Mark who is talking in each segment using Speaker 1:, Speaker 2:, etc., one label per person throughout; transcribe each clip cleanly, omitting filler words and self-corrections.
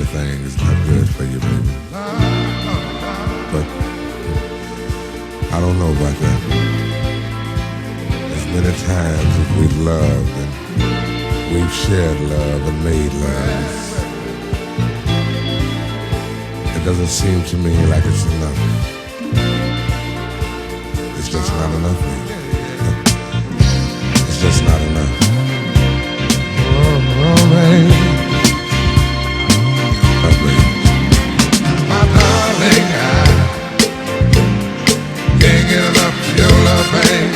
Speaker 1: everything is not good for you, baby. But I don't know about that. As many times as we've loved and we've shared love and made love, it doesn't seem to me like it's enough. It's just not enough, baby. It's just not enough. Oh, baby. Oh, baby. My darling, I can't get enough of your love, babe.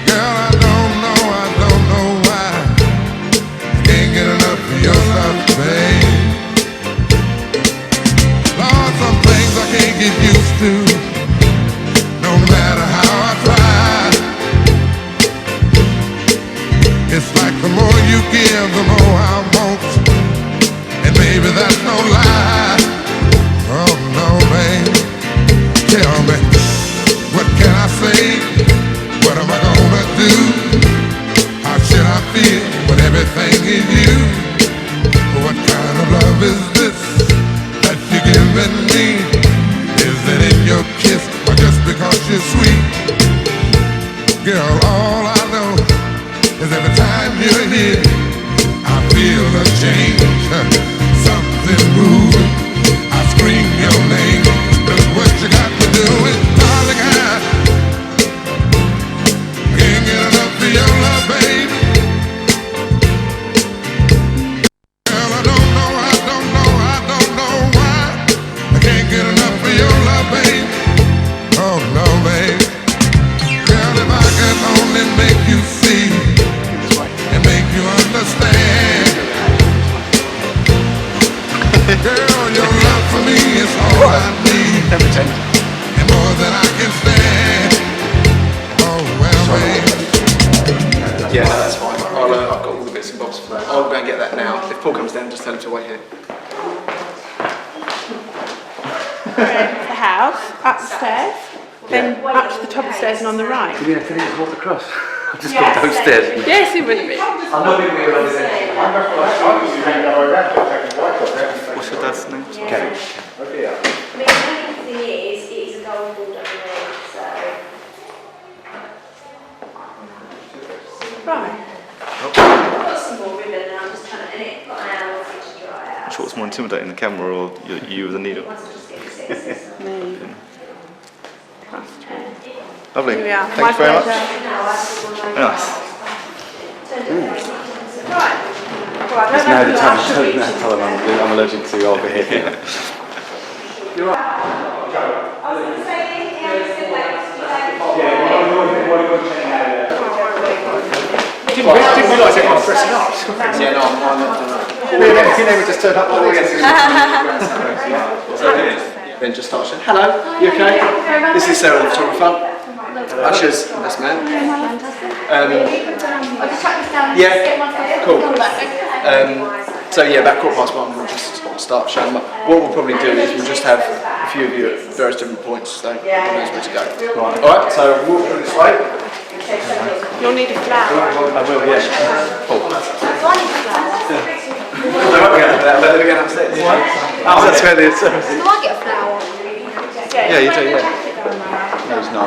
Speaker 1: Girl, I don't know why. Can't get enough of your love, babe. Lord, some things I can't get used to, no matter how I try. It's like the more you give, the more I want. And baby, that's no lie. Oh no, babe. Tell me, what can I say? What am I gonna do? How should I feel when everything is you? What kind of love is this that you're giving me? Is it in your kiss or just because you're sweet? Girl, all I know is every time you're here, I feel a change, something moving. I scream your name. Look what you got to do with darling, I can't get enough of your love, baby. Girl, I don't know why. I can't get enough of your love, baby. Oh no, baby. Girl, if I could only make you see and make you understand. Girl, your love for me is all I need, and more than I can stand. Oh well, baby.
Speaker 2: Yeah, no, that's fine. I've got all the bits and bobs for that. I'll go and get that now. If Paul comes down, just tell him to wait here.
Speaker 3: The house, upstairs, then up to the top of the stairs and on the right.
Speaker 2: Yeah, can you walk across? I've just got downstairs.
Speaker 3: Yes, it would be.
Speaker 2: I'm not going to be able to What's your dad's name? Kevin.
Speaker 4: I
Speaker 2: Okay,
Speaker 4: mean, the only thing is, it is a gold board underneath, so...
Speaker 3: Right.
Speaker 4: I've got some more ribbon and I'm just trying to, and it's got an hour for it to dry out.
Speaker 5: I'm sure it's more intimidating, the camera or you with the needle.
Speaker 4: Once I just get the sexes.
Speaker 3: Me. Trust me.
Speaker 5: Lovely.
Speaker 3: Here we are.
Speaker 5: Thank you very much.
Speaker 4: No, I still want to
Speaker 5: Nice.
Speaker 3: Right. Well,
Speaker 2: It's now the time to tell them I'm allergic to alcohol. You're right.
Speaker 4: I was going to say anything else to wait.
Speaker 2: Didn't realise everyone was dressing up. Yeah, no, I'm not. You never just turned up like this. Then just start saying, hello, you okay? This is Sarah the photographer. Ushers, best man.
Speaker 6: I'll just track this down and
Speaker 2: Yeah,
Speaker 6: get my stuff.
Speaker 2: cool.
Speaker 6: Come back.
Speaker 2: So yeah, about 1:15 we'll just start showing them up. What we'll probably do is we'll just have a few of you at various different points so everyone knows where to go. Right. Alright, so walk through this way.
Speaker 3: You'll need a flower.
Speaker 2: I will, yes. Paul.
Speaker 6: So I need a flower.
Speaker 2: I won't get that, but then again upstairs. Oh, that's where the service is.
Speaker 6: Do I get a flower?
Speaker 2: Yeah, you do, yeah. No, it's not.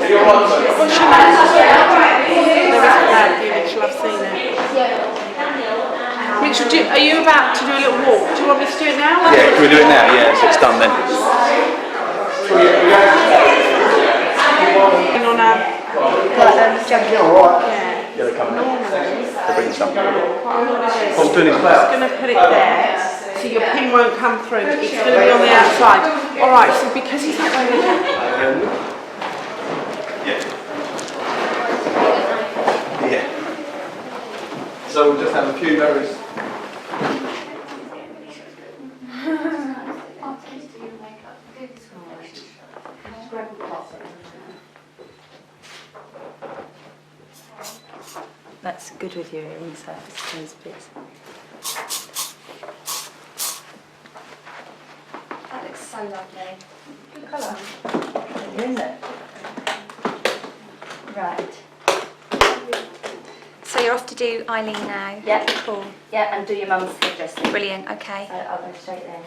Speaker 3: There isn't that view, Mitchell, I've seen it. Mitchell, are you about to do a little walk? Do you want me to do it now?
Speaker 5: Yeah, can we do it now? Yeah, so it's done then.
Speaker 3: Hang on,
Speaker 2: Yeah, they're coming in. They're bringing some.
Speaker 3: I'm going to put it there, so your pin won't come through. It's going to be on the outside. Alright, so because he's not wearing that.
Speaker 2: Yeah. So we'll just have a few berries.
Speaker 7: That's good with your earring surface, those bits.
Speaker 6: That looks so lovely. Good colour.
Speaker 7: Isn't it? Right.
Speaker 6: So So you're off to do Eileen now?
Speaker 7: Yeah.
Speaker 6: Cool.
Speaker 7: Yeah, and do your mum's hairdressing.
Speaker 6: Brilliant, okay.
Speaker 7: So I'll go straight there.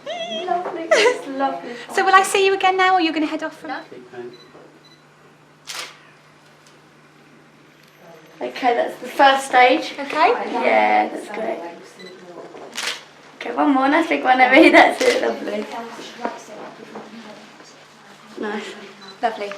Speaker 7: Yeah. Lovely, it's lovely.
Speaker 6: So will I see you again now, or you're going to head off from...
Speaker 4: Okay, that's the first stage.
Speaker 6: Okay.
Speaker 4: Yeah, that's great. Okay, one more, nice big one, Emmy. That's it, lovely. Nice.
Speaker 6: Lovely.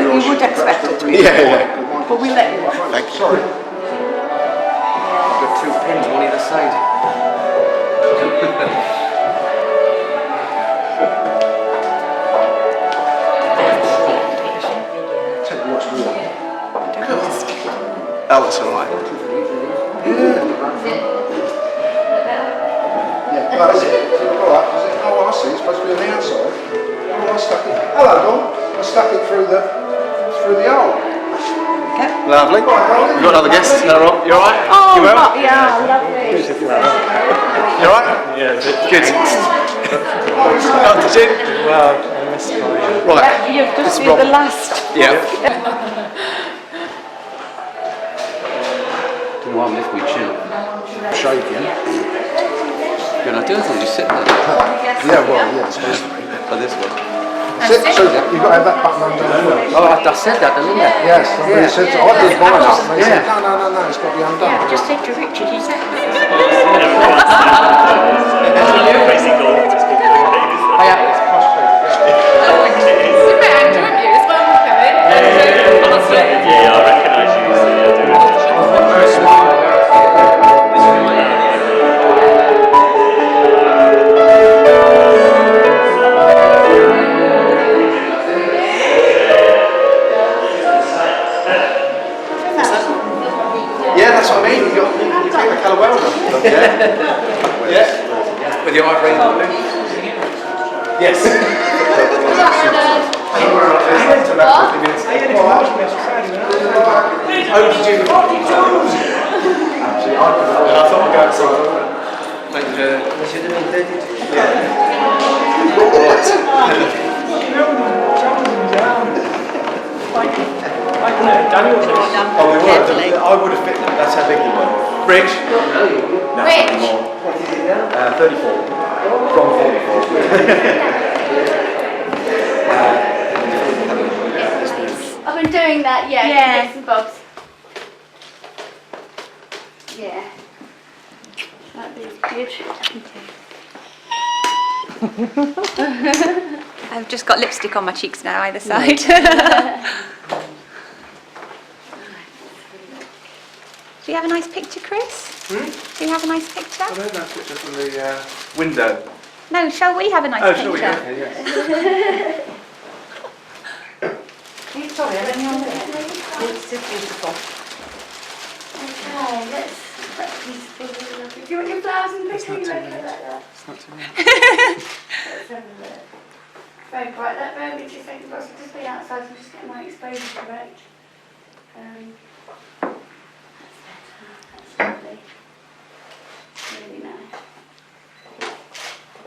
Speaker 3: You would expect it to be.
Speaker 2: Yeah.
Speaker 3: But we let you.
Speaker 2: Thank you. Sorry. Got 2 pins, one either side.
Speaker 1: Tell you what's wrong.
Speaker 2: Oh, that's all right.
Speaker 1: Yeah, oh, is it? Alright, is it? Oh, I see, it's supposed to be on the outside. Oh, I stuck it. Hello, Dawn. I stuck it through the hole.
Speaker 2: Lovely. We've got another guest. No, Rob. You alright?
Speaker 3: Oh,
Speaker 2: you well?
Speaker 3: yeah, lovely.
Speaker 2: You alright?
Speaker 5: Yeah,
Speaker 2: Good. Did you?
Speaker 5: well, I missed my...
Speaker 2: Right.
Speaker 3: You've
Speaker 2: This
Speaker 3: just
Speaker 2: is
Speaker 3: been
Speaker 2: Rob.
Speaker 3: the last.
Speaker 2: Yeah.
Speaker 8: Do you know what, if we chill?
Speaker 1: Shaking.
Speaker 8: Can I do it or just sit there?
Speaker 1: Yeah, well, yeah, it's supposed to be.
Speaker 8: Oh, this one.
Speaker 1: Sit, so you've got to have that button under as well.
Speaker 8: Oh, I said that, didn't I?
Speaker 1: Yes, somebody said so. I did mine up. They said, no, it's got to be undone.
Speaker 7: Just said to Richard, you said
Speaker 5: Yeah, I recognise you. So
Speaker 2: Yeah, that's what I mean. You take the colour well done. Yeah. Yeah. With your ivory. Yes. Oh, did you? Actually, I thought I'd go outside. Thank you. Should have been 32. Yeah. Oh, we were. I would have fit that. That's how big you were. Rich? No,
Speaker 4: Rich.
Speaker 2: more. What is it now? 34. From 44.
Speaker 4: I've been doing that, yeah. Bits and bobs. Yeah. That is good.
Speaker 6: I've just got lipstick on my cheeks now, either side. Do you have a nice picture, Chris? Do you have a nice picture?
Speaker 2: I don't know, picture from the window.
Speaker 6: No, shall we have a nice
Speaker 2: Shall we?
Speaker 6: picture?
Speaker 2: Okay, yes.
Speaker 3: Sorry, I don't know. It's just beautiful.
Speaker 4: Okay, that's beautiful. Do you want your flowers in the picture? You like it like that?
Speaker 2: It's not too much.
Speaker 4: Let's have a look. Very bright. That very much just think about just be outside and just get my exposure correct. That's better. That's lovely. Really nice.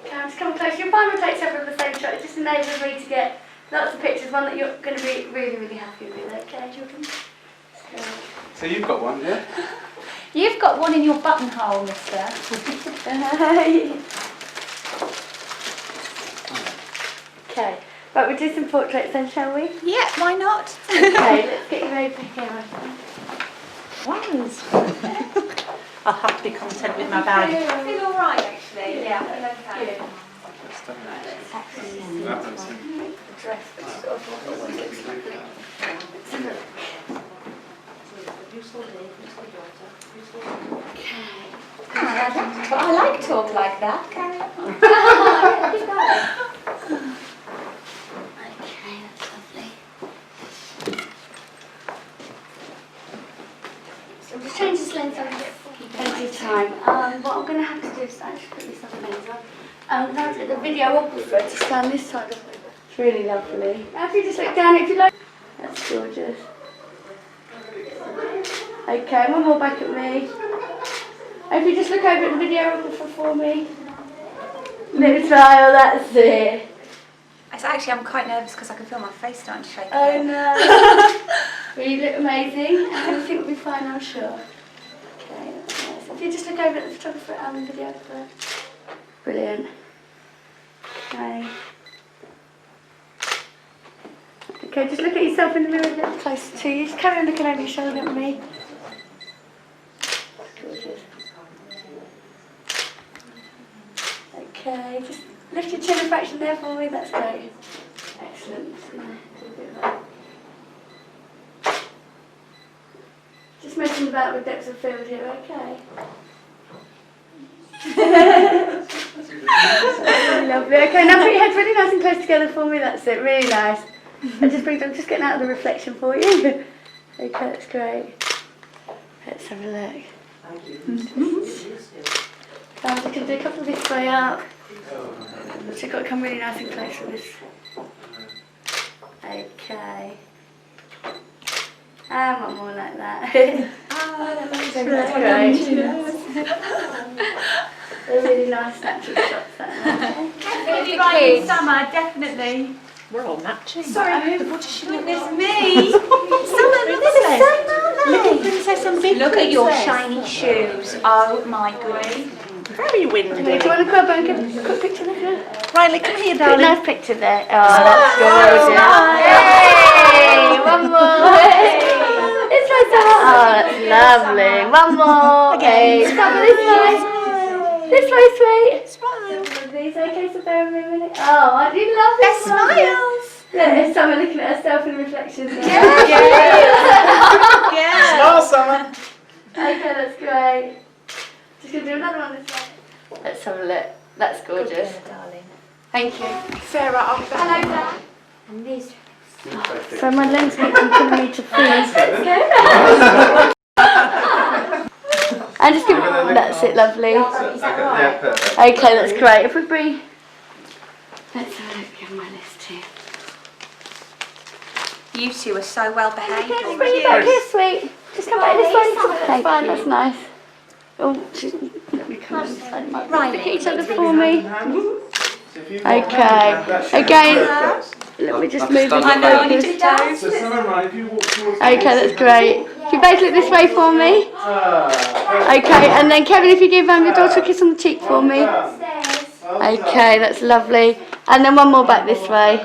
Speaker 4: Okay, just come close. You'll find we take several of the same shot. It just enables me to get lots of pictures. One that you're going to be really, really happy with. Okay, children.
Speaker 2: So you've got one, yeah?
Speaker 6: You've got one in your buttonhole, mister.
Speaker 4: Okay, but we'll do some portraits then, shall we?
Speaker 6: Yeah, why not?
Speaker 4: Okay, let's get you over here.
Speaker 3: Ones. I'll have to be content with my bag.
Speaker 6: I feel alright, actually. Yeah, I feel okay.
Speaker 4: Dress, but sort of what it looks like.
Speaker 6: But I like talk like that. Carry on.
Speaker 4: Okay, that's lovely. So we'll just change this lens so we get crazy time. What I'm going to have to do is actually put this other lens on. Now the videographer to stand this side of it. It's really lovely. Now if you just look down, if you like. That's gorgeous. Okay, one more back at me. If you just look over at the videographer for me. Little smile, that's it.
Speaker 6: I'm quite nervous because I can feel my face starting to shake.
Speaker 4: Oh no. Well, you look amazing. Everything will be fine, I'm sure. Okay, that's nice. If you just look over at the photographer and the videographer. Brilliant. Okay. Okay, just look at yourself in the mirror a little closer to you. Just carry on looking over your shoulder at me. That's gorgeous. Okay, just lift your chin a fraction there for me, that's great. Excellent. Just messing about with depth of field here, okay? Really lovely. Okay, now put your heads really nice and close together for me, that's it, really nice. And just bring them, just getting out of the reflection for you. Okay, that's great. Let's have a look. I'm just going to do a couple of this way up. So you've got to come really nice and close to this. Okay. And one more like that. That's great. They're really nice natural shots, that
Speaker 6: Definitely right in summer, definitely.
Speaker 3: We're all matching.
Speaker 6: Sorry, what does she look? There's me. Summer, look at the same, aren't they?
Speaker 3: Little princess and big
Speaker 6: Look at your
Speaker 3: princess.
Speaker 6: shiny shoes. Oh my goodness.
Speaker 3: Very windy.
Speaker 4: Do you want to grab and get a quick picture there?
Speaker 3: Riley, come here,
Speaker 4: A
Speaker 3: darling.
Speaker 4: nice picture there. Oh, that's gorgeous. Yay! One more. This way, Summer. Oh, that's lovely. One more. Okay, Summer, this way. This way, sweet.
Speaker 6: Smile.
Speaker 4: These okay, so bear with me a minute. Oh, I do love
Speaker 6: Their
Speaker 4: this one.
Speaker 6: smiles.
Speaker 4: Yeah, there's Summer looking at herself in the reflection.
Speaker 6: Yeah.
Speaker 2: Smile, Summer.
Speaker 4: Okay, that's great. Just going to do another one this way. Let's have a look. That's gorgeous.
Speaker 6: Darling.
Speaker 4: Thank you.
Speaker 3: Sarah, I'm back.
Speaker 4: Hello, Sarah.
Speaker 6: And these.
Speaker 4: So my lens keeps telling me to freeze. And just give it, that's it, lovely. Okay, that's great. If we bring, let's have a look at my list here.
Speaker 6: You two are so well behaved.
Speaker 4: Just bring it back here, sweet. Just come back this way. That's fine, that's nice. Oh, let me come inside my
Speaker 6: Right.
Speaker 4: Look at each other for me. Okay. Again, let me just move the
Speaker 6: I know on your
Speaker 4: focus.
Speaker 6: toes.
Speaker 4: Okay, that's great. If you both look this way for me. Okay, and then Kevin, if you give your daughter a kiss on the cheek for me. Okay, that's lovely. And then one more back this way.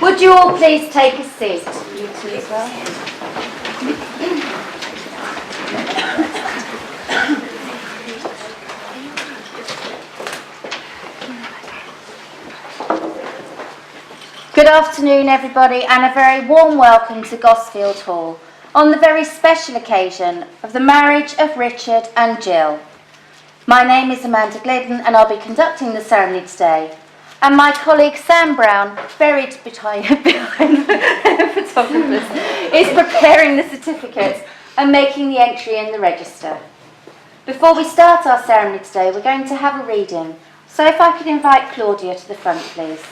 Speaker 6: Would you all please take a seat?
Speaker 4: You too as well.
Speaker 6: Good afternoon, everybody, and a very warm welcome to Gosfield Hall on the very special occasion of the marriage of Richard and Jill. My name is Amanda Glidden, and I'll be conducting the ceremony today. And my colleague Sam Brown, buried behind the photographers, is preparing the certificates and making the entry in the register. Before we start our ceremony today, we're going to have a reading. So if I could invite Claudia to the front, please.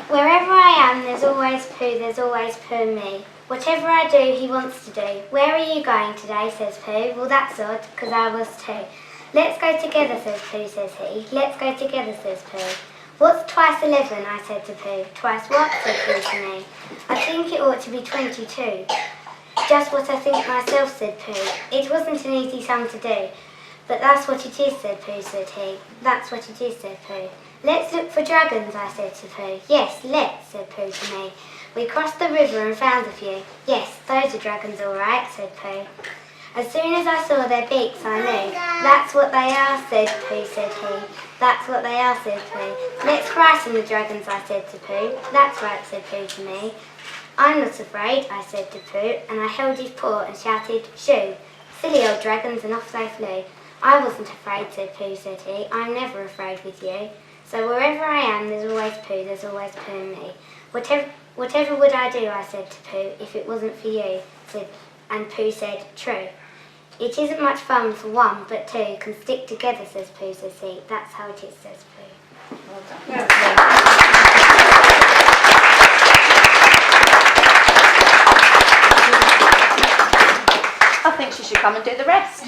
Speaker 7: Wherever I am,
Speaker 4: always Pooh, there's always Pooh and me. Whatever I do, he wants to do. Where are you going today, says Pooh. Well, that's odd, because I was too. Let's go together, says Pooh, says he. Let's go together, says Pooh. What's twice 11, I said to Pooh. Twice what, said Pooh to me. I think it ought to be 22. Just what I think myself, said Pooh. It wasn't an easy sum to do. But that's what it is, said Pooh, said he. That's what it is, said Pooh. Let's look for dragons, I said to Pooh. Yes, let's, said Pooh to me. We crossed the river and found a few. Yes, those are dragons all right, said Pooh. As soon as I saw their beaks, I knew. That's what they are, said Pooh, said he. That's what they are, said Pooh. Let's frighten the dragons, I said to Pooh. That's right, said Pooh to me. I'm not afraid, I said to Pooh, and I held his paw and shouted, shoo. Silly old dragons, and off they flew. I wasn't afraid, said Pooh, said he. I'm never afraid with you. So wherever I am, there's always Pooh, there's always Pooh and me. Whatever would I do, I said to Pooh, if it wasn't for you, and Pooh said, true. It isn't much fun for one, but two can stick together, says Pooh, says he. That's how it is, says Pooh.
Speaker 6: Well done. I think she should come and do the rest.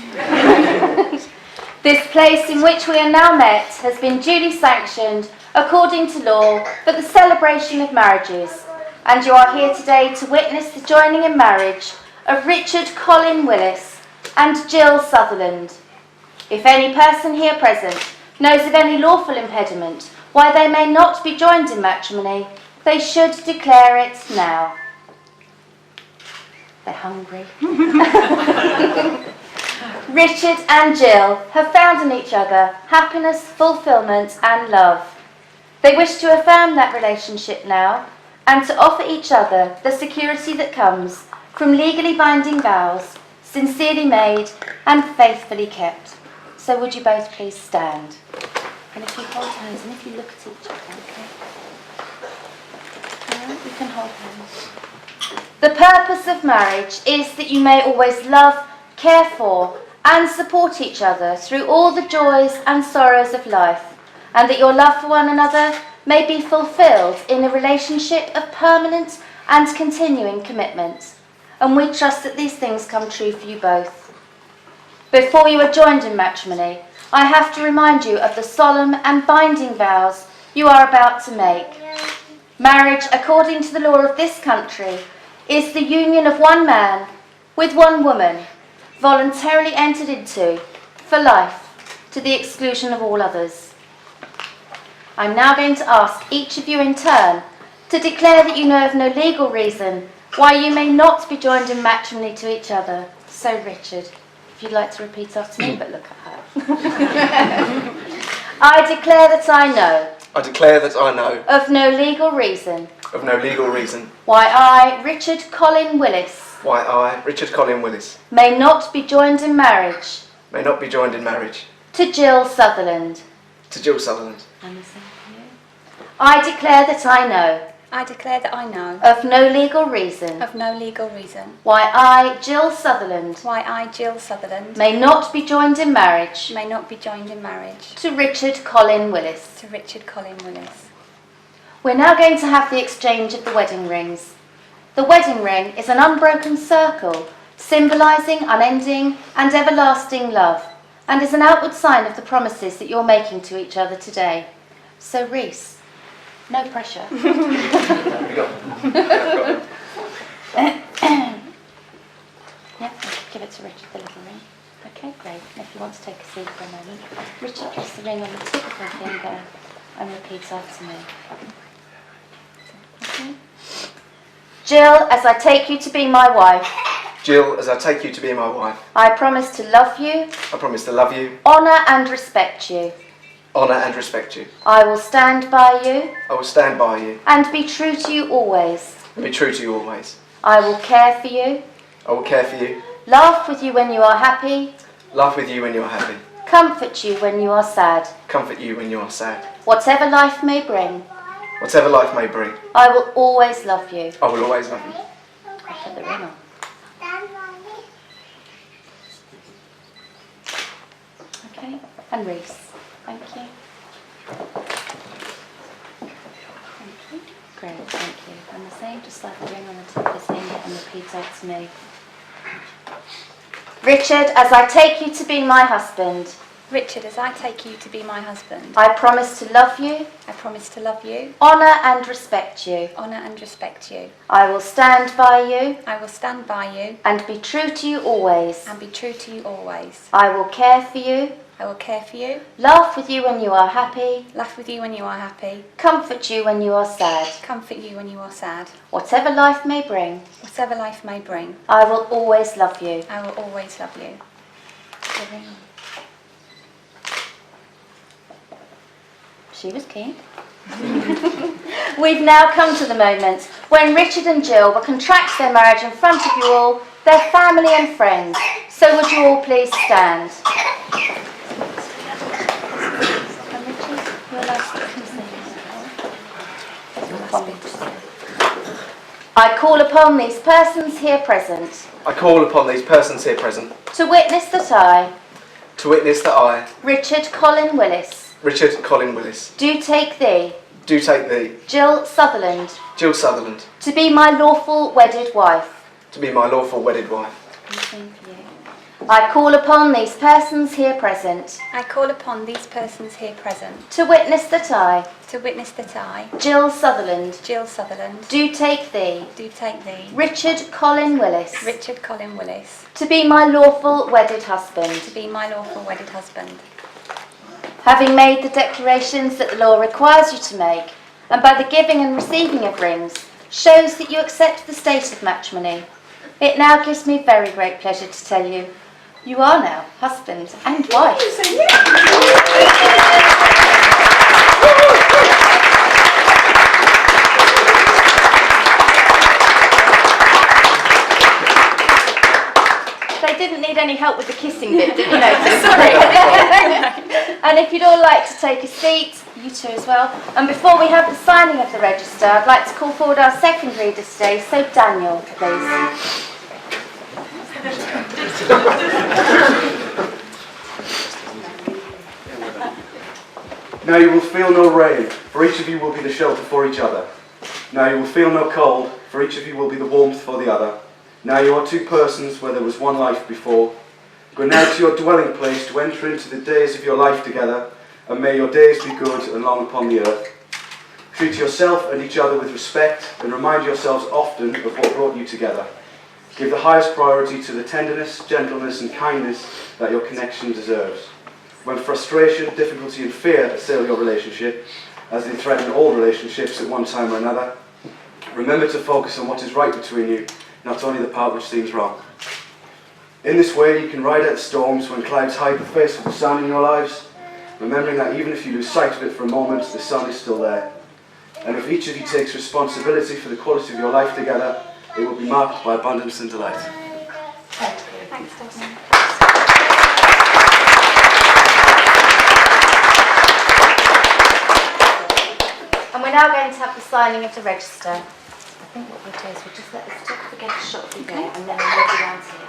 Speaker 6: This place in which we are now met has been duly sanctioned according to law for the celebration of marriages, and you are here today to witness the joining in marriage of Richard Colin Willis and Jill Sutherland. If any person here present knows of any lawful impediment why they may not be joined in matrimony, they should declare it now. They're hungry. Richard and Jill have found in each other happiness, fulfilment and love. They wish to affirm that relationship now and to offer each other the security that comes from legally binding vows, sincerely made and faithfully kept. So would you both please stand? And if you hold hands and if you look at each other, okay? You can hold hands. The purpose of marriage is that you may always love, care for and support each other through all the joys and sorrows of life, and that your love for one another may be fulfilled in a relationship of permanent and continuing commitment. And we trust that these things come true for you both. Before you are joined in matrimony, I have to remind you of the solemn and binding vows you are about to make. Marriage, according to the law of this country, is the union of one man with one woman, voluntarily entered into for life, to the exclusion of all others. I'm now going to ask each of you in turn to declare that you know of no legal reason why you may not be joined in matrimony to each other. So, Richard, if you'd like to repeat after me, but look at her. I declare that I know.
Speaker 2: I declare that I know.
Speaker 6: Of no legal reason.
Speaker 2: Of no legal reason.
Speaker 6: Why I, Richard Colin Willis.
Speaker 2: Why I, Richard Colin Willis.
Speaker 6: May not be joined in marriage.
Speaker 2: May not be joined in marriage.
Speaker 6: To Jill Sutherland.
Speaker 2: To Jill Sutherland.
Speaker 6: And the same for you. I declare that I know.
Speaker 7: I declare that I know.
Speaker 6: Of no legal reason.
Speaker 7: Of no legal reason.
Speaker 6: Why I, Jill Sutherland.
Speaker 7: Why I, Jill Sutherland.
Speaker 6: May not be joined in marriage.
Speaker 7: May not be joined in marriage.
Speaker 6: To Richard Colin Willis.
Speaker 7: To Richard Colin Willis.
Speaker 6: We're now going to have the exchange of the wedding rings. The wedding ring is an unbroken circle, symbolising unending and everlasting love, and is an outward sign of the promises that you're making to each other today. So, Reese, no pressure. Yeah, give it to Richard, the little ring. Okay, great. And if you want to take a seat for a moment. Richard, press the ring on the tip of my finger and repeat after me. Okay. Jill, as I take you to be my wife.
Speaker 2: Jill, as I take you to be my wife.
Speaker 6: I promise to love you.
Speaker 2: I promise to love you.
Speaker 6: Honour and respect you.
Speaker 2: Honour and respect you.
Speaker 6: I will stand by you.
Speaker 2: I will stand by you.
Speaker 6: And be true to you always.
Speaker 2: And be true to you always.
Speaker 6: I will care for you.
Speaker 2: I will care for you.
Speaker 6: Laugh with you when you are happy.
Speaker 2: Laugh with you when you are happy.
Speaker 6: Comfort you when you are sad.
Speaker 2: Comfort you when you are sad.
Speaker 6: Whatever life may bring.
Speaker 2: Whatever life may bring.
Speaker 6: I will always love you.
Speaker 2: I will always love you.
Speaker 6: I put the ring on. Okay, and Reese. Thank you. Thank you. Great, thank you. And the same, just like the ring on the tip of his finger, and repeat after me. Richard, as I take you to be my husband,
Speaker 7: Richard, as I take you to be my husband,
Speaker 6: I promise to love you,
Speaker 7: I promise to love you,
Speaker 6: honour and respect you.
Speaker 7: honour and respect you.
Speaker 6: I will stand by you
Speaker 7: I will stand by you
Speaker 6: and be true to you always.
Speaker 7: and be true to you always.
Speaker 6: I will care for you,
Speaker 7: I will care for you,
Speaker 6: laugh with you when you are happy,
Speaker 7: laugh with you when you are happy,
Speaker 6: comfort you when you are sad.
Speaker 7: comfort you when you are sad.
Speaker 6: Whatever life may bring,
Speaker 7: Whatever life may bring,
Speaker 6: I will always love you.
Speaker 7: I will always love you.
Speaker 6: She was keen. We've now come to the moment when Richard and Jill will contract their marriage in front of you all, their family and friends. So would you all please stand? I call upon these persons here present
Speaker 2: I call upon these persons here present
Speaker 6: to witness that I,
Speaker 2: to witness that I,
Speaker 6: Richard Colin Willis,
Speaker 2: Richard Colin Willis,
Speaker 6: do take thee,
Speaker 2: do take thee,
Speaker 6: Jill Sutherland,
Speaker 2: Jill Sutherland,
Speaker 6: to be my lawful wedded wife.
Speaker 2: to be my lawful wedded wife.
Speaker 6: I call upon these persons here present
Speaker 7: I call upon these persons here present
Speaker 6: to witness that I,
Speaker 7: to witness that I,
Speaker 6: Jill Sutherland,
Speaker 7: Jill Sutherland,
Speaker 6: do take thee,
Speaker 7: do take thee,
Speaker 6: Richard Colin Willis,
Speaker 7: Richard Colin Willis,
Speaker 6: to be my lawful wedded husband.
Speaker 7: to be my lawful wedded husband.
Speaker 6: Having made the declarations that the law requires you to make, and by the giving and receiving of rings, shows that you accept the state of matrimony, it now gives me very great pleasure to tell you, you are now husband and wife. They didn't need any help with the kissing bit, did you notice? Sorry. And if you'd all like to take a seat, you two as well. And before we have the signing of the register, I'd like to call forward our second reader today, so Daniel, please.
Speaker 9: Now you will feel no rain, for each of you will be the shelter for each other. Now you will feel no cold, for each of you will be the warmth for the other. Now you are two persons where there was one life before. Go now to your dwelling place to enter into the days of your life together, and may your days be good and long upon the earth. Treat yourself and each other with respect, and remind yourselves often of what brought you together. Give the highest priority to the tenderness, gentleness and kindness that your connection deserves. When frustration, difficulty and fear assail your relationship, as they threaten all relationships at one time or another, remember to focus on what is right between you, not only the part which seems wrong. In this way you can ride out storms when clouds hide the face of the sun in your lives, remembering that even if you lose sight of it for a moment, the sun is still there. And if each of you takes responsibility for the quality of your life together, it will be marked by abundance and delight.
Speaker 7: Thanks, Desmond.
Speaker 6: And we're now going to have the signing of the register. I think what we'll do is we'll just let the photographer get a shot of you there, and then we'll move around to you.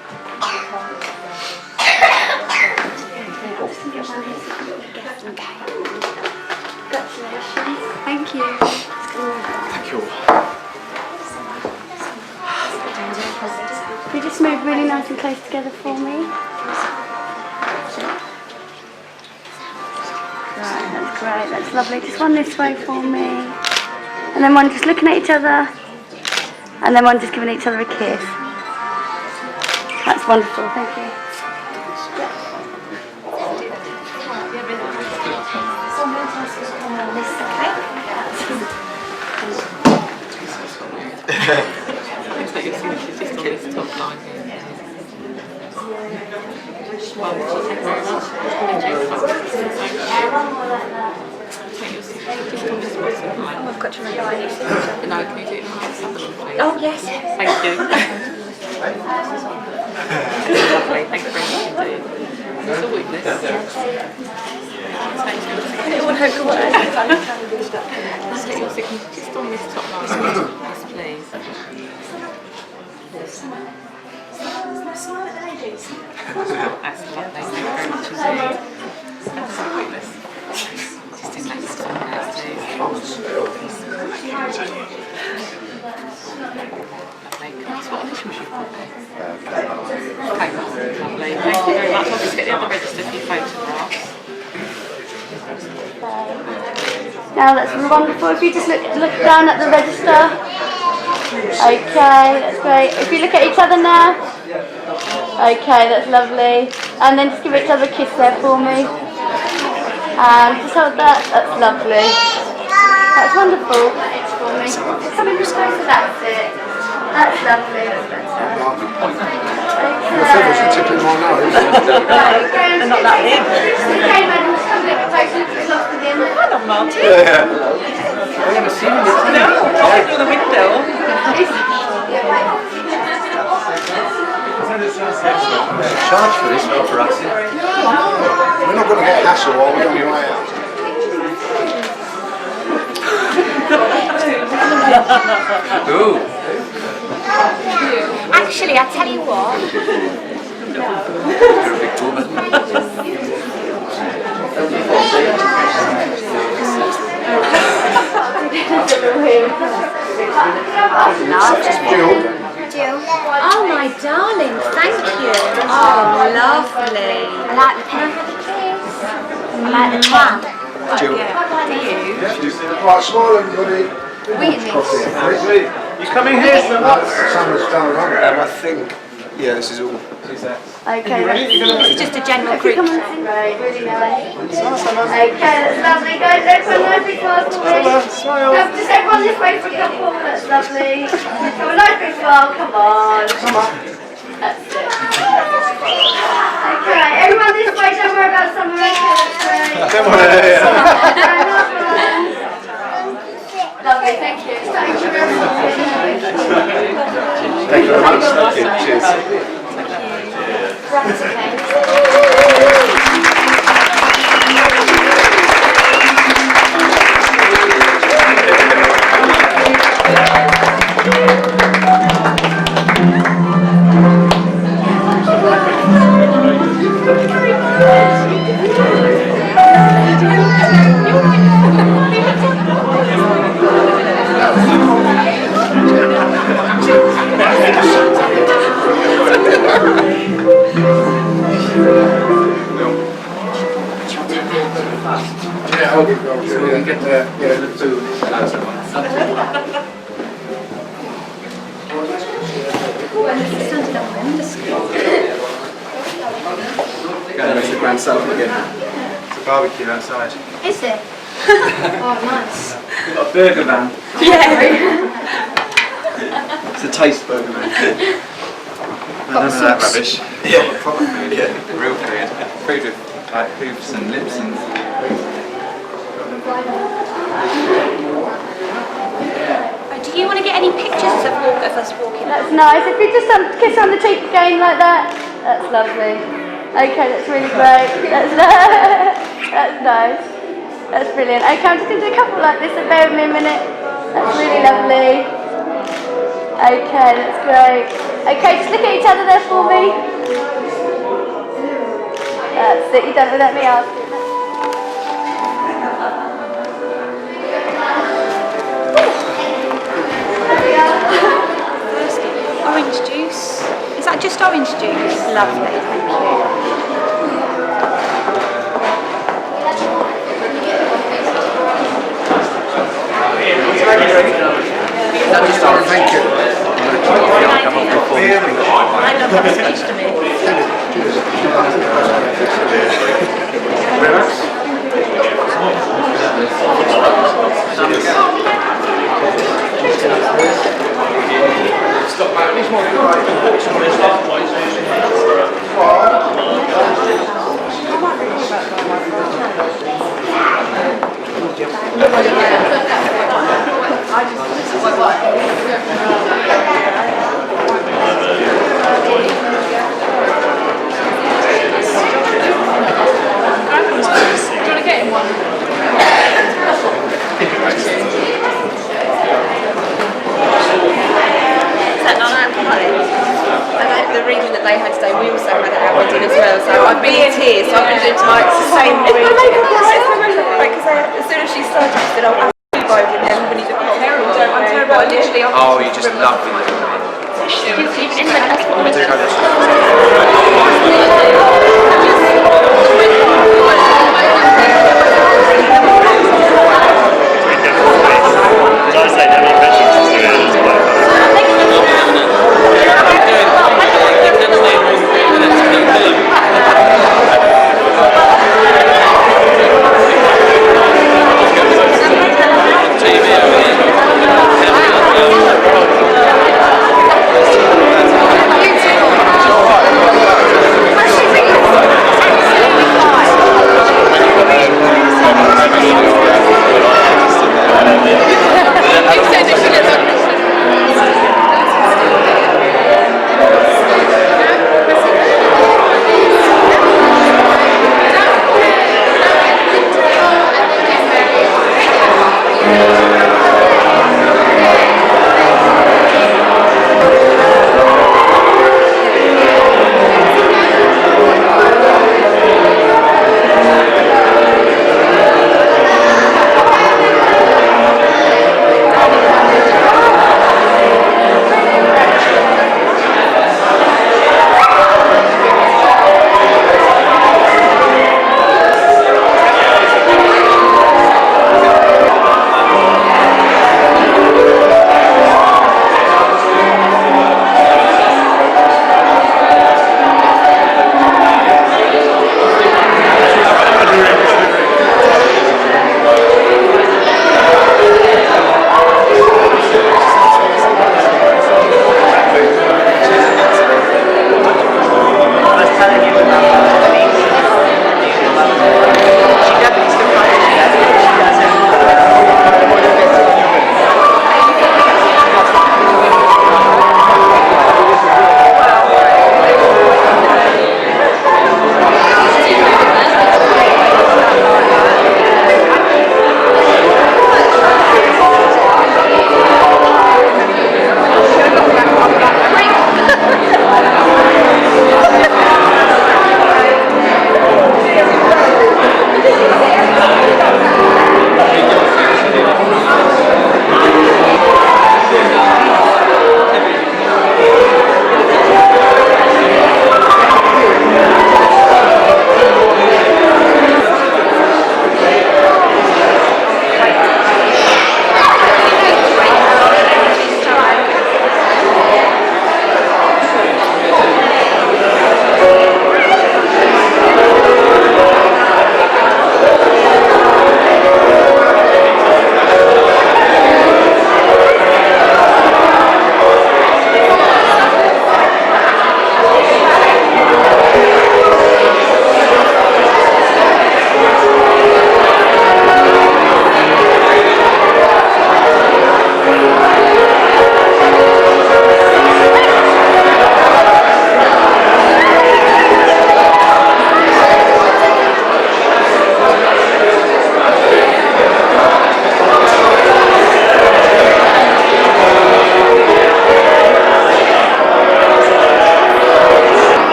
Speaker 4: Congratulations. Thank you.
Speaker 2: Thank you all.
Speaker 4: You just move really nice and close together for me. Right, that's great, that's lovely. Just one this way for me. And then one just looking at each other. And then one just giving each other a kiss. That's wonderful, thank you.
Speaker 7: I've got to remind you.
Speaker 8: No, can you do it please?
Speaker 7: Oh, yes.
Speaker 8: Thank you. Lovely, thank you very much indeed. It's a weakness.
Speaker 7: Anyone hope to work?
Speaker 8: Just get your signature just on this top line. Yes, please. That's lovely, thank you very much indeed. That's a weakness. Just in next to please.
Speaker 4: Now that's wonderful. If you just look down at the register. Okay, that's great. If you look at each other now. Okay, that's lovely. And then just give each other a kiss there for me. And just hold that. That's lovely. That's wonderful. It's for me. Come in this way. That's it. That's lovely. That's better. Okay.
Speaker 1: Tickling my nose.
Speaker 4: And not that big. Okay, madam, just come a bit closer. It's lost again.
Speaker 8: Come on, Martin.
Speaker 2: Yeah.
Speaker 8: No, right through the window.
Speaker 2: Charge for this for us.
Speaker 1: We're not going to get hassle while we're on your way out.
Speaker 2: Ooh.
Speaker 7: Actually, I tell you what.
Speaker 2: You're a big woman.
Speaker 7: Oh, my darling, thank you. Oh, lovely. I like the pen. I like the twat.
Speaker 2: Jill.
Speaker 1: Right, smile everybody.
Speaker 7: Wait
Speaker 2: You coming here?
Speaker 1: Someone's done wrong.
Speaker 2: I think, yeah, this is all.
Speaker 4: Okay,
Speaker 7: It's just a general
Speaker 4: if you
Speaker 7: group.
Speaker 4: come on, right, really nice. Okay, that's lovely, guys. Everyone nice big smile for me. No, just everyone this way for a couple. That's lovely. Have a nice big smile. Come on. That's it. Okay, everyone this way. Don't worry about someone else. That's great. Lovely, thank you. Thank you very much.
Speaker 2: Thank you very much. Thank you. Cheers.
Speaker 1: Yeah, I'll give you so we can get there. Yeah, let's do
Speaker 2: Going to miss the Grand Salon again.
Speaker 5: It's a barbecue outside.
Speaker 7: Is it? Oh, nice.
Speaker 2: We've got a burger van.
Speaker 7: Yeah.
Speaker 2: It's a taste burger van.
Speaker 5: None of that rubbish.
Speaker 2: Yeah.
Speaker 5: Proper food.
Speaker 2: Yeah.
Speaker 5: Real food. Food with like hooves and lips and.
Speaker 7: Do you want to get any pictures of us walking?
Speaker 4: That's nice. If you just kiss on the cheek again like that, that's lovely. Okay, that's really great. That's that's nice. That's brilliant. Okay, I'm just going to do a couple like this. So bear with me a minute. That's really lovely. Okay, that's great. Okay, just look at each other there for me. That's it. You've done it without me asking.
Speaker 7: Orange juice. Is that just orange juice? Lovely, thank you.
Speaker 1: Thank you.
Speaker 8: I love that speech to me. The reading that they had today, we also had at our wedding as well. So I've been in tears. So I've been doing tonight the same. It's my makeup right? Because as soon as she started, she said, "Oh, I'm by with them when he's a terrible. I'm terrible. I literally."
Speaker 2: Oh, you just love me.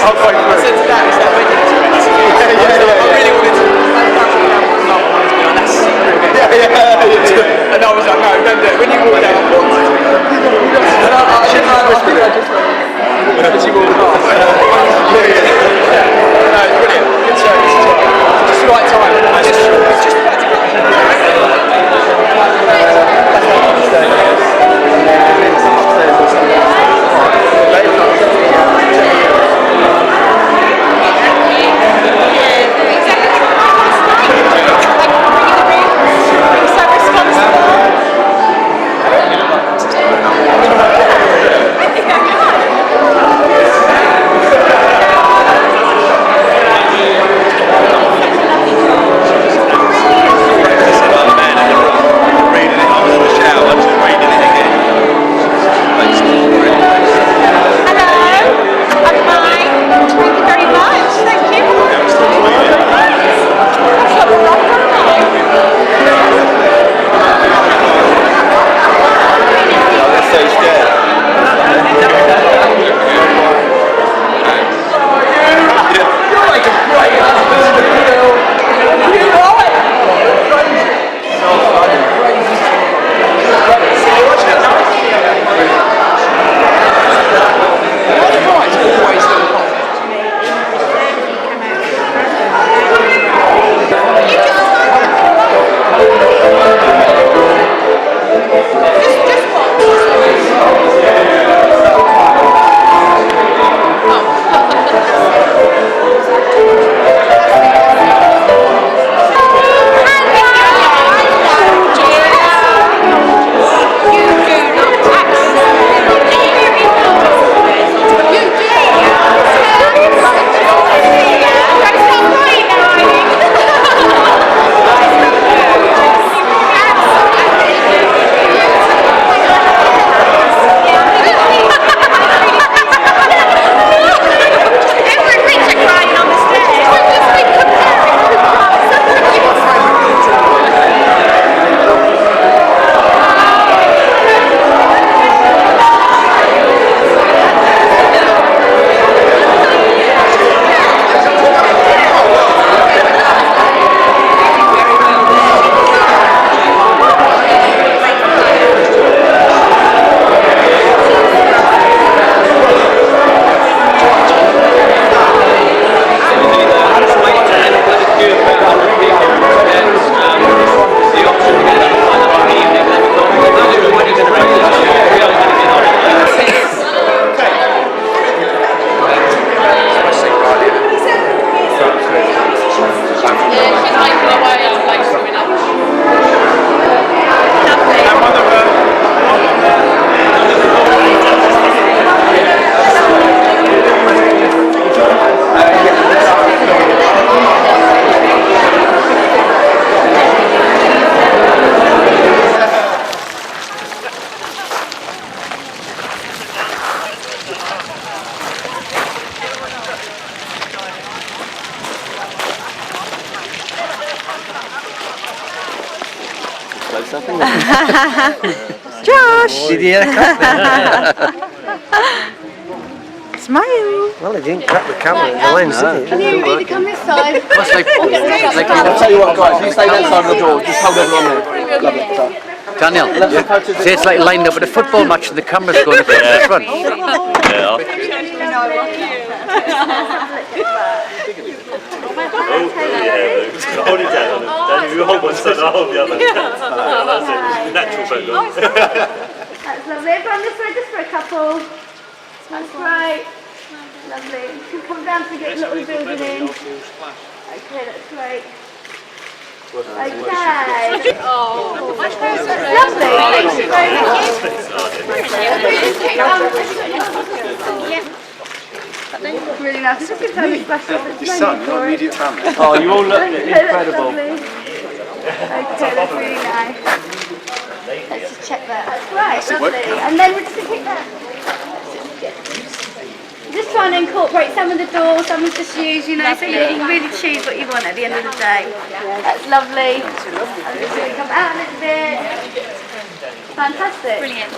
Speaker 2: halfway through. I said to Dad, is that wedding dress? I really wanted to. And I was like, no, don't do it. When you walk out, I want to. And I think I just went, as you walk past. No, it's brilliant. Good service. Just the right time. Just about to get
Speaker 10: Josh!
Speaker 11: Did you crack
Speaker 10: Smile!
Speaker 11: Well, he didn't crack the camera, the lens, did he?
Speaker 4: Can you need to come this side?
Speaker 2: I'll tell you what, guys, you stay that side of the door, just hold everyone there. Lovely.
Speaker 11: Daniel, see, it's like lined up with a football match and the camera's going across the front.
Speaker 12: Hold it down. Then you hold one side, I'll hold the other. That's it. Natural photo.
Speaker 4: That's lovely. Everyone this way, just for a couple. That's right. Lovely. You can come down to get a little building in. Okay, that's great. Okay. Oh. Lovely. Thank you very much. Really nice. Just give them a splash off.
Speaker 9: Your son, your immediate family.
Speaker 2: Oh, you all look incredible.
Speaker 4: Okay, that's really nice. Let's just check that. That's right, lovely. And then we're just going to pick that. Just trying to incorporate some of the doors, some of the shoes, you know, so you can really choose what you want at the end of the day. That's lovely. I'm just going to come out a little bit. Fantastic. Brilliant.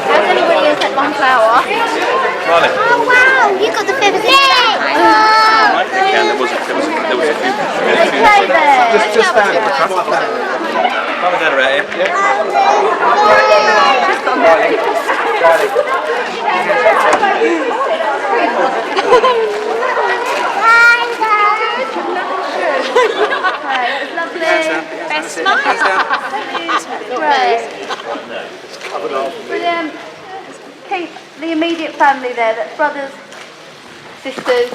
Speaker 4: How's anybody going to take one flower? Oh wow, you
Speaker 9: Just stand.
Speaker 5: Mum and Dad are out here.
Speaker 7: Best smile.
Speaker 4: Brilliant. Keep the immediate family there, that's brothers, sisters,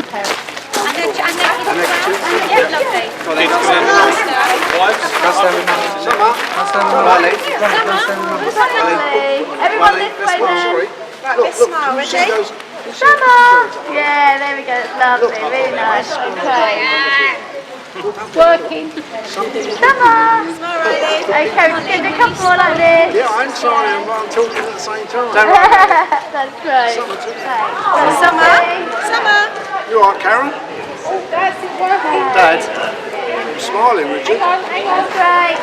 Speaker 4: parents.
Speaker 7: And then kids as well. Lovely.
Speaker 4: Everyone this way then.
Speaker 7: Right, best smile, ready?
Speaker 4: Summer! Yeah, there we go, it's lovely, really nice. Okay. Working. Summer! Okay, we're just going to do a couple more like this.
Speaker 10: Yeah, I'm sorry, I'm talking at the same time.
Speaker 4: That's great.
Speaker 7: Summer. Summer.
Speaker 10: You alright, Karen? Dad? I'm smiling, Richard.
Speaker 4: That's great.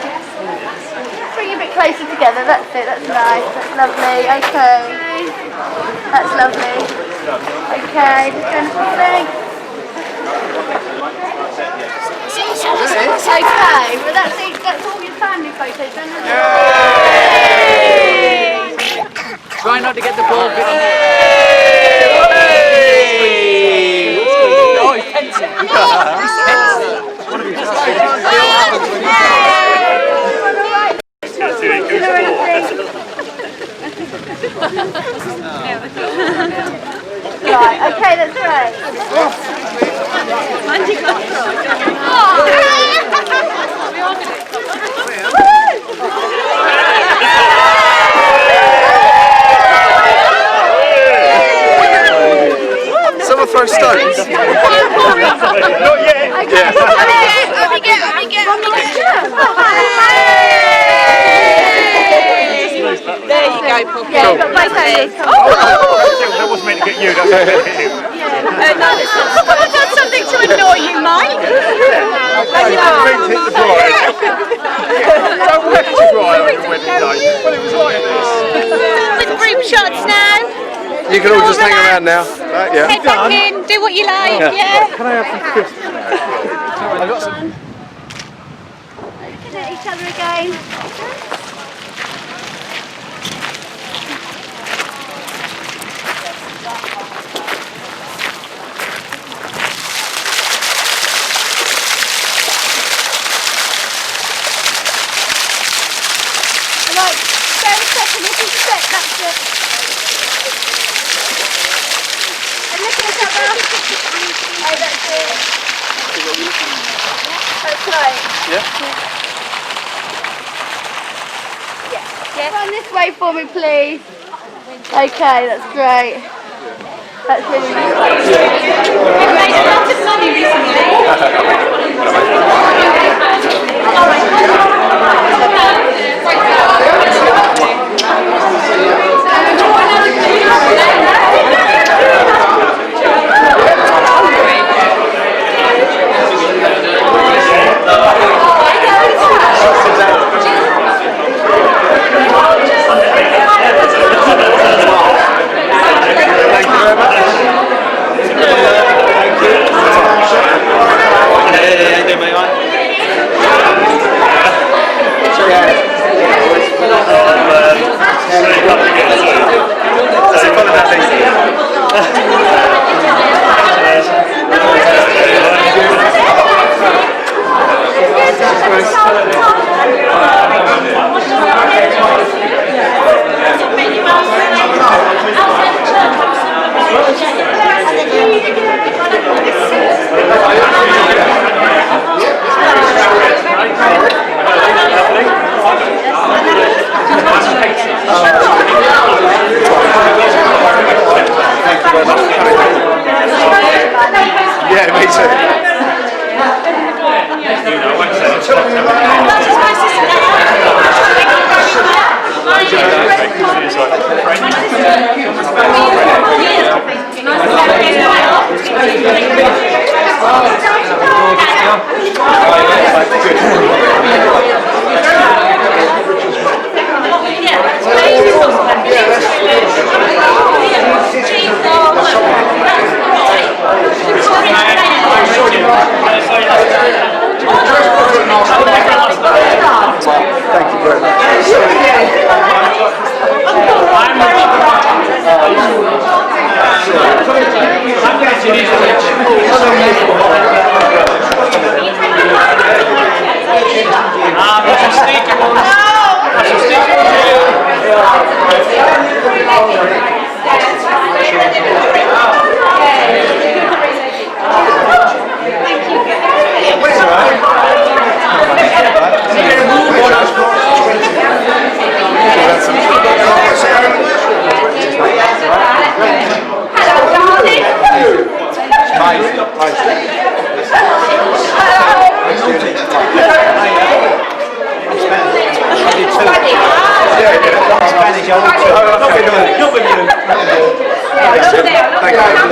Speaker 4: Bring it a bit closer together, that's it, that's nice, that's lovely, okay. That's lovely. Okay, just going to thing. Okay, well that's all your family photos, isn't it?
Speaker 11: Try not to get the ball bit on Oh, he's pencil.
Speaker 4: Right, okay, that's great.
Speaker 10: Someone throw stones? Not yet.
Speaker 8: There you go, Poppy.
Speaker 4: Yeah, you've got both hands.
Speaker 12: That wasn't meant to get you, that was meant to get him.
Speaker 7: I've done something to annoy you, Mike.
Speaker 12: Don't hit the bride. Don't have to bride on the wedding day. Well, it was like this.
Speaker 7: With group shots now.
Speaker 10: You can all just hang around now. Yeah.
Speaker 7: Head back in, do what you like, yeah.
Speaker 12: Can I have some crisps now?
Speaker 10: I've got some.
Speaker 4: Looking at each other again. Right, spare a second, this is a sec, that's it. And look at each other. Oh, that's it. That's right. Yeah. Run this way for me, please. Okay, that's great. That's really nice.
Speaker 7: You've made a lot of money
Speaker 10: Yeah.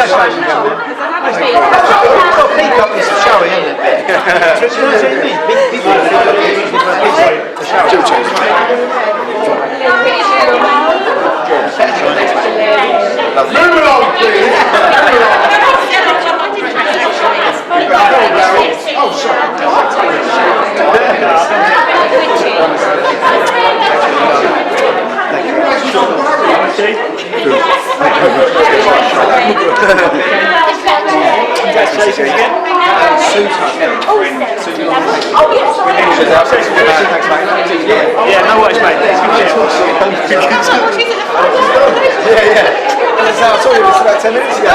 Speaker 12: Congratulations, young man. It's showing, isn't it?
Speaker 1: Move it on, please. Oh, sorry.
Speaker 12: Congratulations again. Yeah, no worries, mate.
Speaker 1: Yeah. I saw you this about 10 minutes ago.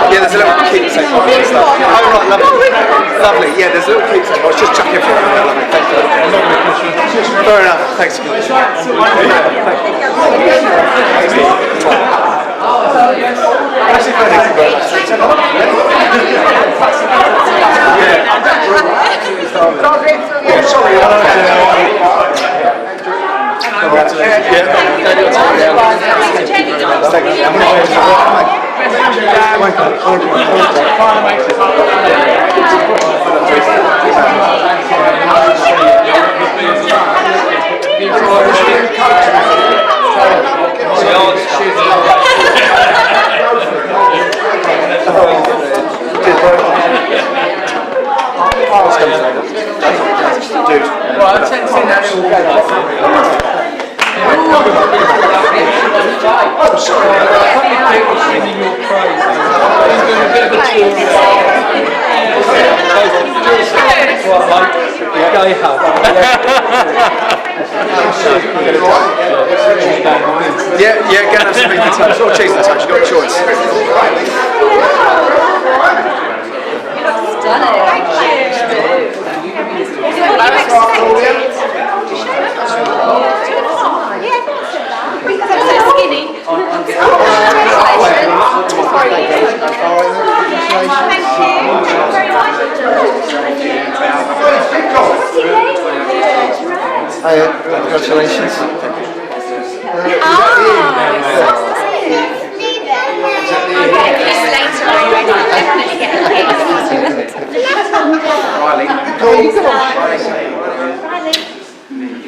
Speaker 1: Yeah, there's a little keepsake and stuff. Oh, right, lovely. Lovely, yeah, there's a little keepsake. I was just chucking everything in there, lovely. Thank you. Fair enough, thanks. Yeah, get us some meat and toast. Or cheese and toast, you've got a choice. Congratulations.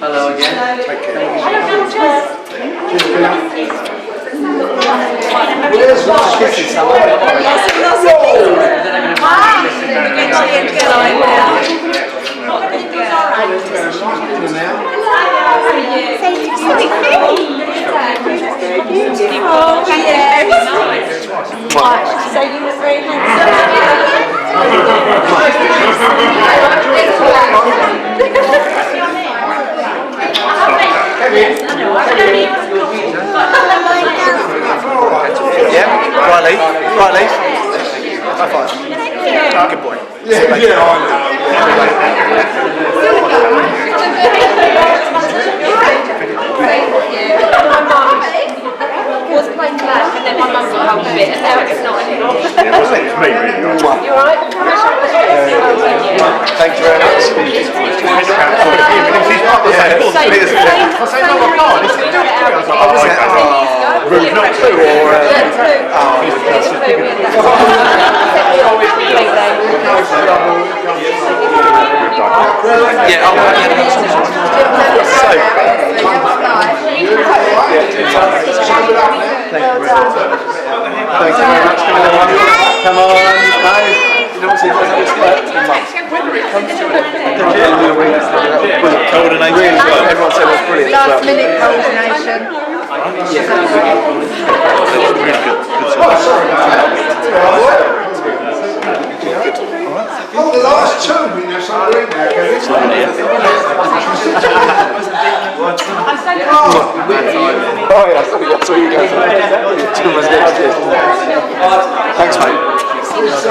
Speaker 2: Hello again. Take care.
Speaker 7: So you were very
Speaker 1: Yeah, Riley. High five. Good boy. Yeah, I
Speaker 8: Was playing black and then my mum got hold of it and now it's not anymore. You alright?
Speaker 1: Thank you very much. Route not two or Thank you very much. Come on, you don't see whether it comes to it. Coordination. Everyone said it was brilliant.
Speaker 3: Last minute coordination.
Speaker 1: Oh, the last two, we know something there, Kevin.
Speaker 12: Oh yeah, that's what you go for. Thanks, mate. Thanks,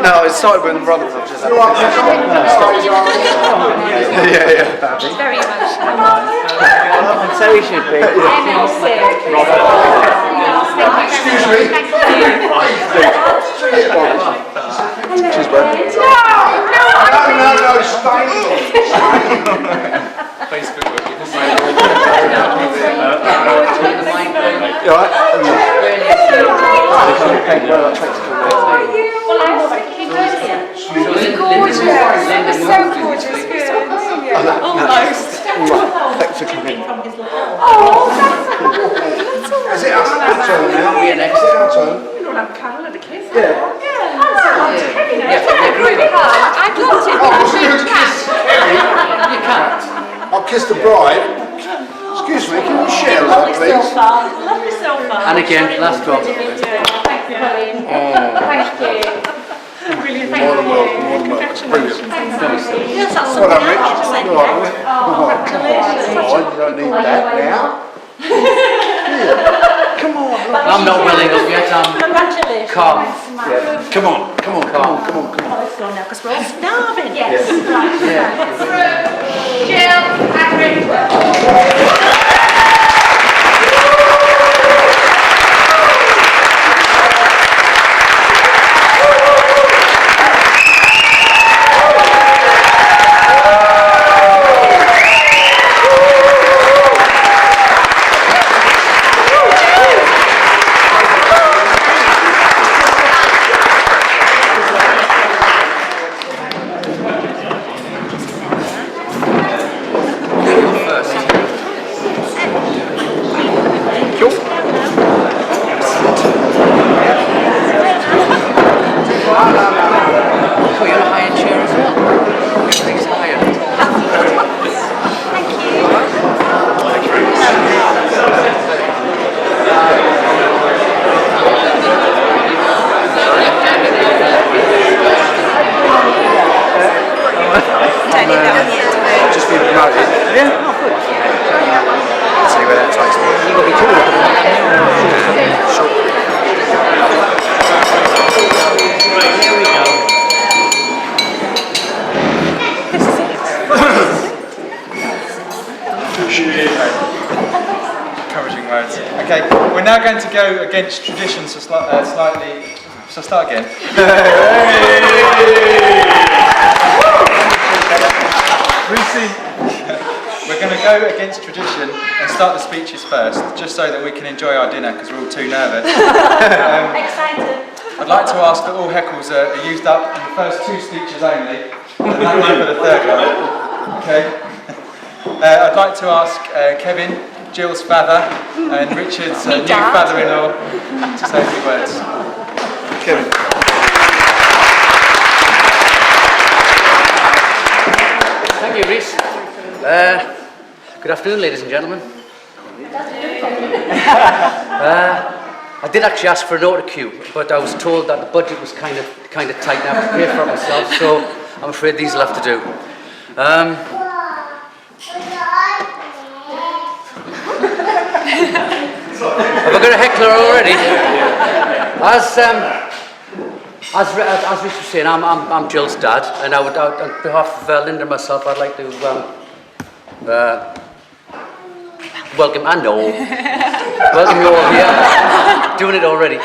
Speaker 12: No, it started when Robert was just
Speaker 8: She's very emotional.
Speaker 11: And so he should be.
Speaker 1: Excuse me.
Speaker 12: Cheers, bro.
Speaker 1: No, stay.
Speaker 5: Facebook will be the same.
Speaker 12: You alright?
Speaker 8: Gorgeous. So gorgeous. Good. Almost.
Speaker 12: Thanks for coming.
Speaker 1: Is it our turn now?
Speaker 11: Yeah, next.
Speaker 1: Is it our turn?
Speaker 3: You don't have a cuddle and a kiss.
Speaker 8: I'd love to.
Speaker 11: You can't.
Speaker 1: I'll kiss the bride. Excuse me, can you share that, please?
Speaker 3: Lovely so far.
Speaker 11: And again, last drop.
Speaker 3: Thank you, Colleen. Thank you. Brilliant. Thank
Speaker 1: More than
Speaker 3: you.
Speaker 1: welcome. Brilliant.
Speaker 3: Thanks,
Speaker 1: Well done, Rich. All right.
Speaker 3: congratulations.
Speaker 1: You don't need that now. Come on.
Speaker 11: I'm not willing up yet, I'm
Speaker 3: Congratulations.
Speaker 11: calm.
Speaker 1: Come on. Come on.
Speaker 3: Let's go now, because we're all starving.
Speaker 4: Yes.
Speaker 11: Yeah.
Speaker 4: Jill, Hagrid.
Speaker 11: Oh, you're a high-end chair as well. Everything's higher.
Speaker 12: Just been promoted. Yeah? Oh, good. Let's see where that takes me.
Speaker 11: You're going to be cool. Here we go.
Speaker 5: Encouraging words. Okay, we're now going to go against tradition slightly. So start again. We're going to go against tradition and start the speeches first, just so that we can enjoy our dinner because we're all too nervous.
Speaker 4: Excited.
Speaker 5: I'd like to ask that all heckles are used up in the first two speeches only, and not for the third one. Okay. I'd like to ask Kevin, Jill's father, and Richard's new father-in-law to say a few words.
Speaker 12: Kevin.
Speaker 11: Thank you, Reese. Good afternoon, ladies and gentlemen. I did actually ask for an auto cue, but I was told that the budget was kind of tight and I have to pay for it myself, so I'm afraid these will have to do. Have I got a heckler already? As Rich was saying, I'm Jill's dad, and I would, on behalf of Linda and myself, I'd like to welcome, I know, welcome you all here, doing it already,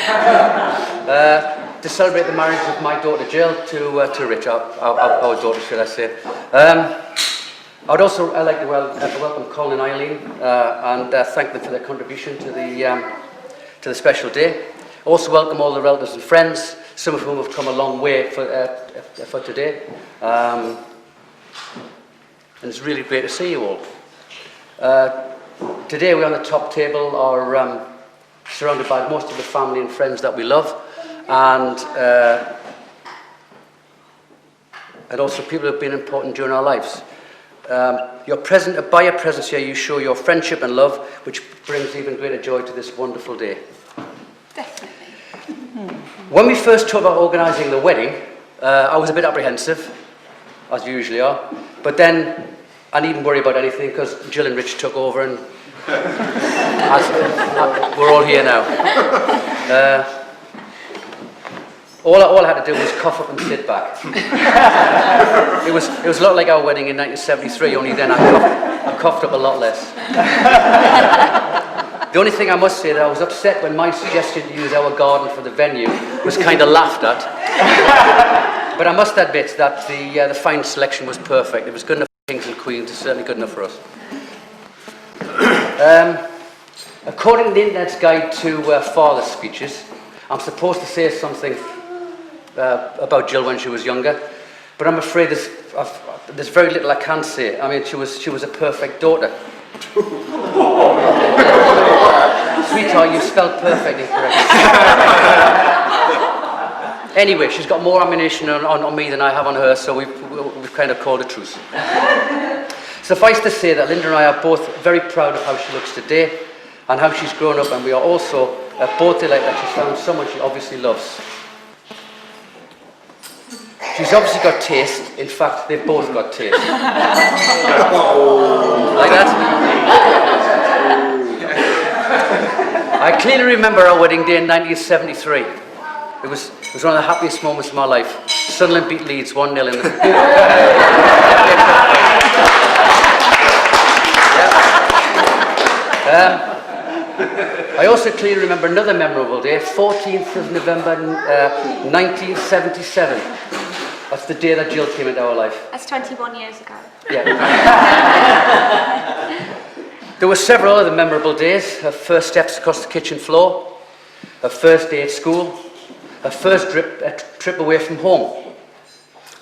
Speaker 11: to celebrate the marriage of my daughter Jill to Rich, our daughter, should I say. I would also like to welcome Colin and Eileen and thank them for their contribution to the special day. Also welcome all the relatives and friends, some of whom have come a long way for today. And it's really great to see you all. Today we're on the top table, are surrounded by most of the family and friends that we love, and also people who have been important during our lives. By your presence here, you show your friendship and love, which brings even greater joy to this wonderful day.
Speaker 8: Definitely.
Speaker 11: When we first talked about organising the wedding, I was a bit apprehensive, as you usually are, but then I needn't worry about anything because Jill and Rich took over and we're all here now. All I had to do was cough up and sit back. It was a lot like our wedding in 1973, only then I coughed up a lot less. The only thing I must say that I was upset when my suggestion to use our garden for the venue was kind of laughed at. But I must admit that the fine selection was perfect. It was good enough for kings and queens. It's certainly good enough for us. According to the Internet's guide to father speeches, I'm supposed to say something about Jill when she was younger, but I'm afraid there's very little I can say. I mean, she was a perfect daughter. Sweetheart, you spelled perfect incorrectly. Anyway, she's got more ammunition on me than I have on her, so we've kind of called a truce. Suffice to say that Linda and I are both very proud of how she looks today and how she's grown up, and we are also both delighted that she's found someone she obviously loves. She's obviously got taste. In fact, they've both got taste. Like that? I clearly remember our wedding day in 1973. It was one of the happiest moments of my life. Sunderland beat Leeds 1-0 in the... I also clearly remember another memorable day, 14th of November 1977. That's the day that Jill came into our life.
Speaker 7: That's 21 years ago.
Speaker 11: Yeah. There were several other memorable days. Her first steps across the kitchen floor, her first day at school, her first trip away from home.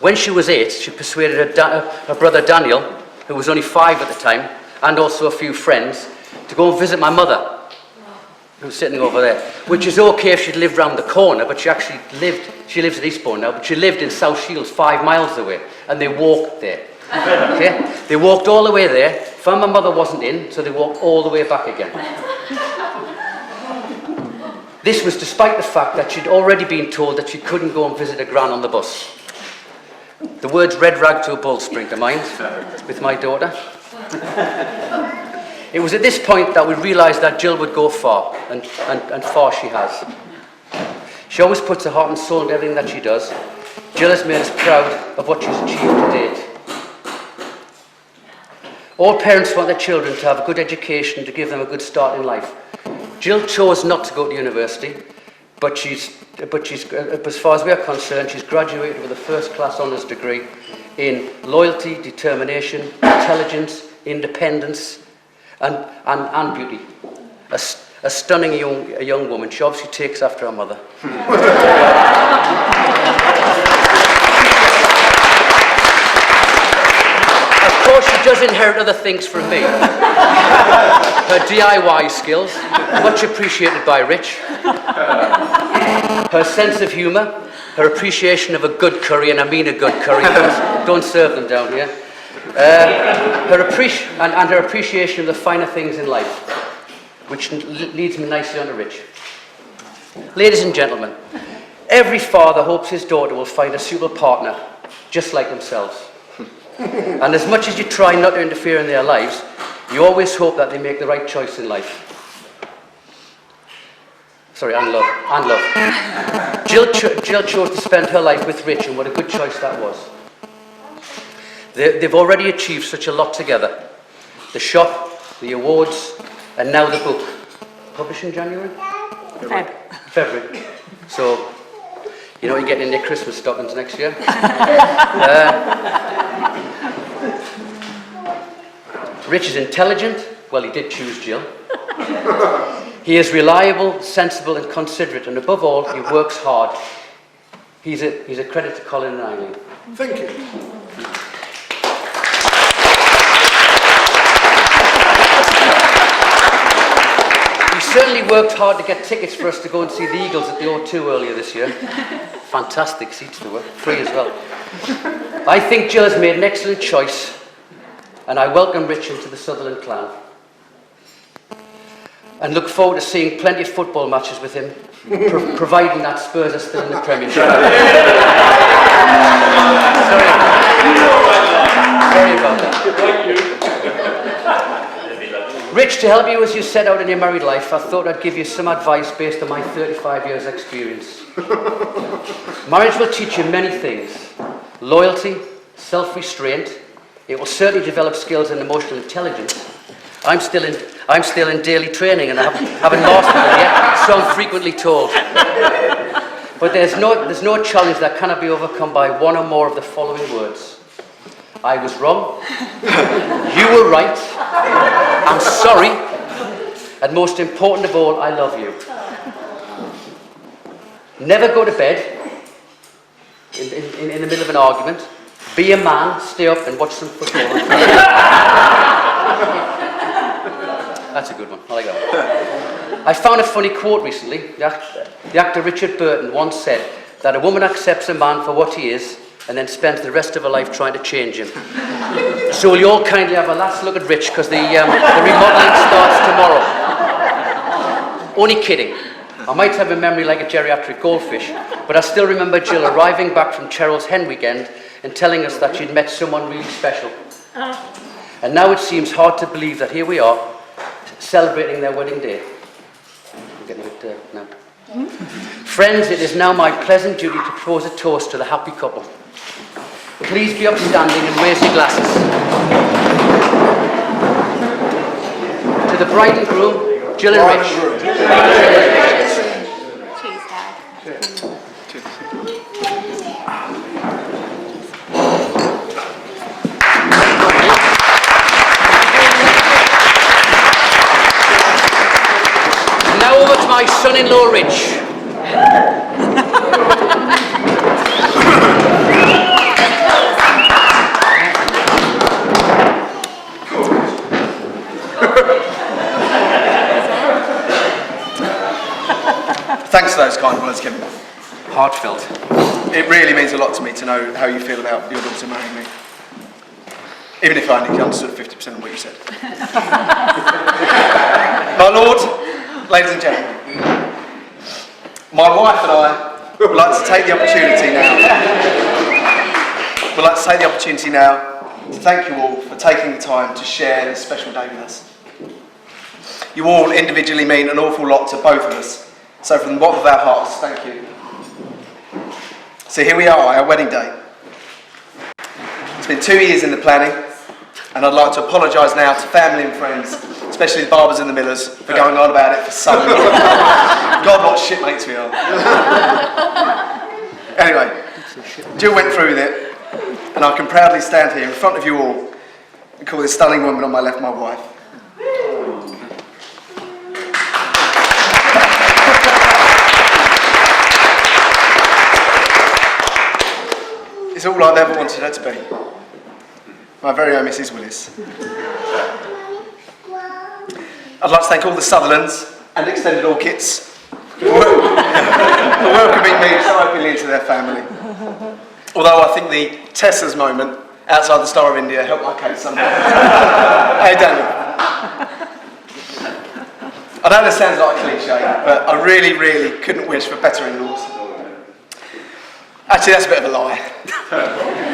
Speaker 11: When she was 8, she persuaded her brother Daniel, who was only 5 at the time, and also a few friends, to go and visit my mother, who was sitting over there, which is okay if she'd lived round the corner, but she lives at Eastbourne now, but she lived in South Shields 5 miles away, and they walked there. Okay? They walked all the way there, found my mother wasn't in, so they walked all the way back again. This was despite the fact that she'd already been told that she couldn't go and visit her gran on the bus. The words red rag to a bull spring to mind with my daughter. It was at this point that we realised that Jill would go far, and far she has. She always puts her heart and soul into everything that she does. Jill has made us proud of what she's achieved to date. All parents want their children to have a good education, to give them a good start in life. Jill chose not to go to university, but she's, as far as we are concerned, she's graduated with a first-class honours degree in loyalty, determination, intelligence, independence, and beauty. A stunning young woman. She obviously takes after her mother. Of course, she does inherit other things from me. Her DIY skills, much appreciated by Rich. Her sense of humour, her appreciation of a good curry, and I mean a good curry, don't serve them down here. Her appreciation of the finer things in life, which leads me nicely on to Rich. Ladies and gentlemen, every father hopes his daughter will find a suitable partner, just like themselves. And as much as you try not to interfere in their lives, you always hope that they make the right choice in life. Sorry, and love. Jill chose to spend her life with Rich, and what a good choice that was. They've already achieved such a lot together. The shop, the awards, and now the book. Published in January? February. So, you know you're getting in your Christmas stockings next year. Rich is intelligent. Well, he did choose Jill. He is reliable, sensible, and considerate, and above all, he works hard. He's a credit to Colin and Eileen.
Speaker 10: Thank you.
Speaker 11: He certainly worked hard to get tickets for us to go and see the Eagles at the O2 earlier this year. Fantastic seats to work, free as well. I think Jill has made an excellent choice and I welcome Rich into the Sutherland clan. And look forward to seeing plenty of football matches with him, providing that Spurs are still in the Premiership. Sorry about that. Rich, to help you as you set out in your married life, I thought I'd give you some advice based on my 35 years experience. Marriage will teach you many things. Loyalty, self-restraint. It will certainly develop skills in emotional intelligence. I'm still in daily training and I haven't mastered it yet, so I'm frequently told. But there's no challenge that cannot be overcome by one or more of the following words. I was wrong. You were right. I'm sorry. And most important of all, I love you. Never go to bed in the middle of an argument. Be a man, stay up and watch some football. That's a good one. I like that one. I found a funny quote recently. The actor Richard Burton once said that a woman accepts a man for what he is and then spends the rest of her life trying to change him. So will you all kindly have a last look at Rich, because the remodelling starts tomorrow. Only kidding. I might have a memory like a geriatric goldfish, but I still remember Jill arriving back from Cheryl's hen weekend and telling us that she'd met someone really special. And now it seems hard to believe that here we are, celebrating their wedding day. I'm getting a bit now. Friends, it is now my pleasant duty to propose a toast to the happy couple. Please be upstanding and raise your glasses. To the bride and groom, Jill and Rich.
Speaker 7: Cheers, Dad.
Speaker 11: Now over to my son-in-law, Rich.
Speaker 5: Thanks for those kind words, Kevin.
Speaker 2: Heartfelt.
Speaker 5: It really means a lot to me to know how you feel about your daughter marrying me. Even if I only understood 50% of what you said. My lord, ladies and gentlemen, my wife and I would like to take the opportunity now to thank you all for taking the time to share this special day with us. You all individually mean an awful lot to both of us, so from the bottom of our hearts, thank you. So here we are, our wedding day. It's been 2 years in the planning, and I'd like to apologise now to family and friends, especially the barbers and the millers, for going on about it for so long. God, what shitmates we are. Anyway, Jill went through with it, and I can proudly stand here in front of you all and call this stunning woman on my left my wife. It's all I've ever wanted her to be. My very own Mrs. Willis. I'd like to thank all the Sutherlands and extended orchids for welcoming me so openly into their family. Although I think the Tessa's moment outside the Star of India helped my case somehow. Hey Daniel. I know this sounds like a cliche, but I really, really couldn't wish for better in-laws. Actually, that's a bit of a lie.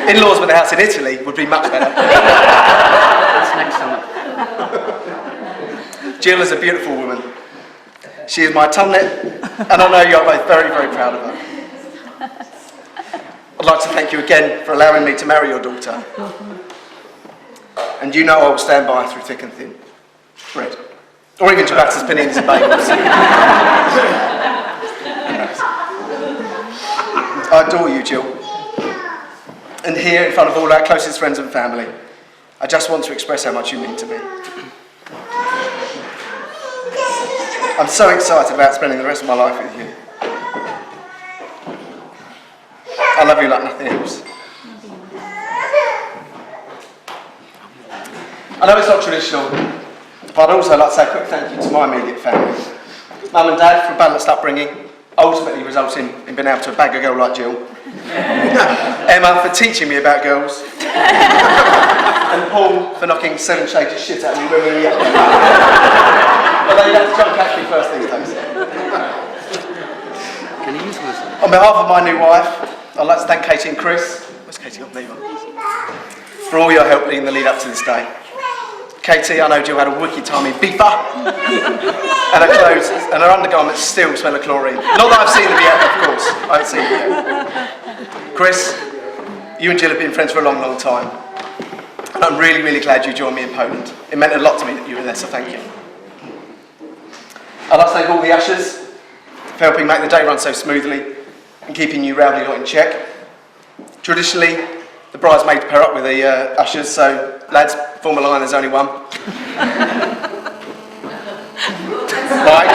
Speaker 5: In-laws with a house in Italy would be much better.
Speaker 11: That's next summer.
Speaker 5: Jill is a beautiful woman. She is my tumlet, and I know you are both very, very proud of her. I'd like to thank you again for allowing me to marry your daughter. And you know I will stand by through thick and thin. Bread. Or even ciabattas, paninis and bagels. I adore you, Jill. And here, in front of all our closest friends and family, I just want to express how much you mean to me. I'm so excited about spending the rest of my life with you. I love you like nothing else. I know it's not traditional, but I'd also like to say a quick thank you to my immediate family. Mum and Dad for a balanced upbringing, ultimately resulting in being able to bag a girl like Jill. Emma for teaching me about girls. and Paul for knocking 7 shades of shit at me when we were young. Although you have to try and catch me first these days.
Speaker 11: Can you use this?
Speaker 5: On behalf of my new wife, I'd like to thank Katie and Chris. Where's Katie? For all your help in the lead up to this day. Katie, I know Jill had a wicked time in Bifa, and her clothes and her undergarments still smell of chlorine. Not that I've seen them yet, of course. I haven't seen them yet. Chris, you and Jill have been friends for a long, long time. And I'm really, really glad you joined me in Poland. It meant a lot to me that you were there, so thank you. I'd like to thank all the ushers for helping make the day run so smoothly and keeping you rowdy lot in check. Traditionally, the bridesmaids pair up with the ushers, so lads, form a line, there's only one. Mike.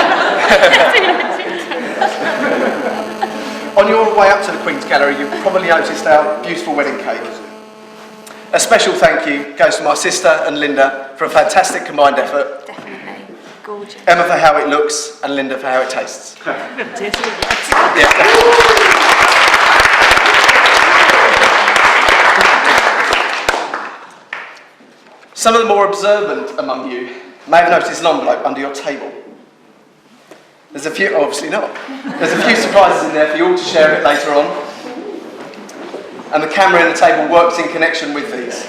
Speaker 5: On your way up to the Queen's Gallery, you've probably noticed our beautiful wedding cake. A special thank you goes to my sister and Linda for a fantastic combined effort.
Speaker 7: Definitely. Gorgeous.
Speaker 5: Emma for how it looks and Linda for how it tastes. Yeah. Some of the more observant among you may have noticed an envelope under your table. There's a few, obviously not. There's a few surprises in there for you all to share a bit later on. And the camera in the table works in connection with these.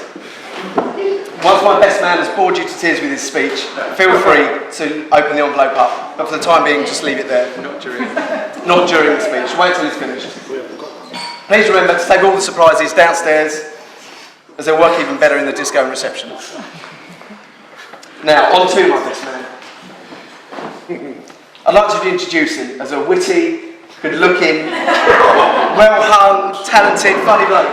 Speaker 5: Once my best man has bored you to tears with his speech, feel free to open the envelope up. But for the time being, just leave it there. Not during the speech. Wait till he's finished. Please remember to take all the surprises downstairs, as they'll work even better in the disco and reception. Now, on to my best man. I'd like to introduce him as a witty, good-looking, well-hung, talented, funny bloke.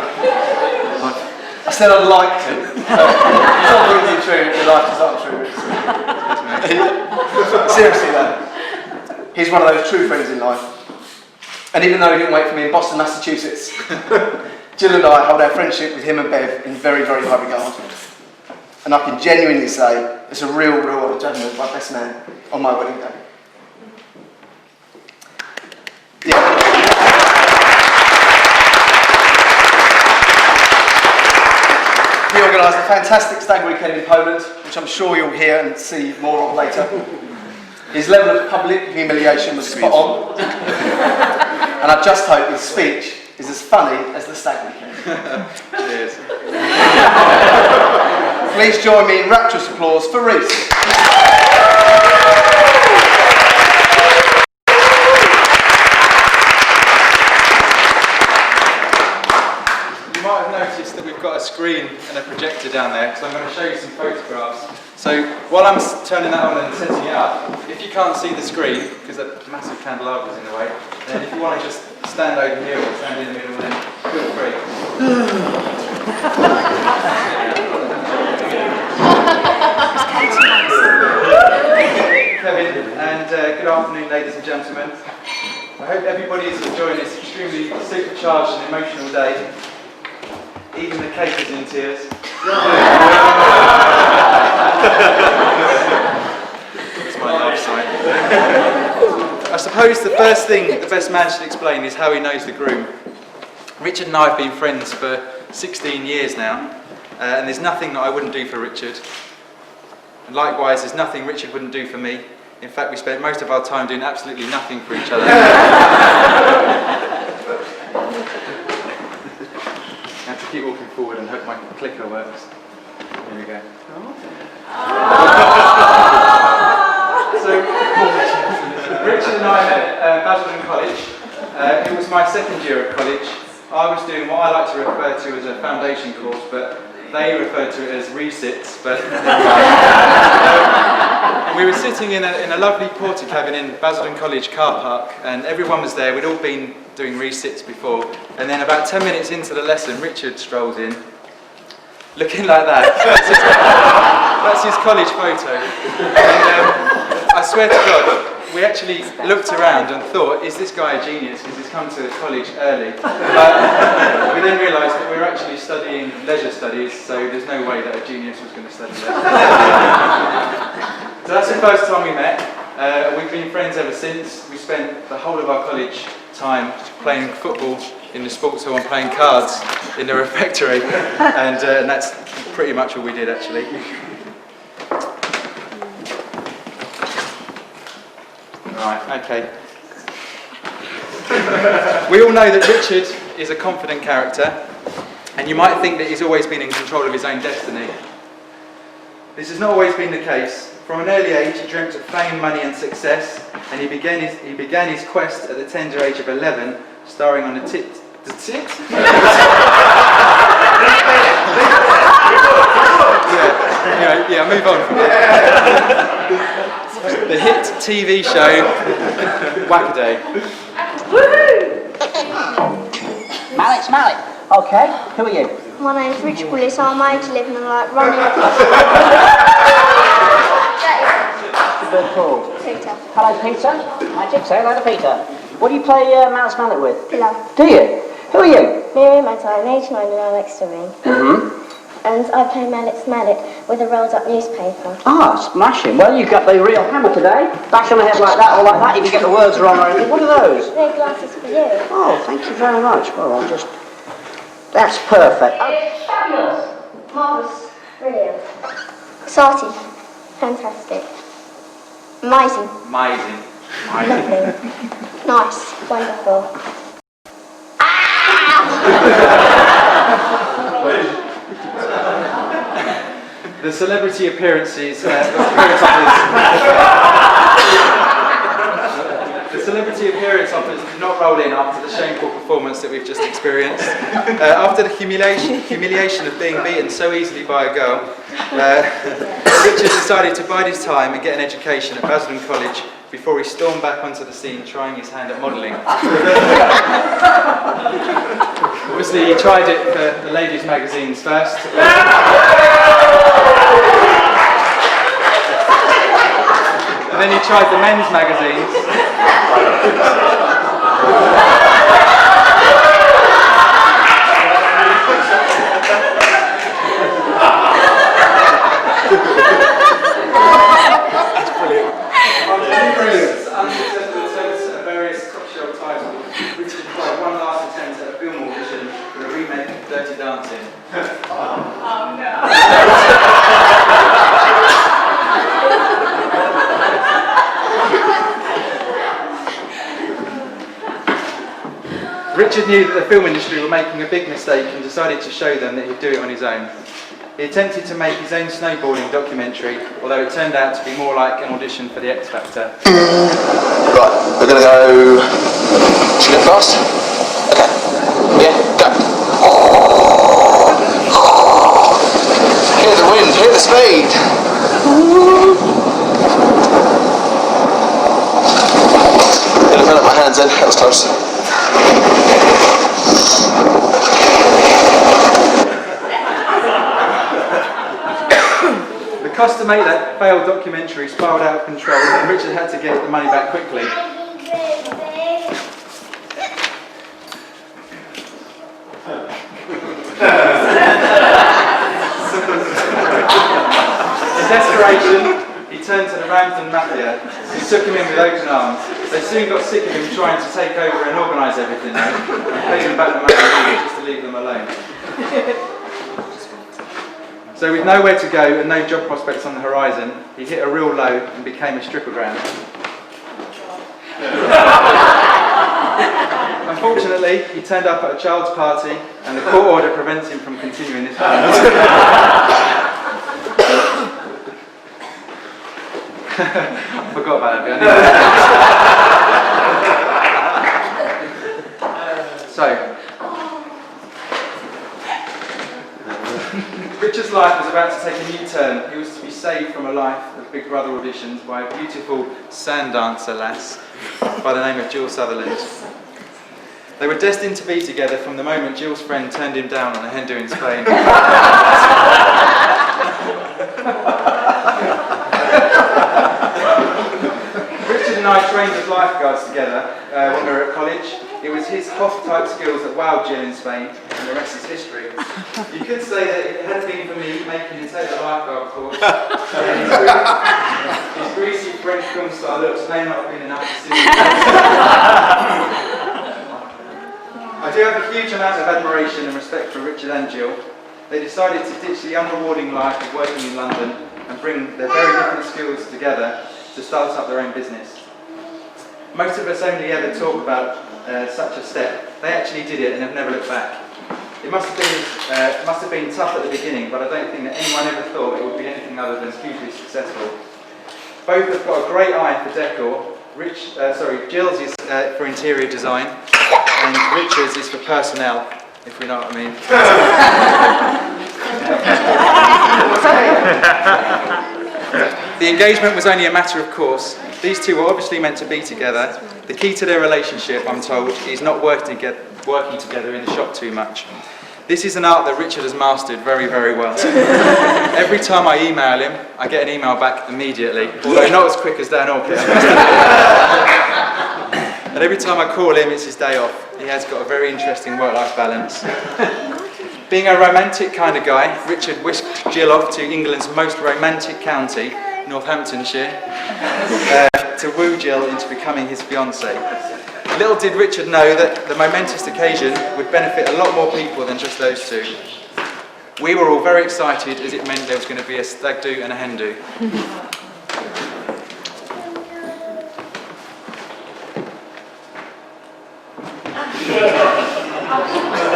Speaker 5: I said I'd like to. It's not really true, your life is not true. Seriously though, he's one of those true friends in life. And even though he didn't wait for me in Boston, Massachusetts, Jill and I hold our friendship with him and Bev in very, very high regard. And I can genuinely say it's a real honour to have him as my best man on my wedding day. Yeah. He organised a fantastic stag weekend in Poland, which I'm sure you'll hear and see more of later. His level of public humiliation was spot on. And I just hope his speech is as funny as the stag weekend. Cheers. Please join me in rapturous applause for Reese. You might have noticed that we've got a screen and a projector down there, because I'm going to show you some photographs. So while I'm turning that on and setting it up, if you can't see the screen, because a massive candelabra is in the way, then if you want to just stand over here or stand in the middle, then feel free. Kevin, and good afternoon, ladies and gentlemen. I hope everybody is enjoying this extremely supercharged and emotional day. Even the cake is in tears. That's my love sign. I suppose the first thing the best man should explain is how he knows the groom. Richard and I have been friends for 16 years now, and there's nothing that I wouldn't do for Richard. And likewise, there's nothing Richard wouldn't do for me. In fact, we spent most of our time doing absolutely nothing for each other. I have to keep walking forward and hope my clicker works. Here we go. So, Richard and I met at Basildon College. It was my second year at college. I was doing what I like to refer to as a foundation course, but they refer to it as resits. But we were sitting in a lovely porter cabin in Basildon College car park, and everyone was there. We'd all been doing resits before, and then about 10 minutes into the lesson, Richard strolls in, looking like that. That's his college photo. And I swear to God, we actually looked around and thought, is this guy a genius because he's come to college early? But we then realised that we were actually studying leisure studies, so there's no way that a genius was going to study leisure. So that's the first time we met. We've been friends ever since. We spent the whole of our college time playing football in the sports hall and playing cards in the refectory, and that's pretty much all we did actually. Right, okay. We all know that Richard is a confident character, and you might think that he's always been in control of his own destiny. This has not always been the case. From an early age, he dreamt of fame, money and success, and he began his quest at the tender age of 11, starring on the tit? Yeah, move on from that. The hit TV show, Wackaday.
Speaker 13: Mallet. Okay, who are you?
Speaker 7: My name's Richard Willis. I'm 8-11 and I like running.
Speaker 13: Called?
Speaker 7: Peter.
Speaker 13: Hello, Peter. Magic, say hello to Peter. What do you play Mallet with?
Speaker 7: Pillow.
Speaker 13: Do you? Who are you?
Speaker 7: Miriam Matai, age 9 and I'm next to me. And I play Mallet with a rolled up newspaper.
Speaker 13: Ah, smashing. Well, you've got the real hammer today. Bash on the head like that or like that if you get the words wrong or anything. What are those?
Speaker 7: They're glasses for you.
Speaker 13: Oh, thank you very much. Well, I'll just... That's perfect.
Speaker 7: It's fabulous. Marvellous. Brilliant. Exciting. Fantastic. Amazing.
Speaker 5: Amazing.
Speaker 7: Lovely. Nice. Wonderful.
Speaker 5: The celebrity appearances, the celebrity appearance offers did not roll in after the shameful performance that we've just experienced. After the humiliation of being beaten so easily by a girl, Richard decided to bide his time and get an education at Basildon College before he stormed back onto the scene trying his hand at modelling. Obviously he tried it for the ladies' magazines first. And then he tried the men's magazines.
Speaker 1: That's brilliant.
Speaker 5: Unsuccessful attempts at various top-shelf titles, Richard tried one last attempt at a film audition for a remake of Dirty Dancing. Richard knew that the film industry were making a big mistake and decided to show them that he'd do it on his own. He attempted to make his own snowboarding documentary, although it turned out to be more like an audition for the X Factor.
Speaker 2: Right, we're going to go... Should we go fast? Okay. Yeah, go. Hear the wind, hear the speed. Gonna fill up my hands in, that was close.
Speaker 5: The cost to make that failed documentary spiraled out of control and Richard had to get the money back quickly. In desperation, he turned to the Ramsden Mafia, who took him in with open arms. They soon got sick of him trying to take over and organise everything, and paid him back the money just to leave them alone. So with nowhere to go and no job prospects on the horizon, he hit a real low and became a strippogram. Unfortunately, he turned up at a child's party and the court order prevents him from continuing this business. I forgot about it. So, Richard's life was about to take a new turn. He was to be saved from a life of Big Brother auditions by a beautiful sand dancer lass by the name of Jill Sutherland. They were destined to be together from the moment Jill's friend turned him down on a hen do in Spain. Richard and I trained as lifeguards together when we were at college. It was his Hoff-type skills that wowed Jill in Spain, and the rest is history. You could say that if it had been for me making the Taylor lifeguard course, his greasy French film star looks may not have been enough to see. I do have a huge amount of admiration and respect for Richard and Jill. They decided to ditch the unrewarding life of working in London and bring their very different skills together to start up their own business. Most of us only ever talk about such a step. They actually did it and have never looked back. It must have been tough at the beginning, but I don't think that anyone ever thought it would be anything other than hugely successful. Both have got a great eye for decor. Jill's is for interior design, and Richard's is for personnel, if we know what I mean. The engagement was only a matter of course. These two were obviously meant to be together. The key to their relationship, I'm told, is not working together in the shop too much. This is an art that Richard has mastered very, very well. Every time I email him, I get an email back immediately, although not as quick as Dan Orchid. And every time I call him, it's his day off. He has got a very interesting work-life balance. Being a romantic kind of guy, Richard whisked Jill off to England's most romantic county, Northamptonshire, to woo Jill into becoming his fiancée. Little did Richard know that the momentous occasion would benefit a lot more people than just those two. We were all very excited as it meant there was going to be a stag do and a hen do.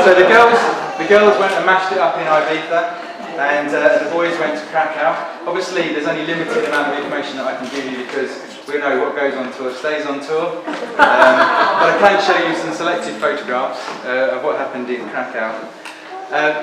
Speaker 5: So the girls went and mashed it up in Ibiza, and the boys went to Krakow. Obviously, there's only limited amount of information that I can give you because we know what goes on tour stays on tour. But I can show you some selected photographs of what happened in Krakow.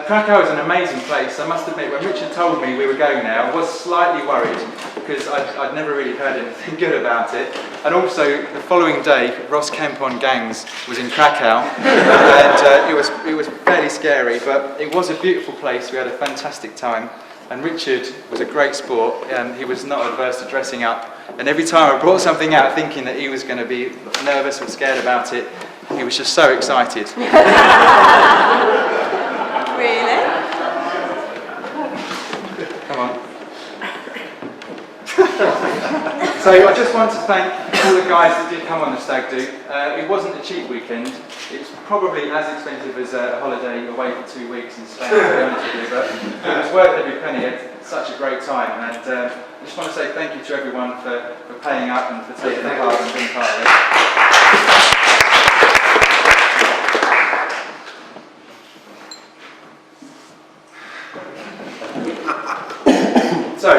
Speaker 5: Krakow is an amazing place. I must admit, when Richard told me we were going there, I was slightly worried because I'd never really heard anything good about it. And also, the following day, Ross Kemp on Gangs was in Krakow, and it was fairly scary, but it was a beautiful place. We had a fantastic time, and Richard was a great sport. He was not averse to dressing up, and every time I brought something out thinking that he was going to be nervous or scared about it, he was just so excited.
Speaker 8: Really?
Speaker 5: Come on. So I just want to thank all the guys that did come on the stag do. It wasn't a cheap weekend. It was probably as expensive as a holiday away for 2 weeks in Spain, to be honest with you, but it was worth every penny. It's such a great time, and I just want to say thank you to everyone for paying up and for taking part and being part of it. So,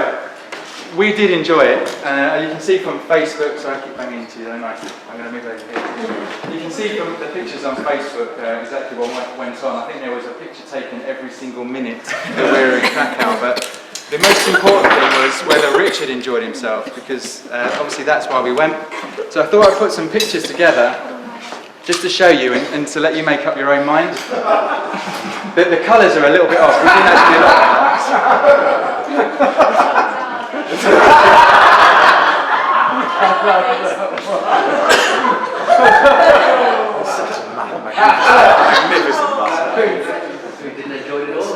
Speaker 5: we did enjoy it. You can see from Facebook, sorry I keep banging into you, don't I? I'm going to move over here. You can see from the pictures on Facebook exactly what went on. I think there was a picture taken every single minute that we were in Krakow, but the most important thing was whether Richard enjoyed himself, because obviously that's why we went. So I thought I'd put some pictures together just to show you and to let you make up your own mind. The colours are a little bit off. We didn't actually
Speaker 12: Magnificent master.
Speaker 11: We didn't enjoy it all.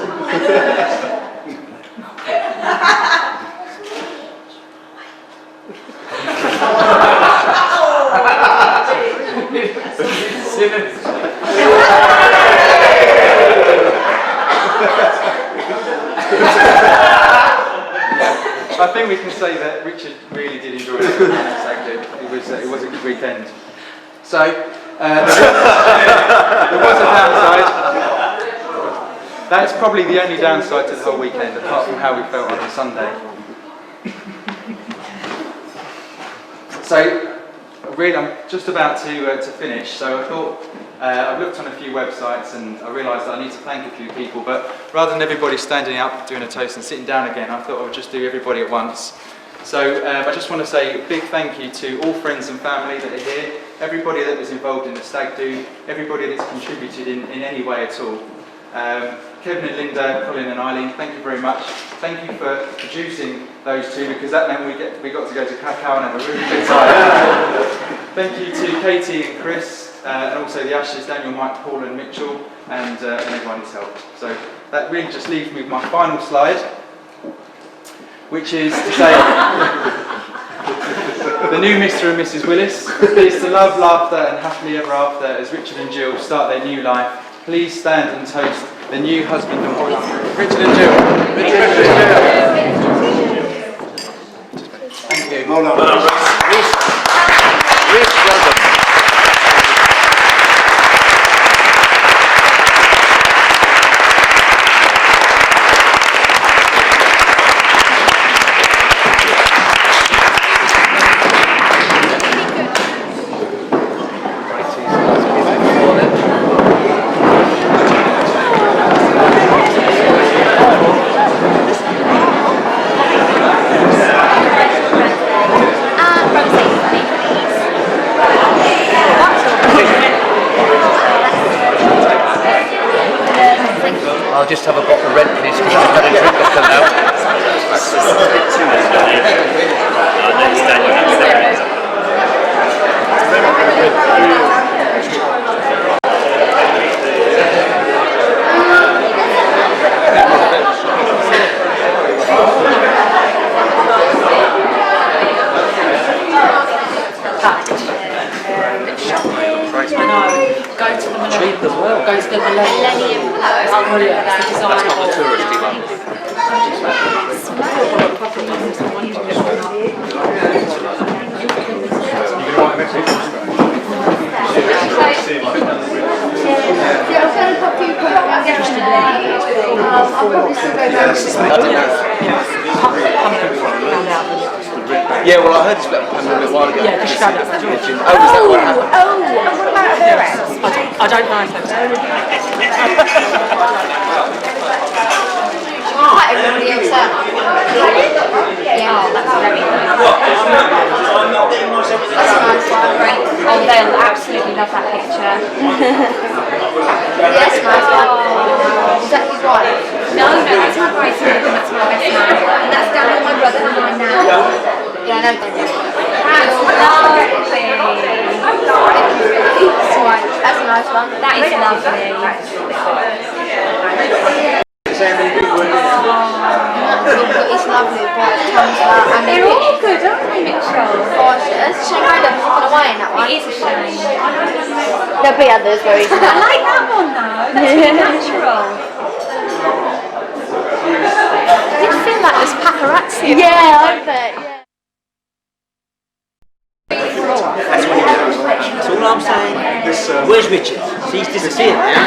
Speaker 5: I think we can say that Richard really did enjoy it. It was a good weekend. So, there was a downside. That's probably the only downside to the whole weekend, apart from how we felt on the Sunday. So, really, I'm just about to finish, so I thought, I've looked on a few websites and I realised that I need to thank a few people, but rather than everybody standing up, doing a toast and sitting down again, I thought I would just do everybody at once. So I just want to say a big thank you to all friends and family that are here, everybody that was involved in the stag do, everybody that's contributed in any way at all. Kevin and Linda, Colin and Eileen, thank you very much. Thank you for producing those two, because that meant we got to go to Krakow and have a really good time. Thank you to Katie and Chris, and also the ushers, Daniel, Mike, Paul and Mitchell, and everyone who's helped. So that really just leaves me with my final slide, which is to say the new Mr. and Mrs. Willis is to love, laughter and happily ever after as Richard and Jill start their new life. Please stand and toast the new husband and wife, Richard and Jill. Richard and Jill. Thank you.
Speaker 10: Well done. Rich, well done.
Speaker 11: I'll just have a bottle of red, please, because I've had a drink up till now.
Speaker 14: Go to the cheap as well. Go to the Millennium. Oh, yeah, that's the design.
Speaker 11: That's not the touristy one.
Speaker 2: Yeah, well, I heard this about Pamela a little while ago.
Speaker 14: Yeah, because she found out that.
Speaker 2: Oh, is that what happened?
Speaker 7: What about her ex?
Speaker 14: I don't know if that's
Speaker 7: Quite everybody else out. Yeah, that's very nice. That's a nice one. Great.
Speaker 8: Oh, they'll absolutely love that picture.
Speaker 7: Yes, nice one. Is that his wife?
Speaker 8: No, that's my bridesmaid and that's my best man. And that's down with my brother and mine now.
Speaker 7: Yeah, I know them.
Speaker 8: That's lovely.
Speaker 7: That's a nice one.
Speaker 8: That is lovely.
Speaker 7: It's lovely, but it comes out and
Speaker 8: They're all good, aren't they, Mitchell?
Speaker 7: Oh, it's a shame I don't walk away in that one.
Speaker 8: It is a shame.
Speaker 7: There'll be others very soon.
Speaker 8: I like that one though. That's really natural. I did feel like there's paparazzi.
Speaker 7: Yeah, I bet. Yeah.
Speaker 13: That's all I'm saying. Where's Richard? He's disappeared now.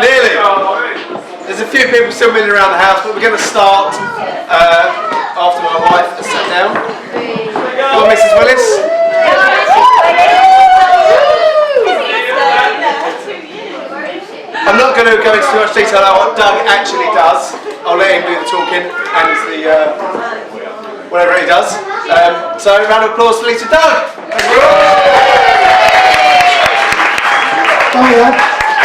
Speaker 5: Nearly. There's a few people still milling around the house, but we're going to start after my wife has sat down. Hello, Mrs. Willis. I'm not going to go into too much detail about what Doug actually does. I'll let him do the talking and the whatever he does. So, round of applause for Lisa Doug.
Speaker 15: Oh yeah.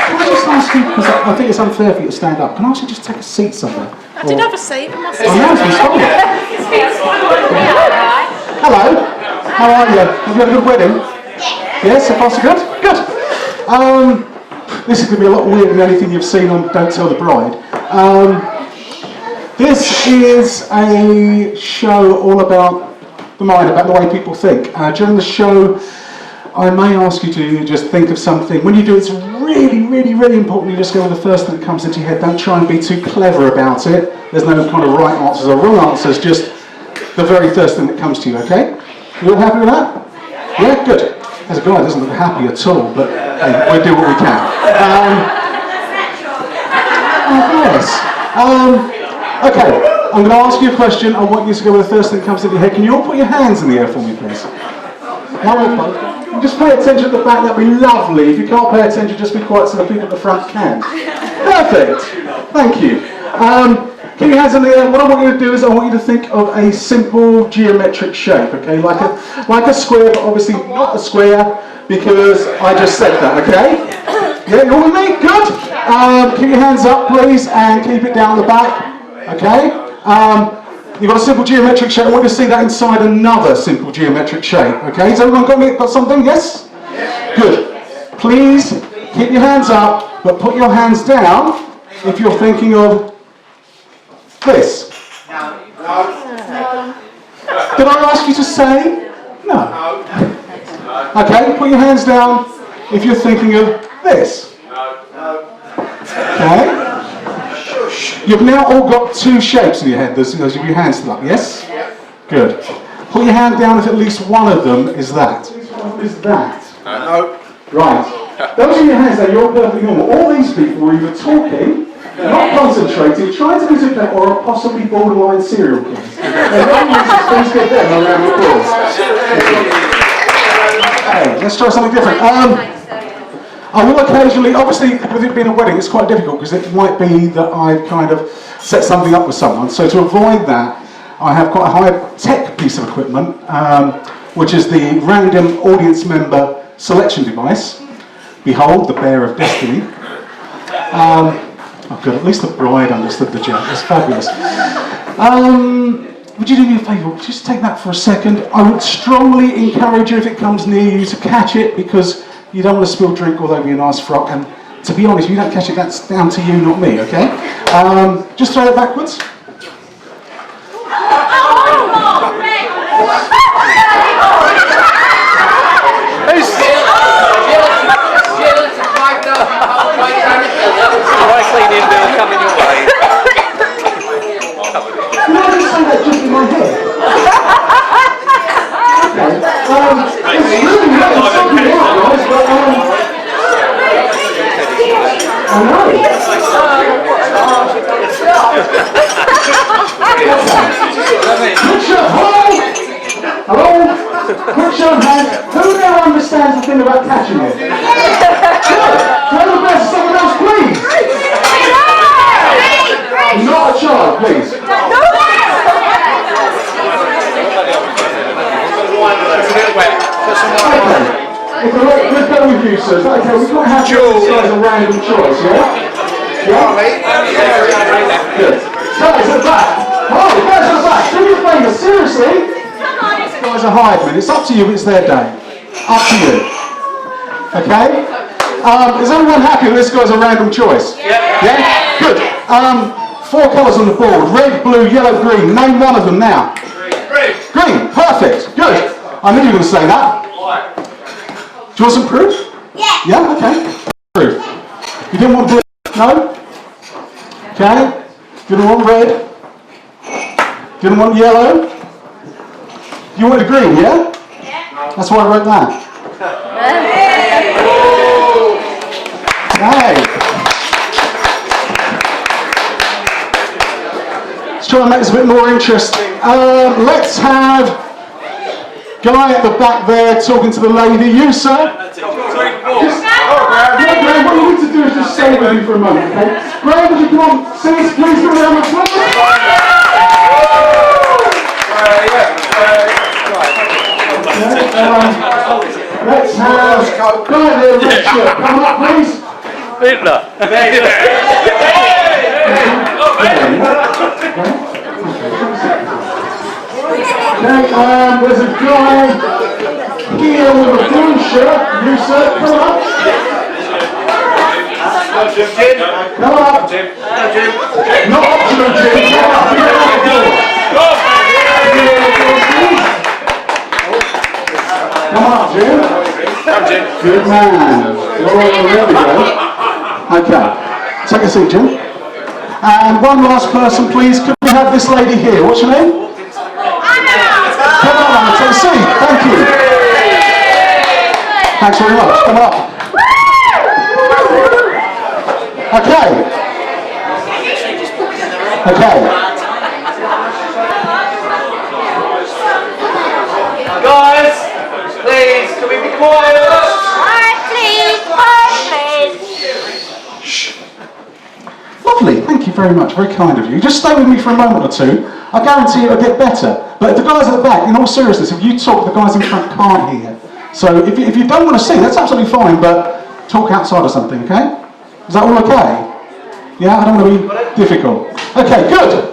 Speaker 15: Can I just ask you, because I think it's unfair for you to stand up, can I ask you just take a seat somewhere?
Speaker 14: I did have a seat, but my
Speaker 15: Oh no, it's fine. Hello, how are you? Have you had a good wedding? Yes, so far so good? Good. This is going to be a lot weirder than anything you've seen on Don't Tell the Bride. This is a show all about the mind, about the way people think. During the show, I may ask you to just think of something. When you do, it's really, really, really important you just go with the first thing that comes into your head. Don't try and be too clever about it. There's no kind of right answers or wrong answers, just the very first thing that comes to you, okay? You all happy with that? Yeah, good. As a guy, it doesn't look happy at all, but hey, we'll do what we can. Okay, I'm going to ask you a question. I want you to go with the first thing that comes into your head. Can you all put your hands in the air for me, please? Just pay attention at the back, that'd be lovely. If you can't pay attention, just be quiet so the people at the front can. Perfect. Thank you. Keep your hands in the air. What I want you to do is I want you to think of a simple geometric shape, okay? Like a square, but obviously not a square because I just said that, okay? Yeah, you all with me? Good. Keep your hands up, please, and keep it down the back. Okay. You've got a simple geometric shape. I want you to see that inside another simple geometric shape. Okay. Has everyone got something? Yes. Good. Please keep your hands up, but put your hands down if you're thinking of this. Did I ask you to say? No. Okay, put your hands down if you're thinking of this. Okay. You've now all got two shapes in your head. There's your hands still up, yes? Good. Put your hand down if at least one of them is that. What is that?
Speaker 12: No.
Speaker 15: Right. Those are your hands there, you're perfectly normal. All these people were either talking, not concentrating, trying to manipulate, or are possibly borderline serial killers. Please give them a round of applause. Okay, let's try something different. I will occasionally, obviously with it being a wedding, it's quite difficult because it might be that I've kind of set something up with someone. So to avoid that, I have quite a high-tech piece of equipment, which is the random audience member selection device. Behold, the bear of destiny. Oh good, at least the bride understood the joke. That's fabulous. Would you do me a favour? Just take that for a second. I would strongly encourage you, if it comes near you, to catch it, because you don't want to spill drink all over your nice frock. And to be honest, if you don't catch it, that's down to you, not me, okay? Just throw it backwards.
Speaker 10: Cleaning bill coming your way.
Speaker 15: Can I just say that just in my head? Okay. It's really not something out, guys, but I know. Put your hello? Put your hand. Who now understands the thing about catching it? Good. Throw the best to someone else, please. Not a child, please.
Speaker 12: It's a bit wet. Put some water on.
Speaker 15: Let's go with you, sir. Okay, we've got to have this as a random choice, yeah? Yeah? Good. Guys at the back. Oh, guys at the back. Do me a favour, seriously. Guys are hired, it's up to you, it's their day. Up to you. Okay? Is everyone happy that this guy's a random choice? Yeah? Good. 4 colours on the board. Red, blue, yellow, green. Name one of them now. Green. Green. Perfect. Good. I knew you were going to say that. Do you want some proof? Yeah. Yeah? Okay. Proof. You didn't want blue? No? Okay. You didn't want red? Didn't want yellow? You wanted green, yeah? Yeah. That's why I wrote that. Hey. Let's try and make this a bit more interesting. Let's have guy at the back there talking to the lady. You, sir? Graham, what you need to do is just stay with me for a moment, okay? Graham, would you come on? Please give me a round of applause. Let's have guy there, red shirt. Come up, please.
Speaker 10: Hitler.
Speaker 15: Okay, there's a guy here with a blue shirt. You, sir, come up. Come up. Not optional, Jim. Come up. Come on, Jim. Good man. Oh, there we go. Okay. Take a seat, Jim. And one last person, please. Could we have this lady here? What's your name? Come on, Anna. Take a seat. Thank you. Thanks very much. Come on up. Okay. Okay.
Speaker 10: Guys, please, can we be quiet?
Speaker 15: Shh. Lovely, thank you very much, very kind of you. Just stay with me for a moment or two. I guarantee it'll get better. But the guys at the back, in all seriousness, if you talk, the guys in front can't hear. So if you don't want to sing, that's absolutely fine, but talk outside or something, okay? Is that all okay? Yeah, I don't want to be difficult. Okay, good.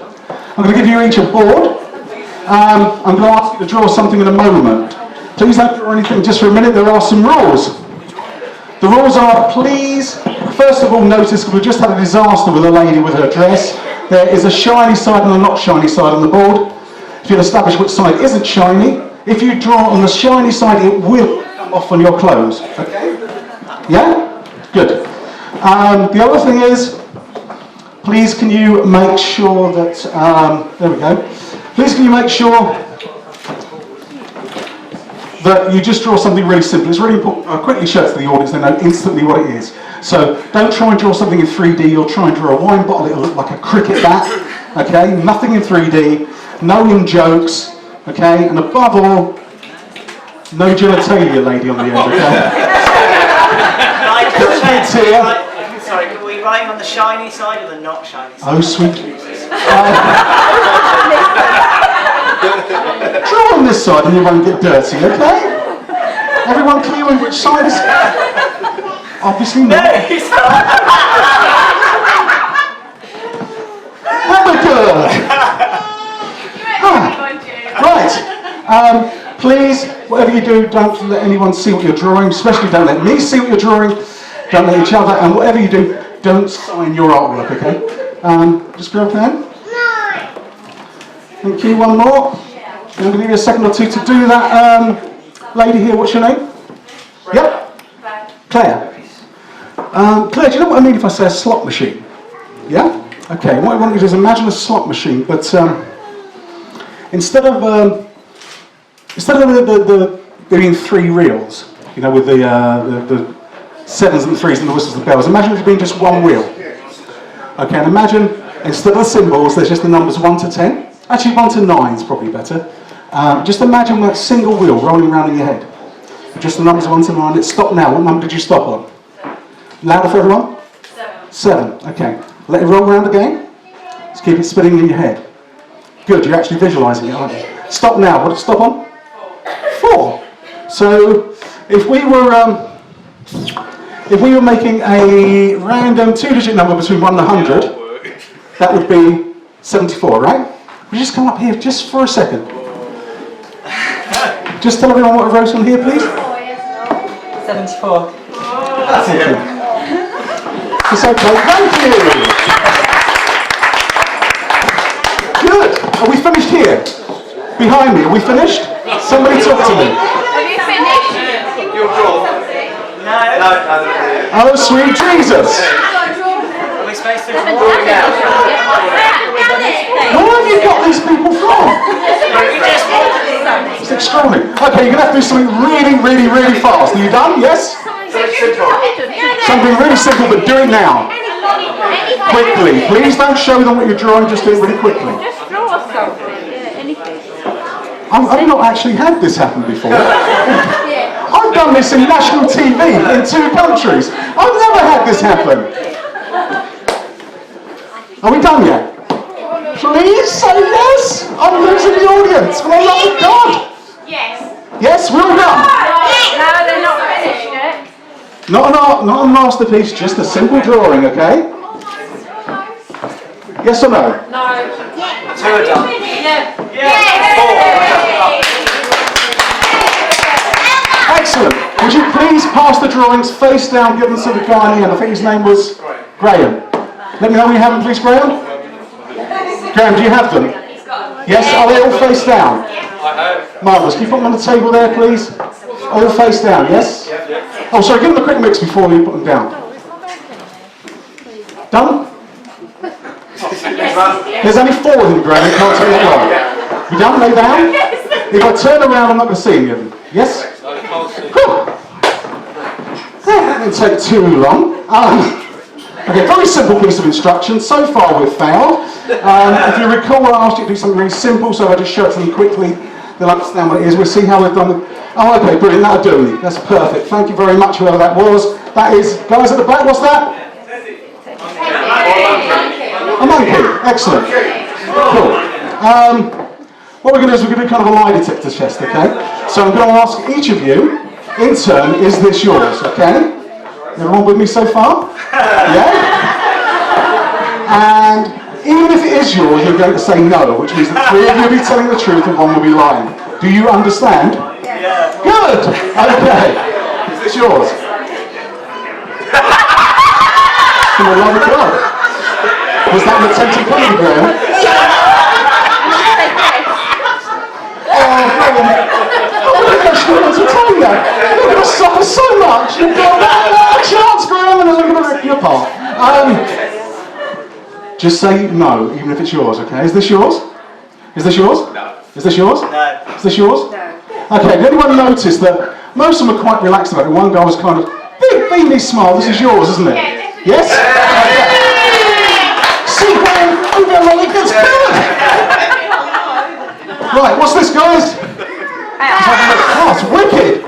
Speaker 15: I'm going to give you each a board. I'm going to ask you to draw something in a moment. Please don't draw anything just for a minute. There are some rules. The rules are, please, first of all, notice we just had a disaster with a lady with her dress. There is a shiny side and a not shiny side on the board. If you'll establish which side isn't shiny, if you draw on the shiny side, it will come off on your clothes. Okay? Yeah? Good. The other thing is, please can you make sure that, there we go. Please can you make sure that you just draw something really simple. It's really important. I'll quickly show it to the audience, they know instantly what it is. So don't try and draw something in 3D, or try and draw a wine bottle, it'll look like a cricket bat. Okay, nothing in 3D, no in jokes, okay, and above all, no genitalia lady on the end, okay?
Speaker 16: Sorry, are we writing on the shiny side or the not shiny side?
Speaker 15: Oh, sweet Jesus. Draw on this side and you won't get dirty, okay? Everyone clear on which side is... Obviously not. Right. Please, whatever you do, don't let anyone see what you're drawing, especially don't let me see what you're drawing, don't let each other, and whatever you do, don't sign your artwork, okay? Just grab a pen. Thank you, one more. I'm going to give you a second or two to do that. Lady here, what's your name? Yep? Claire. Claire, do you know what I mean if I say a slot machine? Yeah? Okay, what I want you to do is imagine a slot machine, but instead of there being 3 reels, you know, with the 7s and the 3s and the whistles and the bells, imagine it being just 1 wheel. Okay, and imagine instead of the symbols, there's just the numbers 1 to 10. Actually, 1 to 9 is probably better. Just imagine that single wheel rolling around in your head. Just the numbers 1 to 9. Let's stop now. What number did you stop on? Louder for everyone? 7. Okay. Let it roll around again. Just keep it spinning in your head. Good. You're actually visualising it, aren't you? Stop now. What did it stop on? 4. So if we were making a random 2-digit number between 1 and 100, that would be 74, right? We just come up here just for a second. Just tell everyone what I wrote on here, please.
Speaker 16: 74.
Speaker 15: That's it. It's okay. Thank you. Good. Are we finished here? Behind me. Are we finished? Somebody talk to me.
Speaker 8: Have you finished?
Speaker 16: Your draw. No.
Speaker 15: Oh, sweet Jesus.
Speaker 16: Are we supposed to draw
Speaker 15: Where have you got these people from? It's extraordinary. Okay, you're going to have to do something really, really, really fast. Are you done? Yes? Something really simple, but do it now. Quickly. Please don't show them what you're drawing, just do it really quickly.
Speaker 3: Just draw something, anything.
Speaker 15: I've not actually had this happen before. I've done this in national TV in 2 countries. I've never had this happen. Are we done yet? Please say yes! I'm losing the audience, for the love of God!
Speaker 8: Yes.
Speaker 15: Yes, we're all done.
Speaker 8: No, they're not finished yet.
Speaker 15: Not a masterpiece, just a simple drawing, okay? Yes or no?
Speaker 8: No.
Speaker 16: 2 are done.
Speaker 8: Yeah.
Speaker 16: 4.
Speaker 15: Excellent. Would you please pass the drawings face down, give them to the guy in the end? I think his name was Graham. Let me know when you have them, please, Graham. Graham, do you have them? Yes, are they all face down? Marvellous. Can you put them on the table there, please? All face down, yes? Oh, sorry, give them a quick mix before you put them down. Done? There's only 4 of them, Graham. You can't take it long. You done? Lay down? If I turn around, I'm not going to see any of them. Yes? That didn't take too long. Okay, very simple piece of instruction. So far we've failed. If you recall, I asked you to do something really simple, so I just show it to them quickly. They'll understand what it is. We'll see how we've done it. Oh, okay, brilliant. That'll do me. That's perfect. Thank you very much, whoever that was. That is, guys at the back, what's that? A monkey. Excellent. Cool. What we're going to do is we're going to do kind of a lie detector test, okay? So I'm going to ask each of you, in turn, is this yours, okay? Everyone with me so far? Yeah? And even if it is yours, you're going to say no, which means that 3 of you will be telling the truth and 1 will be lying. Do you understand?
Speaker 16: Yeah.
Speaker 15: Good! Okay. Is this yours? For the love of God. Was that an attempt to put it, Graham? Oh, Graham. Oh my gosh, I want to tell you. You're going to suffer so much. You've got one chance, Graham, and I'm going to rip you apart. Just say no, even if it's yours, okay? Is this yours? Is this yours? No. Is this yours?
Speaker 16: No.
Speaker 15: Is this yours? No. Okay, did anyone notice that most of them are quite relaxed about it? One guy was kind of, big beamy smile. This is yours, isn't it? Yes? Okay. See, Graham, move your leg, that's good! Right, what's this, guys? Oh, it's wicked!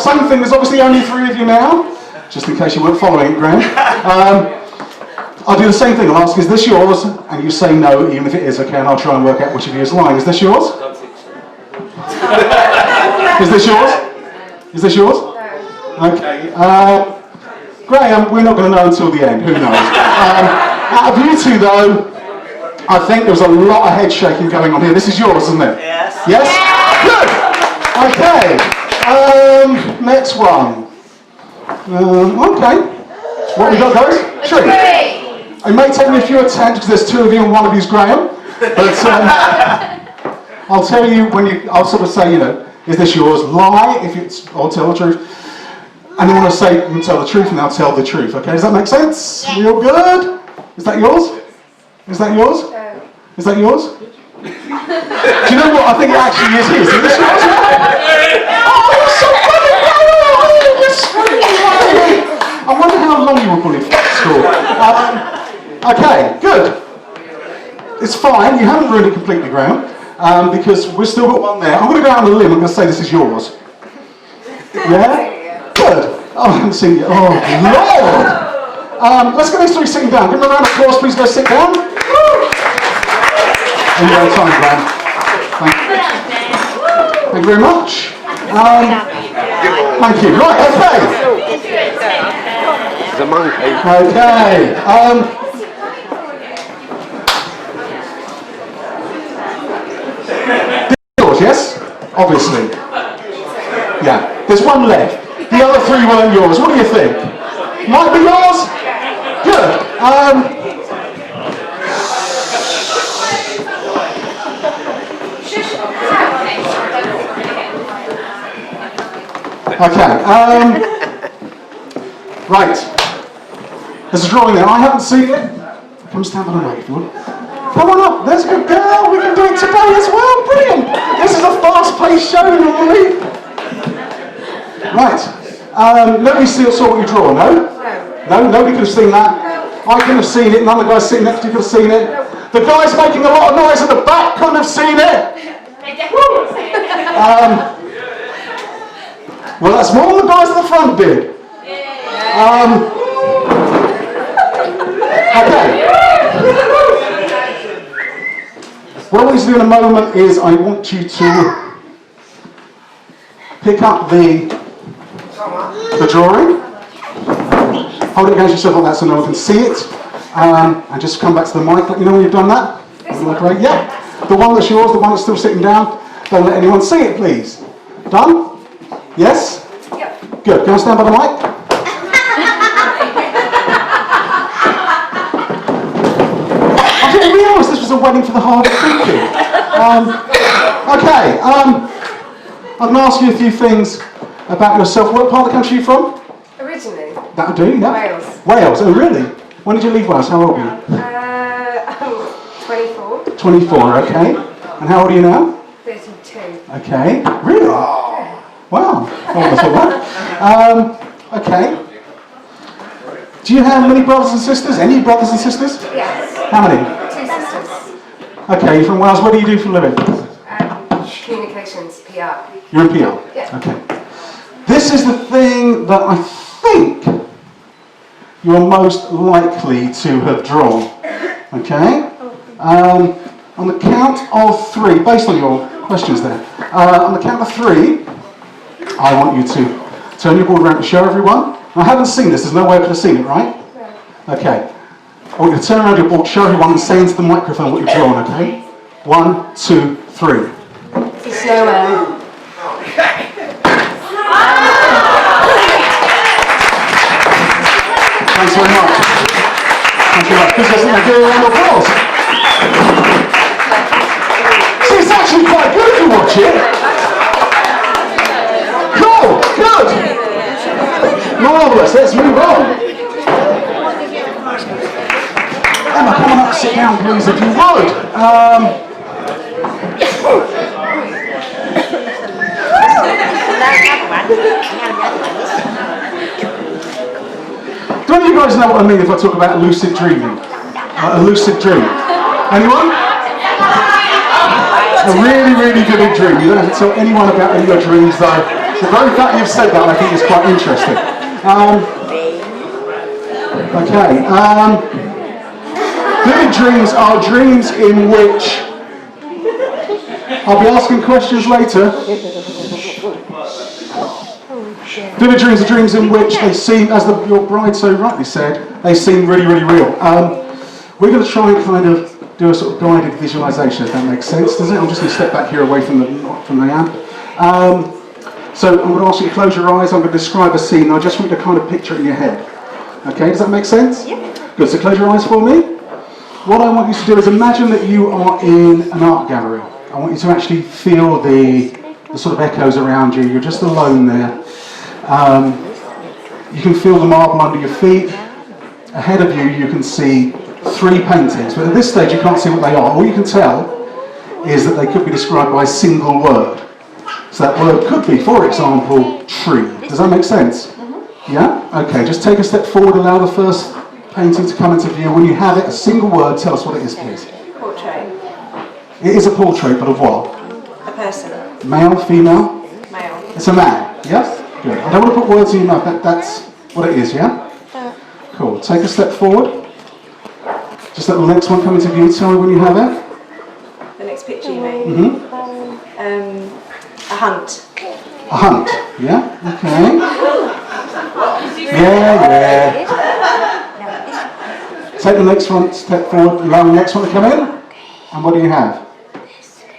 Speaker 15: Same thing, there's obviously only 3 of you now, just in case you weren't following it, Graham. I'll do the same thing, I'll ask, is this yours? And you say no, even if it is, okay, and I'll try and work out which of you is lying. Is this yours? Is this yours? Is this yours? Okay. Graham, we're not going to know until the end, who knows? Out of you 2 though, I think there was a lot of head shaking going on here. This is yours, isn't it?
Speaker 16: Yes.
Speaker 15: Yes? Good! Okay. Next one. Okay. What we got, guys? Tree. It may take me a few attempts because there's 2 of you and 1 of you's Graham. But I'll tell you I'll sort of say, is this yours? Lie if it's, or tell the truth. And then when I say tell the truth, and I'll tell the truth. Okay, does that make sense? Real good? Is that yours? Is that yours? No. Is that yours? Do you know what? I think it actually is his. Is this yours? Oh, you're so funny! I wonder how long you were bullied for school. Okay, good. It's fine. You haven't ruined it completely, Graham, because we've still got 1 there. I'm going to go out on a limb. I'm going to say this is yours. Yeah? Good. Oh, I haven't seen you. Oh, Lord! Let's get these 3 sitting down. Give them a round of applause, please. Go sit down. And you're on time, Graham. Thank you very much. Thank you. Right, okay.
Speaker 10: The monkey.
Speaker 15: Okay. Yours, yes? Obviously. Yeah. There's 1 left. The other 3 weren't yours. What do you think? Might be yours? Good. Okay. Right. There's a drawing there. I haven't seen it. Come stand by the mic if you want. Come on up. There's a good girl. We can do it today as well. Brilliant. This is a fast-paced show normally. Right. Let me see what you draw. No? No, nobody could have seen that. I couldn't have seen it. None of the guys sitting next to you could have seen it. The guys making a lot of noise at the back couldn't have seen it. Well, that's more than the guys at the front did. Okay. What I want you to do in a moment is I want you to pick up the drawing. Hold it against yourself like that so no one can see it. And just come back to the mic. Let me know when you've done that. Great. Yeah. The one that's yours, the one that's still sitting down. Don't let anyone see it, please. Done? Yes? Yep. Good. Can I stand by the mic? I didn't realise this was a wedding for the hard of thinking. Okay. I'm going to ask you a few things about yourself. What part of the country are you from?
Speaker 17: Originally.
Speaker 15: That'll do, yeah.
Speaker 17: Wales.
Speaker 15: Wales, oh really? When did you leave Wales? How old are you?
Speaker 17: 24.
Speaker 15: 24, okay. And how old are you now?
Speaker 17: 32.
Speaker 15: Okay. Really? Wow. I wouldn't have thought that. Okay. Do you have many brothers and sisters? Any brothers and sisters?
Speaker 17: Yes.
Speaker 15: How many?
Speaker 17: 2 sisters.
Speaker 15: Okay, you're from Wales. What do you do for a living?
Speaker 17: Communications, PR.
Speaker 15: You're in PR?
Speaker 17: Yeah.
Speaker 15: Okay. This is the thing that I think you're most likely to have drawn. Okay? On the count of 3, based on your questions there, on the count of 3, I want you to turn your board around to show everyone. I haven't seen this, there's no way I could have seen it, right? Okay. I want you to turn around your board, show everyone and say into the microphone what you've drawn, okay? 1, 2, 3.
Speaker 17: It's nowhere.
Speaker 15: Thanks very much. Thank you very much. Please give a round of applause. See, it's actually quite good if you watch it. Cool, good. Marvellous, let's move on. Emma, come on up, sit down please if you would. Do any of you guys know what I mean if I talk about lucid dreaming? A lucid dream. Anyone? A really, really vivid dream. You don't have to tell anyone about any of your dreams though. The very fact you've said that I think is quite interesting. Okay. Vivid dreams are dreams in which I'll be asking questions later. Vivid dreams are dreams in which they seem, as your bride so rightly said, they seem really, really real. We're going to try and kind of do a sort of guided visualisation, if that makes sense, does it? I'm just going to step back here away from the amp. So I'm going to ask you to close your eyes. I'm going to describe a scene. And I just want you to kind of picture it in your head. Okay, does that make sense? Yeah. Good, so close your eyes for me. What I want you to do is imagine that you are in an art gallery. I want you to actually feel the sort of echoes around you. You're just alone there. You can feel the marble under your feet. Ahead of you, you can see 3 paintings, but at this stage you can't see what they are. All you can tell is that they could be described by a single word. So that word could be, for example, tree. Does that make sense? Mm-hmm. Yeah? Okay, just take a step forward, allow the first painting to come into view. When you have it, a single word, tell us what it is, please.
Speaker 8: Portrait.
Speaker 15: It is a portrait, but of what?
Speaker 8: A person.
Speaker 15: Male, female?
Speaker 8: Male.
Speaker 15: It's a man, yes? Good. I don't want to put words in your mouth, that's what it is, yeah? Cool. Take a step forward. Just let the next one come into view. Tell me when you have it.
Speaker 8: The next picture you made.
Speaker 15: Mm-hmm.
Speaker 8: A hunt.
Speaker 15: A hunt, yeah? Okay. Yeah. Take the next one, step forward, allow the next one to come in. And what do you have?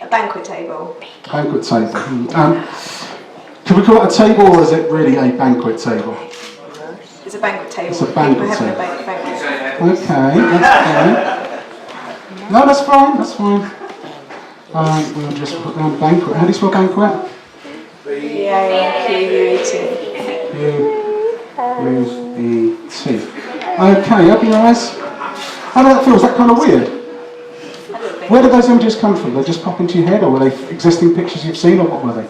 Speaker 8: A banquet table.
Speaker 15: Banquet table. Can we call it a table or is it really a banquet table?
Speaker 8: It's a banquet table.
Speaker 15: It's a banquet
Speaker 8: People
Speaker 15: table.
Speaker 8: having a banquet.
Speaker 15: Okay, that's fine. No, that's fine, that's fine. We'll just put down banquet. How do you spell banquet?
Speaker 8: B-A-Q-U-E-T.
Speaker 15: U-E-T. Okay, open your eyes. How did that feel? Was that kind of weird? Where did those images come from? They just pop into your head, or were they existing pictures you've seen, or what were they?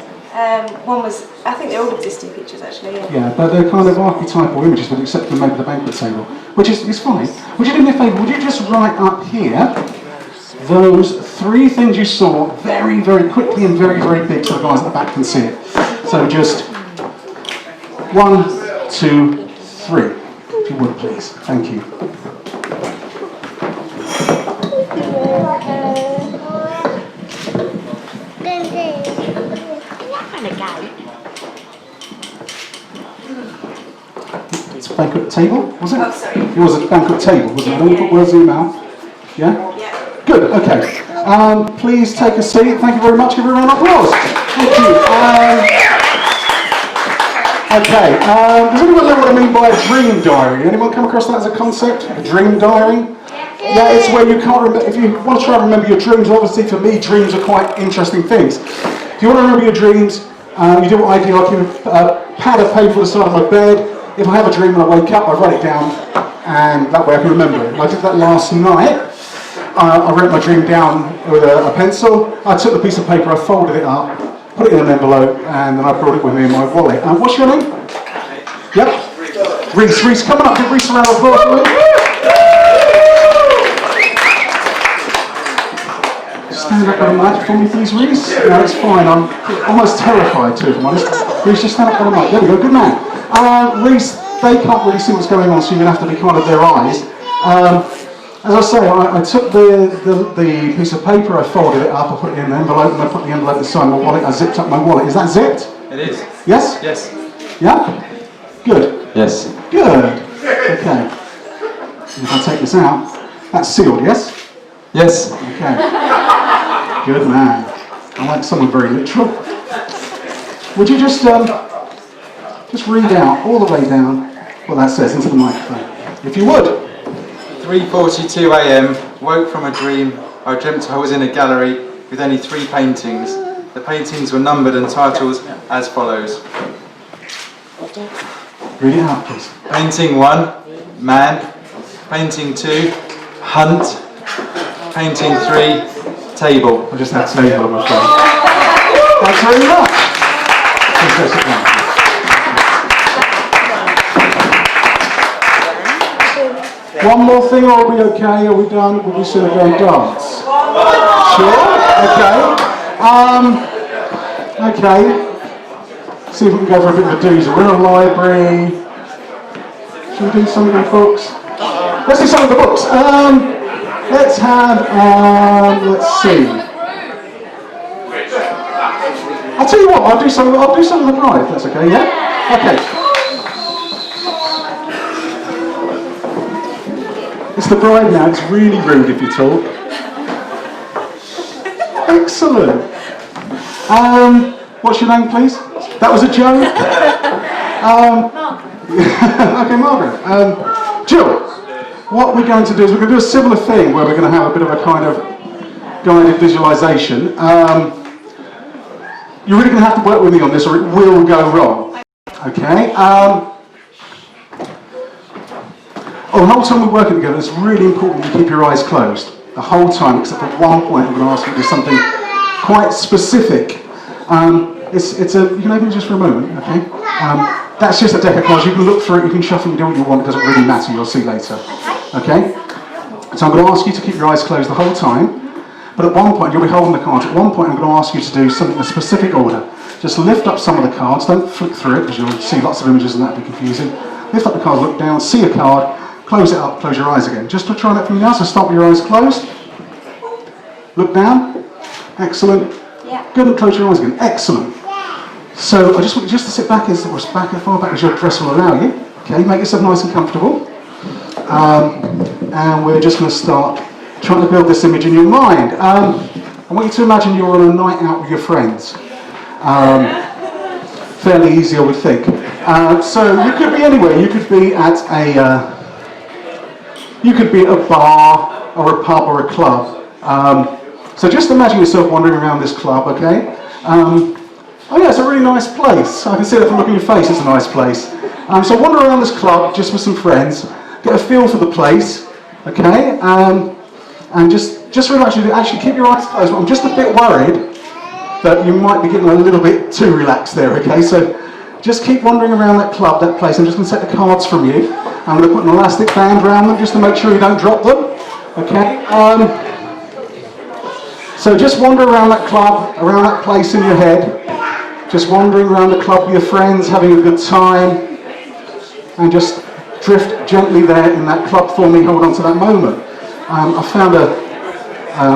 Speaker 8: One was, I think they're all existing pictures actually.
Speaker 15: Yeah, but they're kind of archetypal images, but except for maybe the banquet table, which is fine. Would you do me a favour? Would you just write up here those 3 things you saw very, very quickly and very, very big so the guys at the back can see it. So just 1, 2, 3, if you would please. Thank you. It's a banquet table, was it?
Speaker 8: Oh, sorry.
Speaker 15: It was a banquet table, wasn't it? Don't put words in your mouth. Yeah?
Speaker 8: Yeah.
Speaker 15: Good, okay. Please take a seat. Thank you very much. Give a round of applause. Thank you. Okay, does anyone know what I mean by a dream diary? Anyone come across that as a concept? A dream diary? Yeah, it's where you can't remember. If you want to try and remember your dreams, obviously for me, dreams are quite interesting things. If you want to remember your dreams, you do what I do. I keep a pad of paper at the side of my bed. If I have a dream and I wake up, I write it down, and that way I can remember it. I did that last night. I wrote my dream down with a pencil. I took the piece of paper, I folded it up, put it in an envelope, and then I brought it with me in my wallet. What's your name? Yep. Reese. Reese, come on up. Give Reese a round of applause for me. Stand up on the mic for me, please, Reese. No, it's fine. I'm almost terrified too, if I'm honest. Reese, just stand up on the mic. There we go. Good man. Reese, they can't really see what's going on, so you're going to have to be kind of their eyes. As I say, I took the piece of paper, I folded it up, I put it in an envelope, and I put the envelope inside my wallet. I zipped up my wallet. Is that zipped?
Speaker 5: It is.
Speaker 15: Yes?
Speaker 5: Yes.
Speaker 15: Yeah? Good?
Speaker 12: Yes.
Speaker 15: Good. Okay. If I take this out, that's sealed, yes?
Speaker 12: Yes.
Speaker 15: Okay. Good man. I like someone very literal. Would you just read out all the way down what that says into the microphone, if you would?
Speaker 5: 3:42 a.m. Woke from a dream. I dreamt I was in a gallery with only 3 paintings. The paintings were numbered and titled as follows.
Speaker 15: Read it out, please.
Speaker 5: Painting 1, man. Painting 2, hunt. Painting 3, table.
Speaker 15: I just had table, I'm afraid. Thanks very much. Please go sit down. One more thing, or are we okay? Are we done? Will we still go and dance? Sure? Okay. Okay. See if we can go for a bit of a doozy. We're in a library. Should we do something with books? Let's do something with the books. Let's have, let's see. I'll tell you what, I'll do something with the bride, if that's okay, yeah? Okay. It's the bride now, it's really rude if you talk. Excellent. What's your name, please? That was a joke? Okay, Margaret. Jill, what we're going to do is we're going to do a similar thing where we're going to have a bit of a kind of guided visualization. You're really going to have to work with me on this or it will go wrong. Okay? The whole time we're working together, it's really important that you keep your eyes closed. The whole time, except for one point I'm going to ask you to do something quite specific. You can open it just for a moment, okay? That's just a deck of cards. You can look through it, you can shuffle and do what you want. It doesn't really matter, you'll see later. Okay? So I'm going to ask you to keep your eyes closed the whole time. But at one point, you'll be holding the cards. At one point, I'm going to ask you to do something in a specific order. Just lift up some of the cards. Don't flick through it, because you'll see lots of images and that will be confusing. Lift up the cards, look down, see a card, close it up, close your eyes again. Just to try that for me now. So start with your eyes closed. Look down. Excellent.
Speaker 7: Yeah.
Speaker 15: Good, and close your eyes again. Excellent. So I just want you just to sit back as far back as your dress will allow you. Okay, make yourself nice and comfortable. And we're just going to start trying to build this image in your mind. I want you to imagine you're on a night out with your friends. Fairly easy, I would think. So you could be anywhere. You could be at a bar or a pub or a club. So just imagine yourself wandering around this club, okay? Oh yeah, it's a really nice place. I can see that from looking at your face, it's a nice place. So wander around this club just with some friends, get a feel for the place, okay? And just relax, actually keep your eyes closed. I'm just a bit worried that you might be getting a little bit too relaxed there, okay? So just keep wandering around that club, that place. I'm just going to take the cards from you. I'm going to put an elastic band around them just to make sure you don't drop them, okay? So just wander around that club, around that place in your head. Just wandering around the club with your friends, having a good time. And just drift gently there in that club for me, hold on to that moment. I found an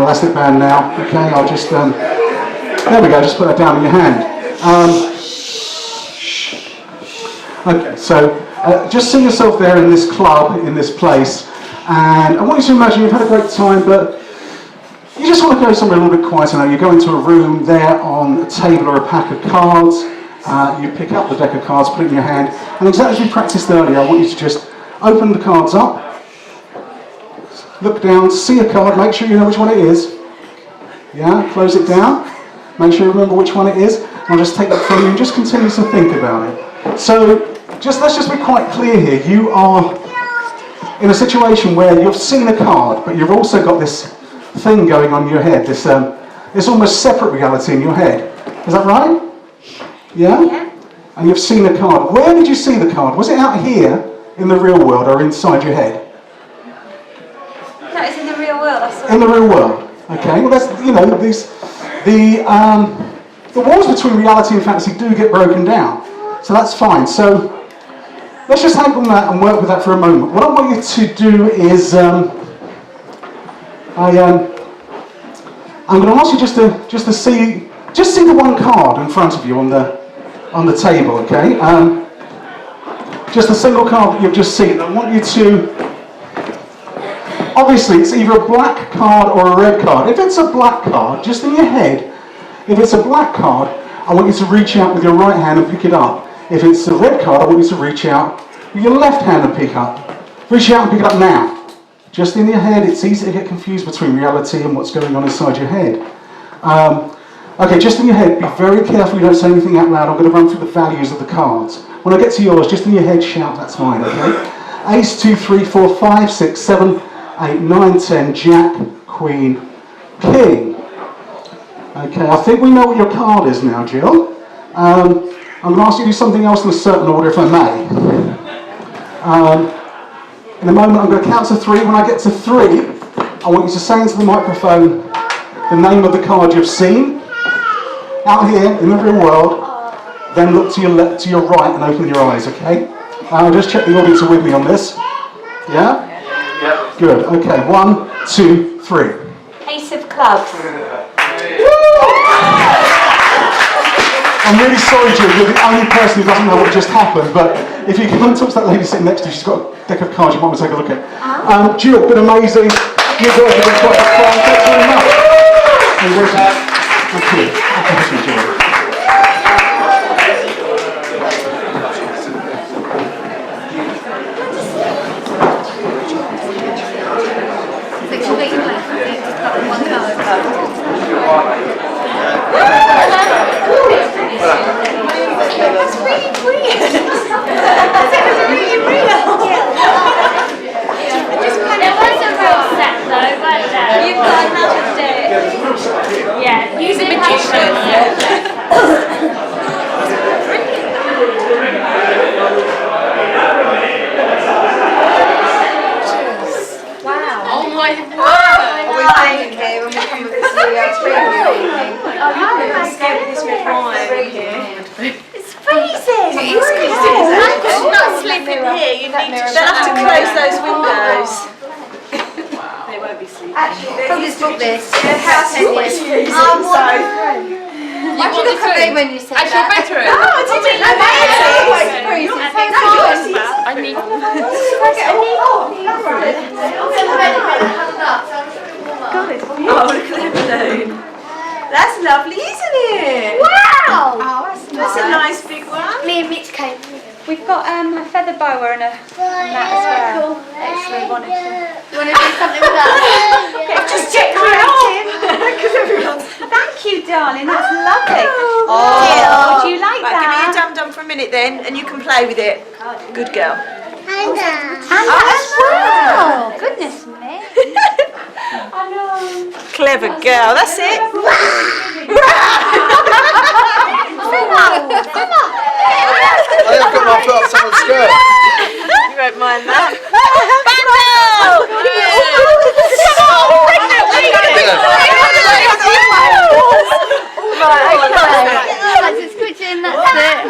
Speaker 15: elastic band now, okay, I'll just, there we go, just put that down in your hand. Okay, so just see yourself there in this club, in this place, and I want you to imagine you've had a great time, but you just want to go somewhere a little bit quieter now. You go into a room there on a table or a pack of cards, you pick up the deck of cards, put it in your hand, and exactly as we practiced earlier, I want you to just open the cards up, look down, see a card, make sure you know which one it is. Yeah, close it down, make sure you remember which one it is, and I'll just take that from you and just continue to think about it. So, let's just be quite clear here. You are in a situation where you've seen a card, but you've also got this thing going on in your head, this almost separate reality in your head. Is that right? Yeah? Yeah. And you've seen a card. Where did you see the card? Was it out here in the real world or inside your head?
Speaker 7: No, it's in the real world. I saw
Speaker 15: In the real world. Okay. Well, that's the walls between reality and fantasy do get broken down. So that's fine. So let's just hang on that and work with that for a moment. What I want you to do is I'm going to ask you just to see the one card in front of you on the table, okay? just a single card that you've just seen. I want you to, obviously it's either a black card or a red card. If it's a black card, just in your head, if it's a black card, I want you to reach out with your right hand and pick it up. If it's a red card, I want you to reach out with your left hand and pick up. Reach out and pick it up now. Just in your head, it's easy to get confused between reality and what's going on inside your head. Okay, just in your head, be very careful you don't say anything out loud. I'm going to run through the values of the cards. When I get to yours, just in your head, shout, that's mine, okay? Ace, 2, 3, 4, 5, 6, 7, 8, 9, 10, Jack, Queen, King. Okay, I think we know what your card is now, Jill. I'm going to ask you to do something else in a certain order, if I may. In a moment, I'm going to count to 3. When I get to 3, I want you to say into the microphone the name of the card you've seen out here in the real world. Then look to your left, to your right, and open your eyes. Okay? Just check the audience are with me on this. Yeah? Yep. Good. Okay. 1, 2, 3.
Speaker 7: Ace of clubs.
Speaker 15: I'm really sorry, Jill, you're the only person who doesn't know what just happened, but if you come and talk to that lady sitting next to you, she's got a deck of cards you might want to take a look at. Jill, it's been amazing. You guys have been quite fun. Thanks very much. Thank you. Thank you, Jill.
Speaker 7: That's really brilliant. That's really real.
Speaker 4: There was a real set though, weren't there?
Speaker 7: You've got another day.
Speaker 4: Yeah,
Speaker 7: Use a magician. Wow.
Speaker 8: Oh my word.
Speaker 7: We're playing here when we come with the I'm scared of this red wine. It's freezing. It is freezing.
Speaker 8: You could not sleep in here. You need to
Speaker 7: They'll have to close those windows. They won't be sleeping. Actually, probably book this. The house is always freezing. Why did you look at me when you said that?
Speaker 8: your bedroom.
Speaker 7: No, I didn't know that. It's freezing. It's so cold.
Speaker 8: I need.
Speaker 7: Oh, look at that balloon. That's lovely, isn't it?
Speaker 4: Wow!
Speaker 7: Oh, that's a nice big one.
Speaker 4: Me and Mitch came.
Speaker 7: We've got a feather boa and that as well. Excellent, wanted to.
Speaker 4: You want to do something with that?
Speaker 7: Just decorating. Because everyone's. Thank you, darling. That's lovely. Oh, do you like that?
Speaker 16: Give me your dum-dum for a minute then, and you can play with it. Good girl.
Speaker 4: And
Speaker 7: as well. Goodness me. I know.
Speaker 16: Clever girl, that's it.
Speaker 2: I have got my foot up someone's skirt.
Speaker 16: You won't mind that.
Speaker 4: It's squishing, that's it.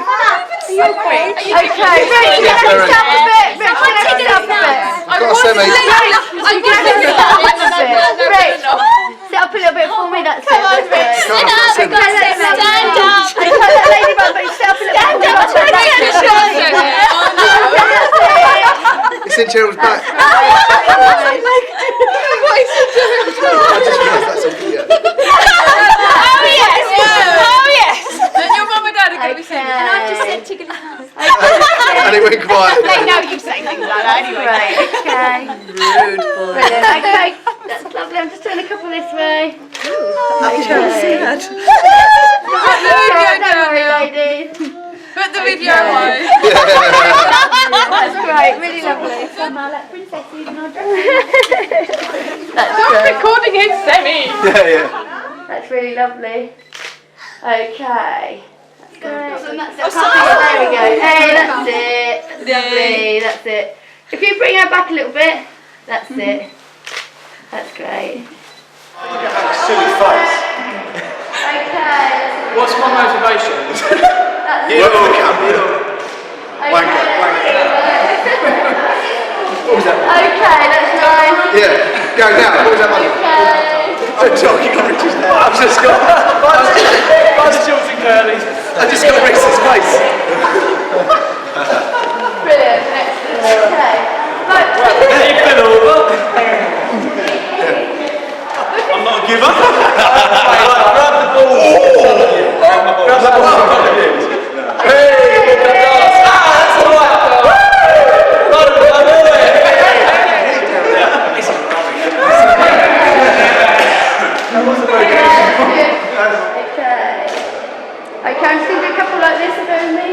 Speaker 7: You're great.
Speaker 4: Okay, Rich, get up a bit. Rich, get up a bit. Rich, sit up a little bit for me, that's it. Come on, Rich. Stand up. Stand up. I told that lady about but sit up a little bit.
Speaker 2: It's in Cheryl's back. I just realised that's on video.
Speaker 8: Oh yes. And your mum and dad are going to be singing.
Speaker 7: And I've just said tickle hands.
Speaker 2: And it went quiet.
Speaker 8: They know you say things like that anyway.
Speaker 4: Right, okay.
Speaker 2: Rude boy.
Speaker 4: Brilliant, okay. That's lovely, I'm just doing a couple this way.
Speaker 16: Okay.
Speaker 4: Don't worry, ladies.
Speaker 8: Put the video away.
Speaker 4: That's great, really lovely. So now let princesses and I'll
Speaker 8: Stop recording it, Semi.
Speaker 2: Yeah.
Speaker 4: That's really lovely. Okay. That's good.
Speaker 7: Oh,
Speaker 4: there we go. Hey, that's it. Lovely, that's it. If you bring her back a little bit, that's it. That's great.
Speaker 5: Silly face.
Speaker 4: Okay.
Speaker 5: What's my motivation?
Speaker 2: You look at the camera. Wanker. What was that?
Speaker 4: Okay, that's nice.
Speaker 2: Yeah. Go now. What was that one? I'm talking on Richard's head.
Speaker 5: I've just got. By the Chilton Curlies.
Speaker 2: I just got Richard's face.
Speaker 4: Brilliant.
Speaker 12: I'm not a giver.
Speaker 5: Grab the ball. Grab the ball. Hey, that's all right.
Speaker 4: Okay, I'm just going to do a couple like this, if with me.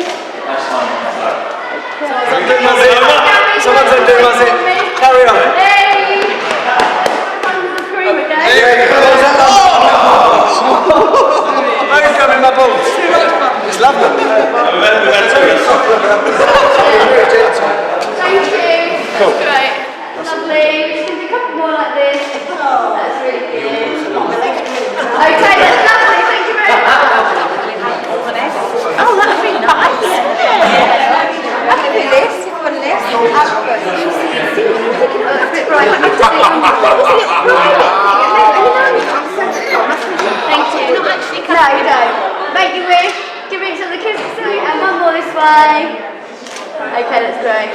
Speaker 5: Someone's going to do my zip. Carry on.
Speaker 4: Hey! Under the cream again.
Speaker 5: I can come in my balls. It's lovely.
Speaker 4: Thank you.
Speaker 5: Cool.
Speaker 4: Great. Lovely. Just going to do a couple more like this. That's really good. Okay, that's lovely. Thank you very much.
Speaker 8: Oh, that'd be nice. I can do this. If you want this.
Speaker 4: A bit bright. Thank you. No, you don't. Make your wish. Give it to the kids to see. And one more this way. Okay, that's great.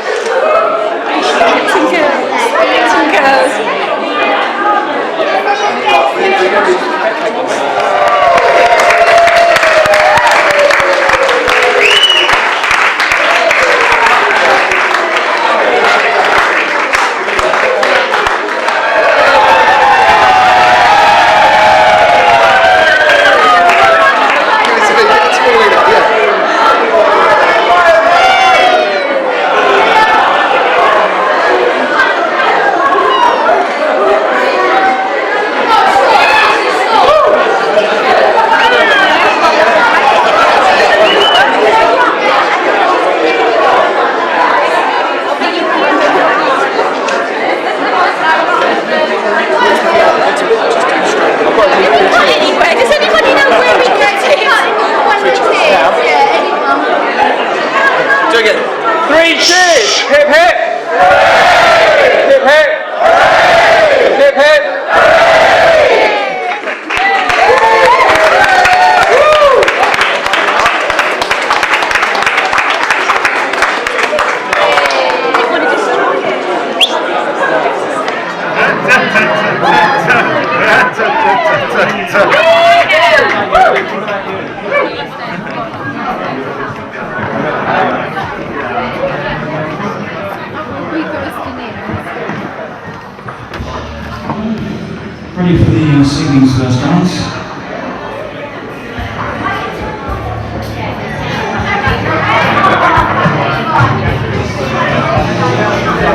Speaker 18: Ready for the singing's first dance.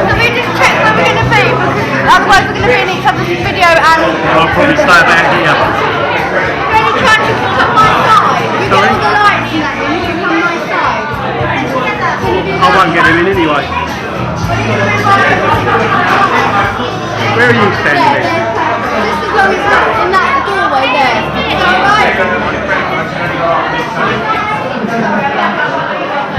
Speaker 4: Can we just check where we're going to be? Because otherwise we're going to be in each other's video and...
Speaker 12: I'll probably stay about here.
Speaker 4: Really trying to come my side. You get all the lights in that and you can come my side.
Speaker 12: I won't get him in anyway. Where are you standing there?
Speaker 4: Just as long as that's in that doorway there. Is that alright?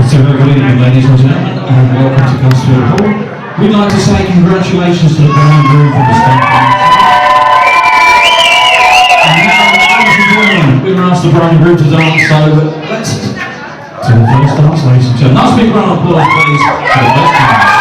Speaker 18: So good evening, ladies and gentlemen, and welcome to Gosfield Hall. We'd like to say congratulations to the brand group of the state. And now, ladies and gentlemen, we've asked the brand group to dance, so let's to the first dance, ladies and gentlemen. Nice big round of applause, please, for the first dance.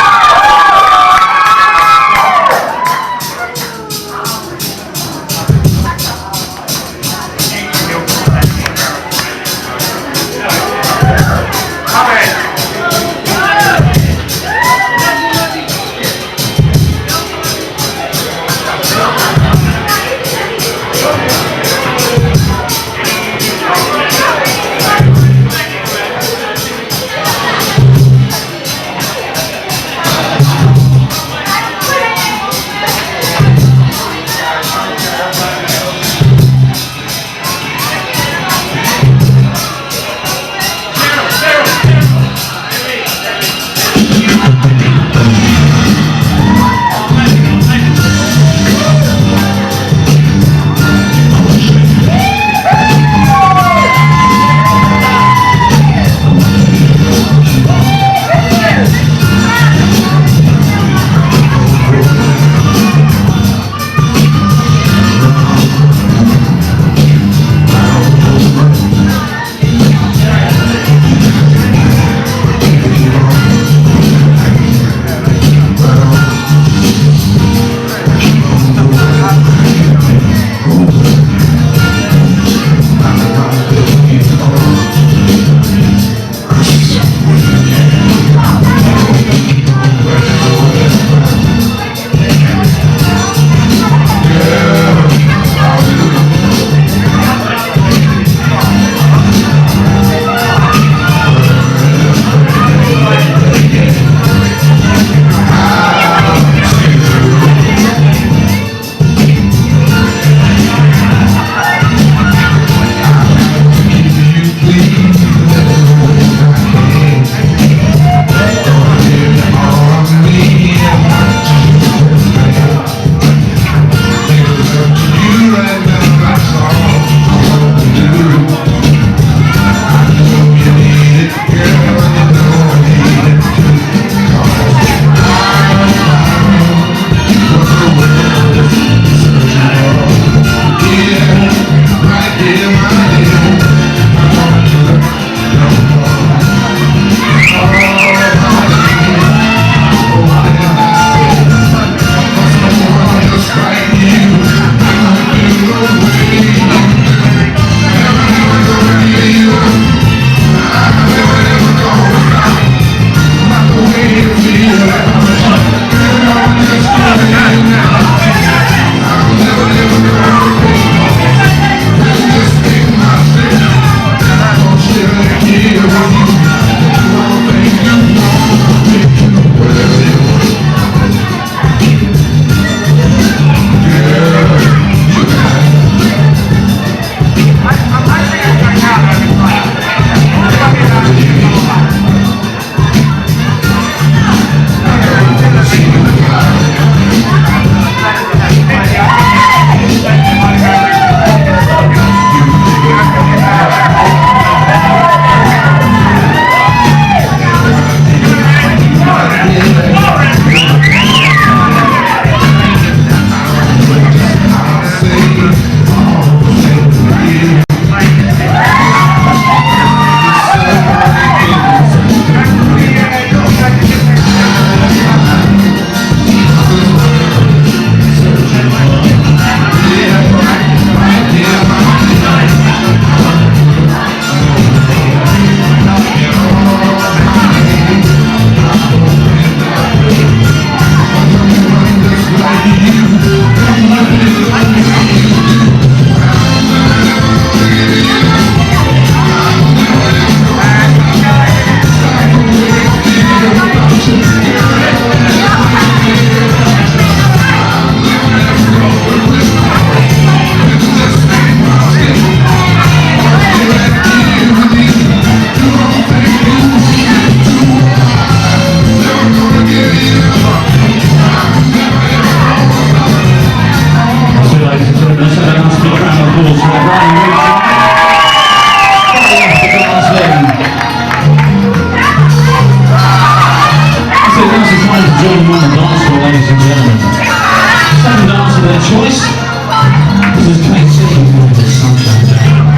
Speaker 18: applause for our brand new So now's the time to join them on the dance floor, ladies and gentlemen. Second dance of their choice. This is Kate City with the Sunshine Day.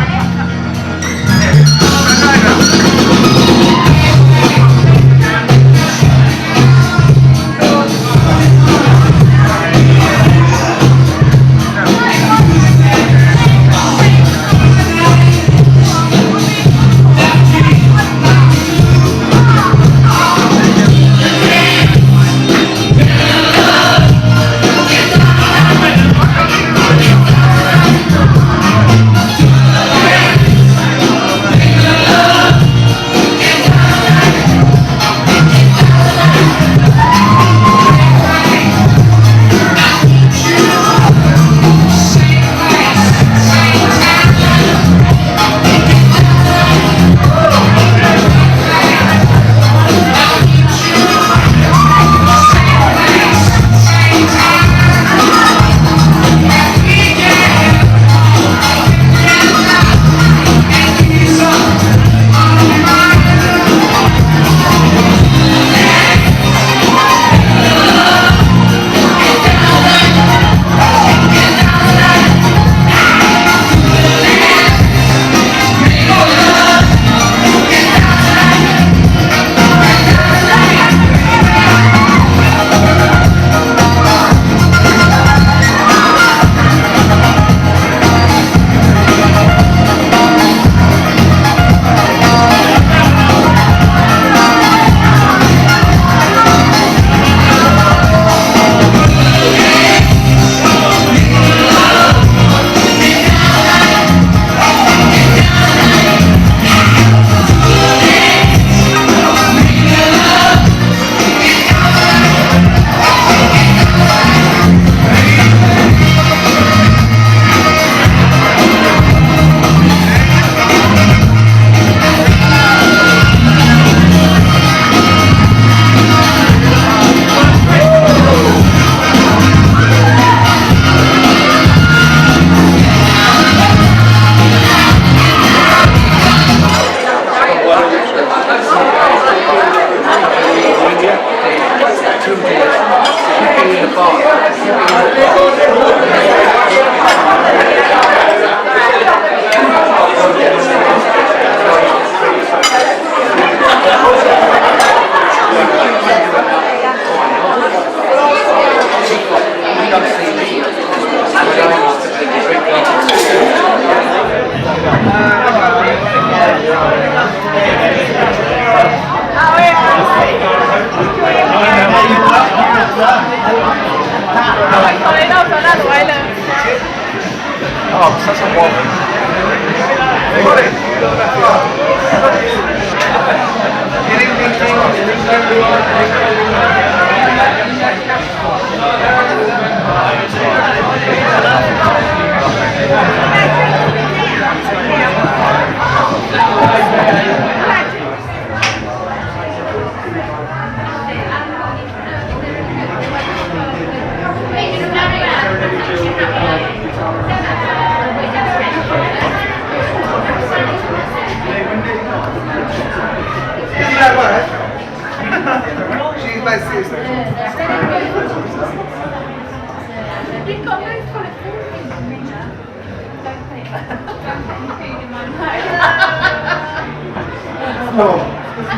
Speaker 19: No,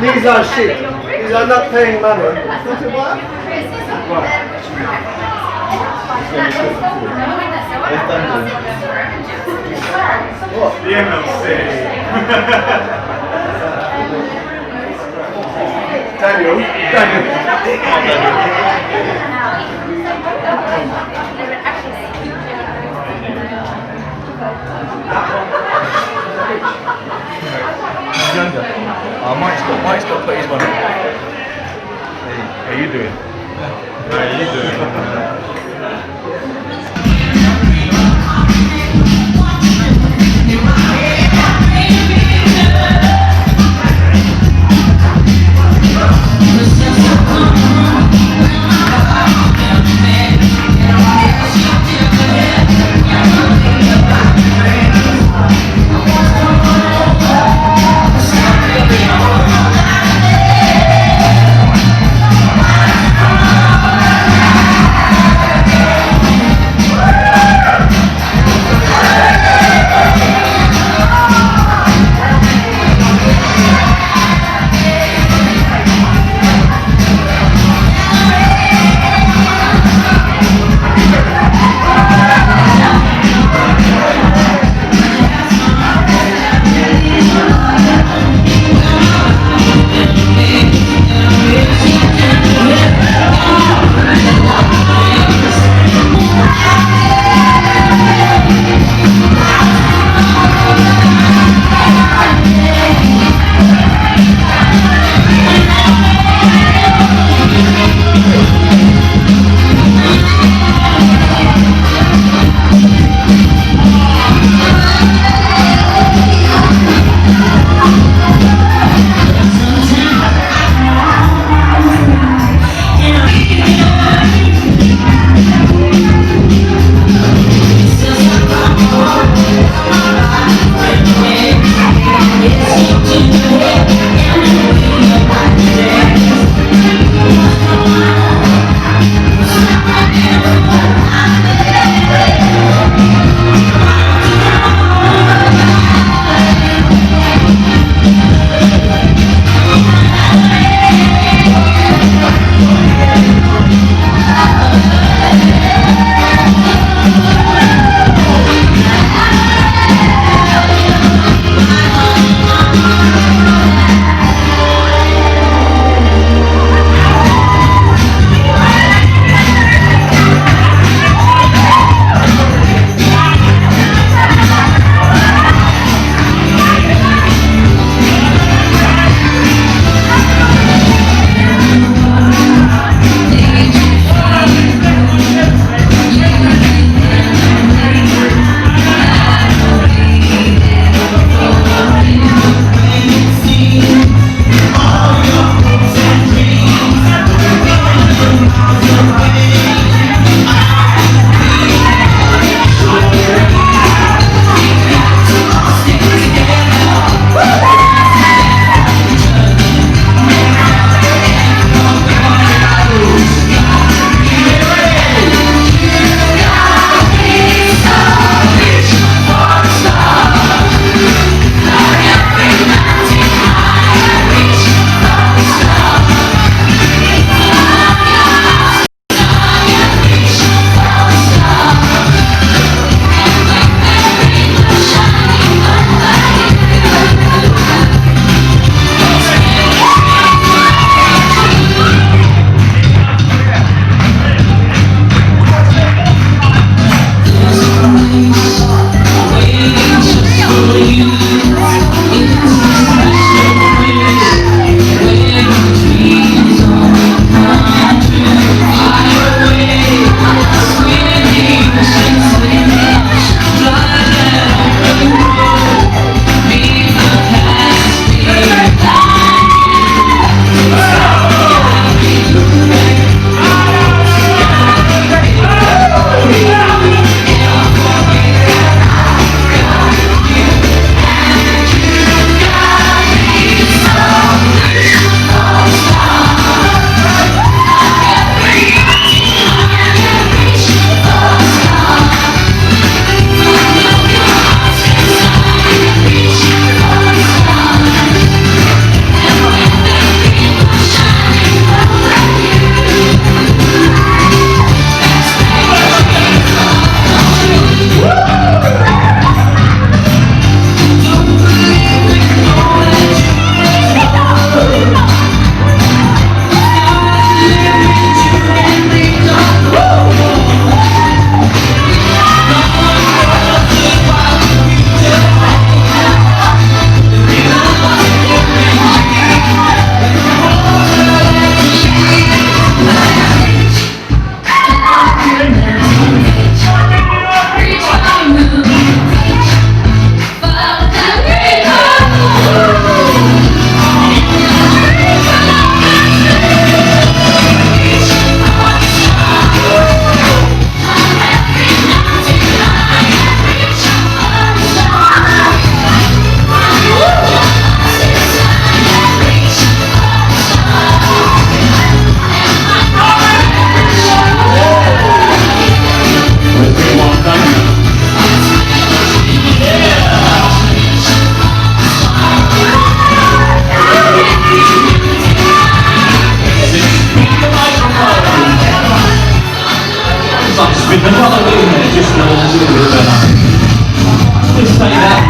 Speaker 19: these are shit. These are not paying money. Daniel.
Speaker 12: Younger. Mike's got to put his one on. How you doing? How you doing?
Speaker 18: say that.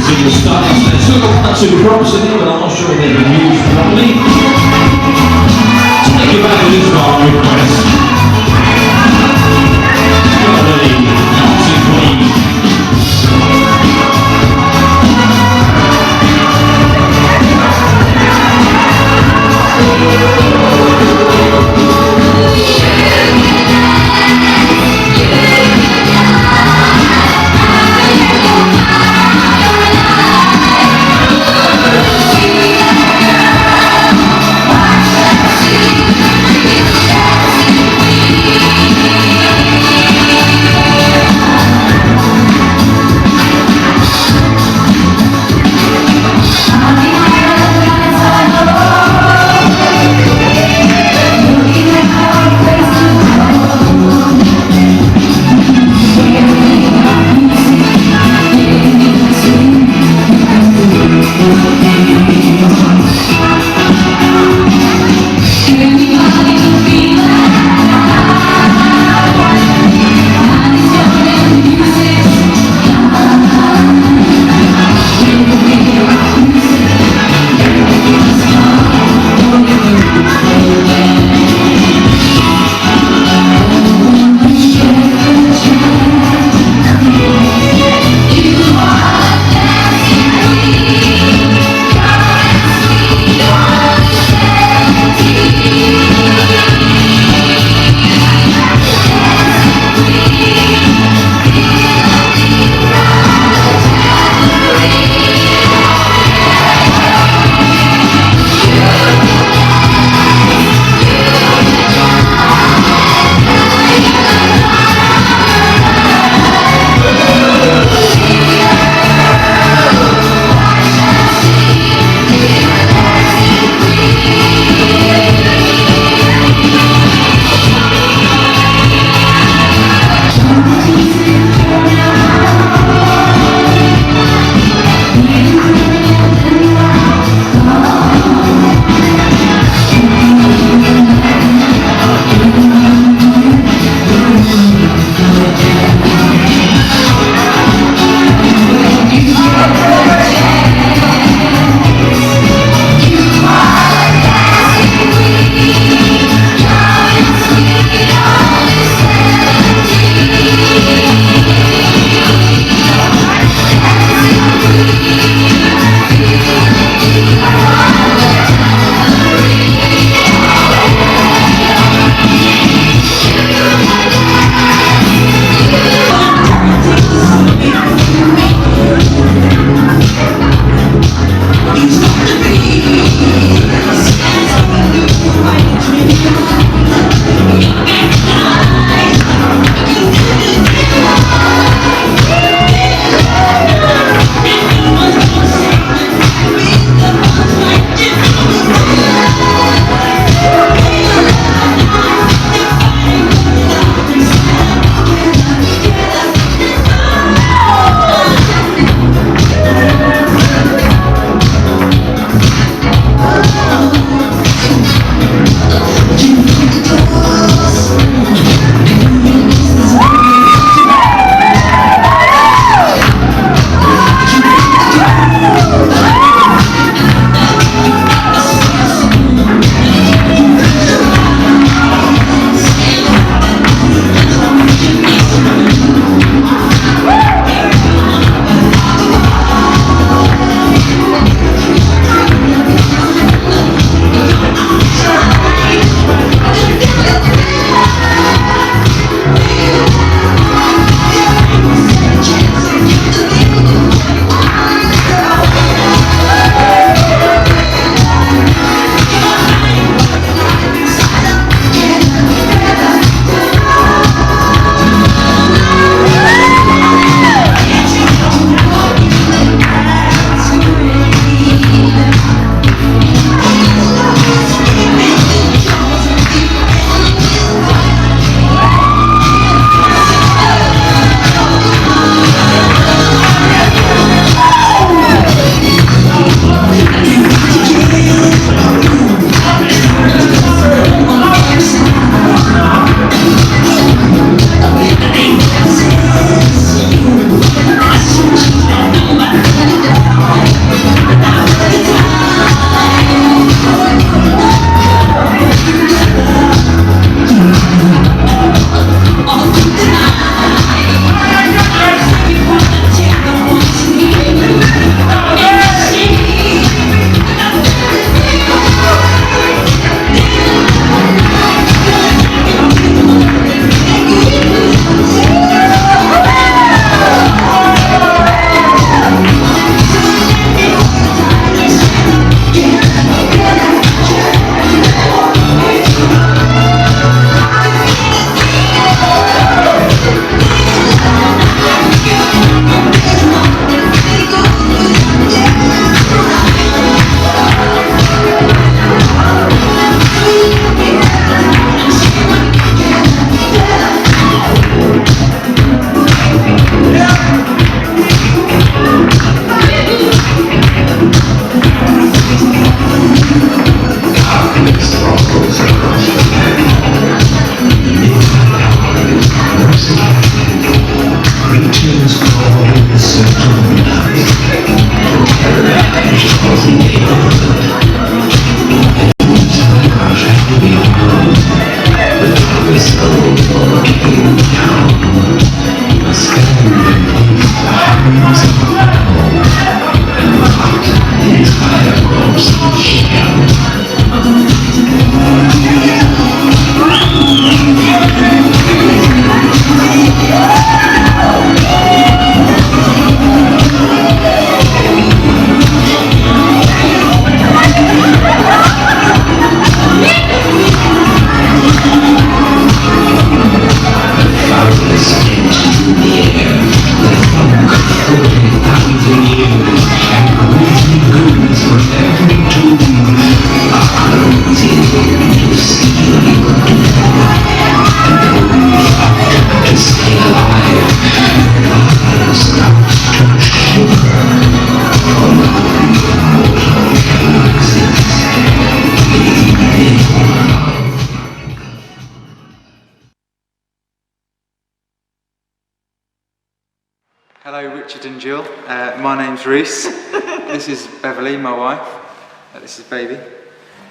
Speaker 18: Single stars, let's look at that super props in here, but I'm not sure they've been used properly. Take it back to this bar request. Lovely, naughty queen.
Speaker 5: Hello, Richard and Jill. My name's Reese. This is Beverly, my wife. This is Baby.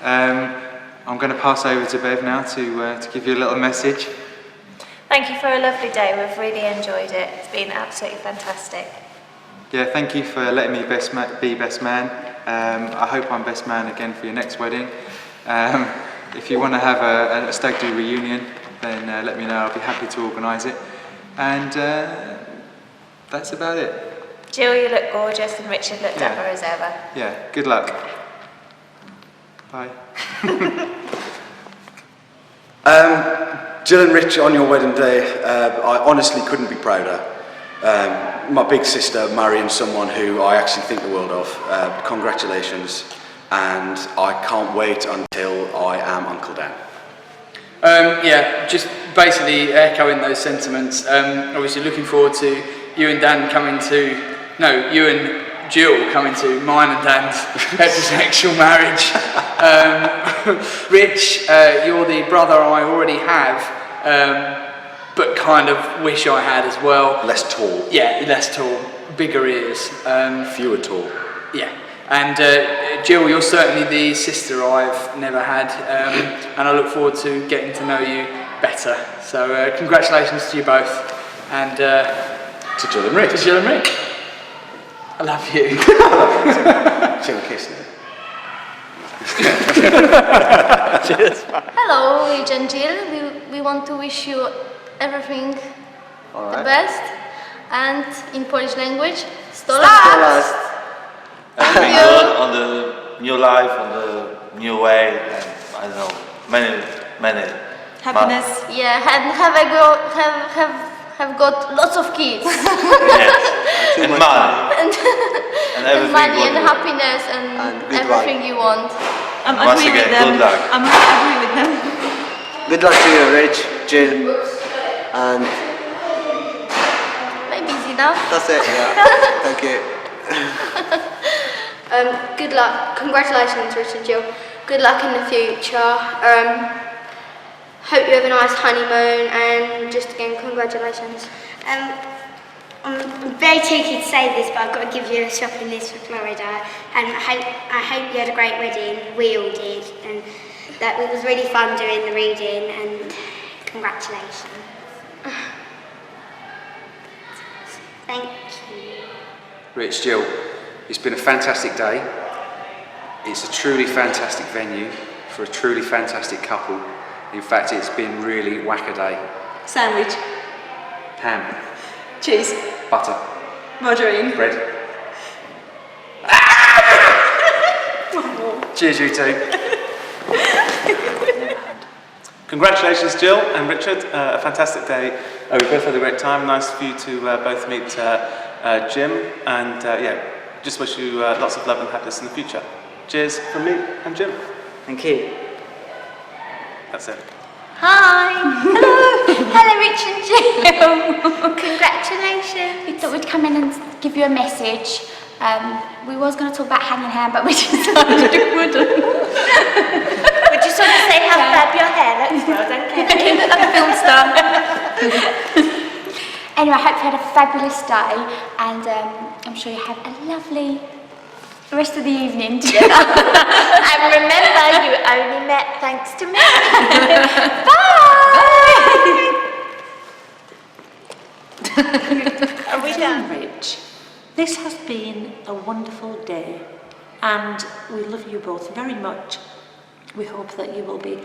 Speaker 5: I'm going to pass over to Bev now to give you a little message.
Speaker 20: Thank you for a lovely day. We've really enjoyed it. It's been absolutely fantastic.
Speaker 5: Yeah, thank you for letting me be best man. I hope I'm best man again for your next wedding. If you want to have a stag do reunion, then let me know. I'll be happy to organise it. And that's about it.
Speaker 20: Jill, you look gorgeous, and Richard looked dapper as ever.
Speaker 5: Yeah, good luck. Bye.
Speaker 9: Jill and Rich, on your wedding day, I honestly couldn't be prouder. My big sister marrying someone who I actually think the world of. Congratulations, and I can't wait until I am Uncle Dan.
Speaker 2: Yeah, just basically echoing those sentiments. Obviously looking forward to you and Dan coming to, no, you and Jill coming to mine and Dan's heterosexual marriage. Rich, you're the brother I already have, but kind of wish I had as well.
Speaker 9: Less tall.
Speaker 2: Yeah, less tall, bigger ears.
Speaker 9: Fewer tall.
Speaker 2: Yeah. And Jill, you're certainly the sister I've never had, and I look forward to getting to know you better. So congratulations to you both, and
Speaker 9: to Jill and Rick.
Speaker 2: To Jill and Rick. I love you.
Speaker 9: Jill, kiss me.
Speaker 2: Cheers.
Speaker 4: Hello, Rich and Jill. We want to wish you everything the best, and in Polish language, 100 lat.
Speaker 12: Everything good on the new life, on the new way, and I don't know, many
Speaker 20: happiness.
Speaker 4: Yeah, and have got lots of kids.
Speaker 12: Yes. And money.
Speaker 4: and
Speaker 12: everything
Speaker 4: money and
Speaker 12: good.
Speaker 4: happiness and everything you want.
Speaker 12: Once again, good luck.
Speaker 20: I'm really agree with them.
Speaker 21: Good luck to you, Rich, Jill, and
Speaker 4: Maybe it's enough.
Speaker 21: that's it. Yeah. Thank you.
Speaker 4: Good luck. Congratulations, Rich and Jill. Good luck in the future. Hope you have a nice honeymoon, and just again, congratulations.
Speaker 22: I'm very cheeky to say this, but I've got to give you a shopping list for Florida. And I hope you had a great wedding. We all did, and that it was really fun doing the reading. And congratulations. Thank you.
Speaker 11: Rich, Jill, it's been a fantastic day. It's a truly fantastic venue for a truly fantastic couple. In fact, it's been really whack a day.
Speaker 20: Sandwich.
Speaker 11: Ham.
Speaker 20: Cheese.
Speaker 11: Butter.
Speaker 20: Margarine.
Speaker 11: Bread. Cheers, you two.
Speaker 23: Congratulations, Jill and Richard. A fantastic day. We both had a great time. Nice for you to both meet Jim. And yeah, just wish you lots of love and happiness in the future. Cheers from me and Jim.
Speaker 21: Thank you.
Speaker 23: That's it.
Speaker 22: Hi. Hello. Hello, Rich and Jill. Congratulations.
Speaker 24: We thought we'd come in and give you a message. We was going to talk about hand in hand, but we decided we wouldn't.
Speaker 22: We just want to say how fab your hair looks. Well done, Kevin.
Speaker 24: Like a film star. Anyway, I hope you had a fabulous day, and I'm sure you have a lovely rest of the evening together.
Speaker 22: And remember, you only met thanks to me.
Speaker 24: Bye.
Speaker 1: Are we done? Rich, this has been a wonderful day, and we love you both very much. We hope that you will be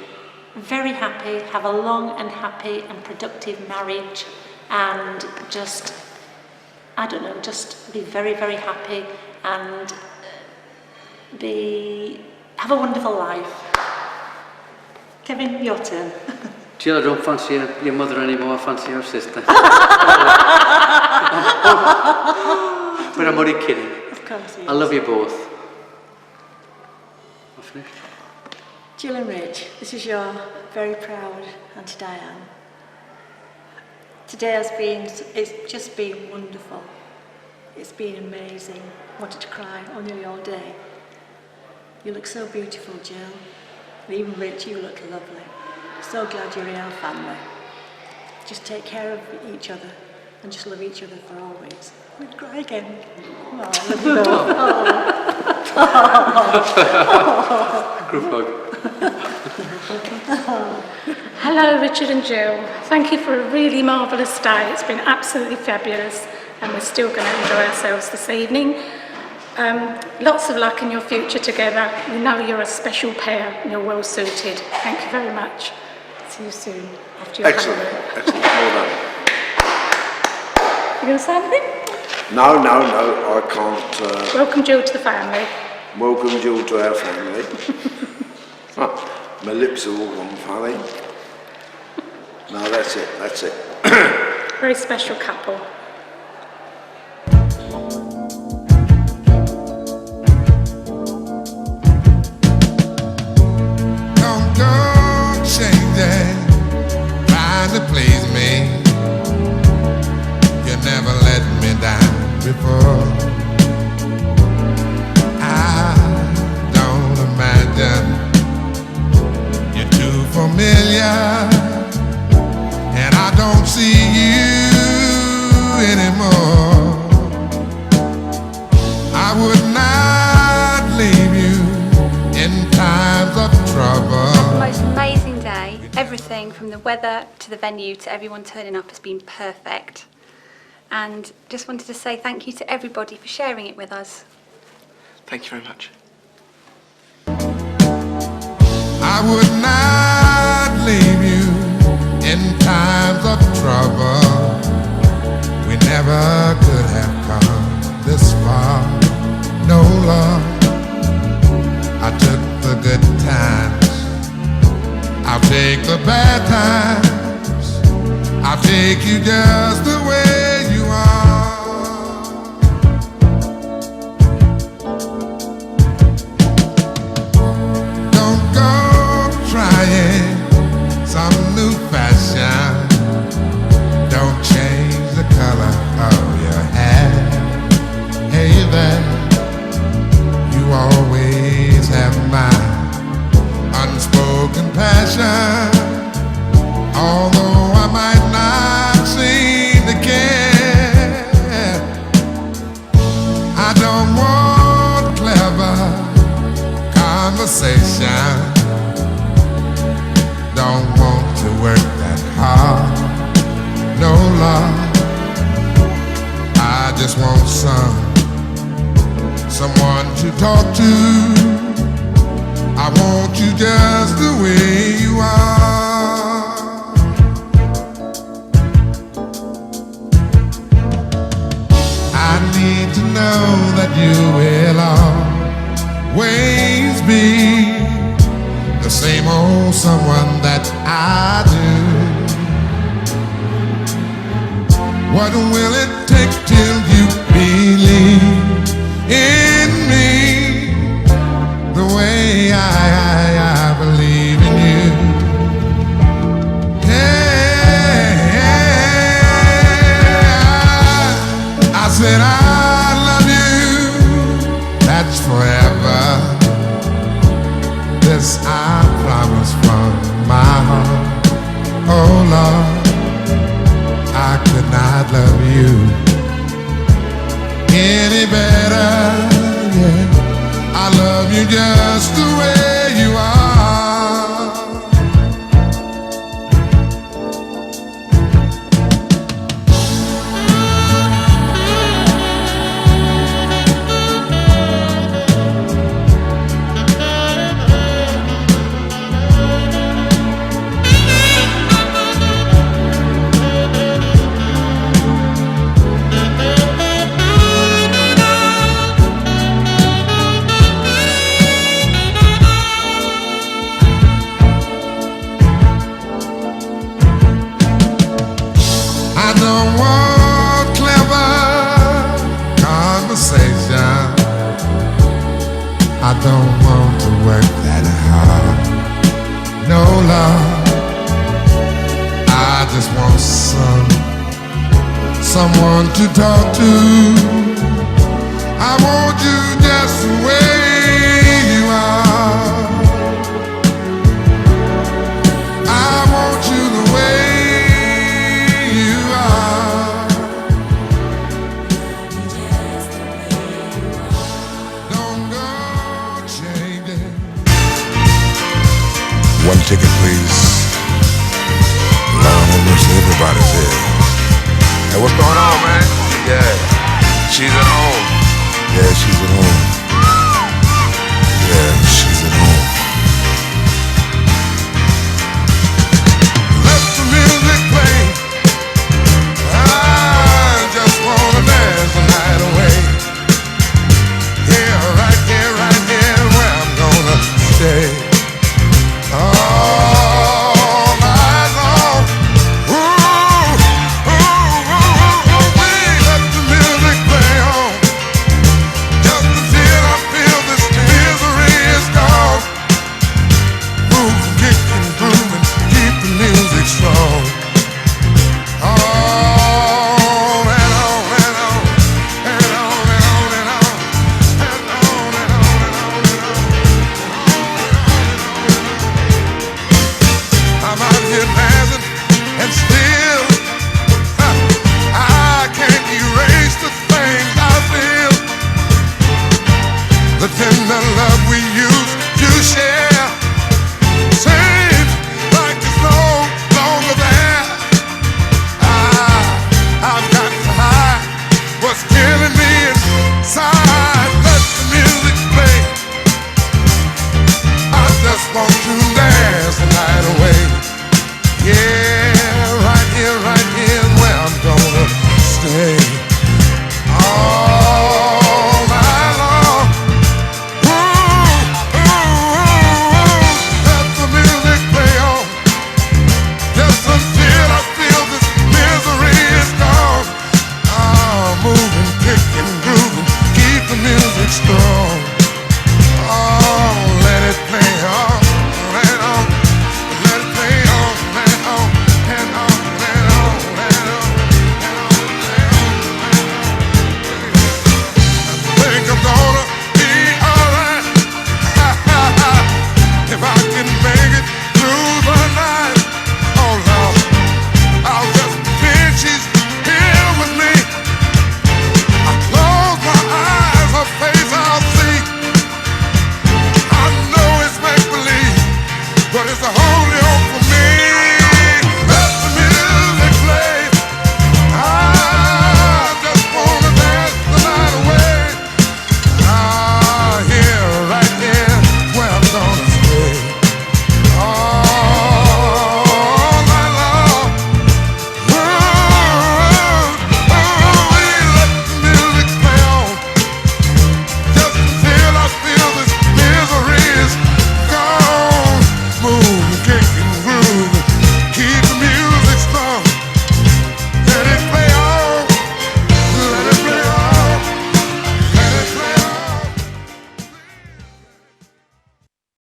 Speaker 1: very happy, have a long and happy and productive marriage, and just, I don't know, just be very, very happy and have a wonderful life. Kevin, your turn.
Speaker 11: Jill, I don't fancy your mother anymore, I fancy your sister. But I'm only kidding.
Speaker 1: Of course he is.
Speaker 11: I love you both. I finished.
Speaker 1: Jill and Rich, this is your very proud Auntie Diane. Today it's just been wonderful. It's been amazing. Wanted to cry nearly all day. You look so beautiful, Jill. And even Rich, you look lovely. So glad you're in our family. Just take care of each other and just love each other for always. We'd cry again. Oh, I love you both.
Speaker 11: Group hug.
Speaker 6: Hello, Richard and Jill. Thank you for a really marvellous day. It's been absolutely fabulous, and we're still going to enjoy ourselves this evening. Lots of luck in your future together. We know you're a special pair and you're well suited. Thank you very much. See you soon. After your
Speaker 10: Excellent.
Speaker 6: honeymoon.
Speaker 10: Excellent. Well done.
Speaker 6: You going to say anything?
Speaker 10: No, I can't.
Speaker 6: Welcome, Jill, to the family.
Speaker 10: Welcome, Jill, to our family. My lips are all gone funny. No, that's it.
Speaker 6: Very special couple.
Speaker 13: Don't change it, trying to please me. You never let me down before. I don't imagine you're too familiar, and I don't see you anymore. I would not leave you in times of trouble.
Speaker 24: The most amazing day. Everything from the weather to the venue to everyone turning up has been perfect. And just wanted to say thank you to everybody for sharing it with us.
Speaker 10: Thank you very much.
Speaker 13: I would not leave you in times of trouble. We never could have come this far. No love. I took the good times. I'll take the bad times. I'll take you just the way you are. Don't go trying some new fashion. Don't change the color of your hair. Hey there, you always have my unspoken passion. Although I might not seem to care, I don't want clever conversation. Don't want to work that hard. No love. I just want someone to talk to. I want you just the way you are. I need to know that you will always be the same old someone that I do. What will it take till you believe in me the way I believe in you? Yeah, I said I love you, that's forever. This I promise from my heart. Oh Lord, I could not love you any better. Yeah, I love you just the way you are. don't want clever conversation. I don't want to work that hard. No love. I just want someone to talk to. I want you just the way you are. I want you the way you are. Don't go changing. One ticket, please. Lord have mercy, everybody's here. Hey, what's going on, man? Yeah, she's at home. Yeah, she's at home.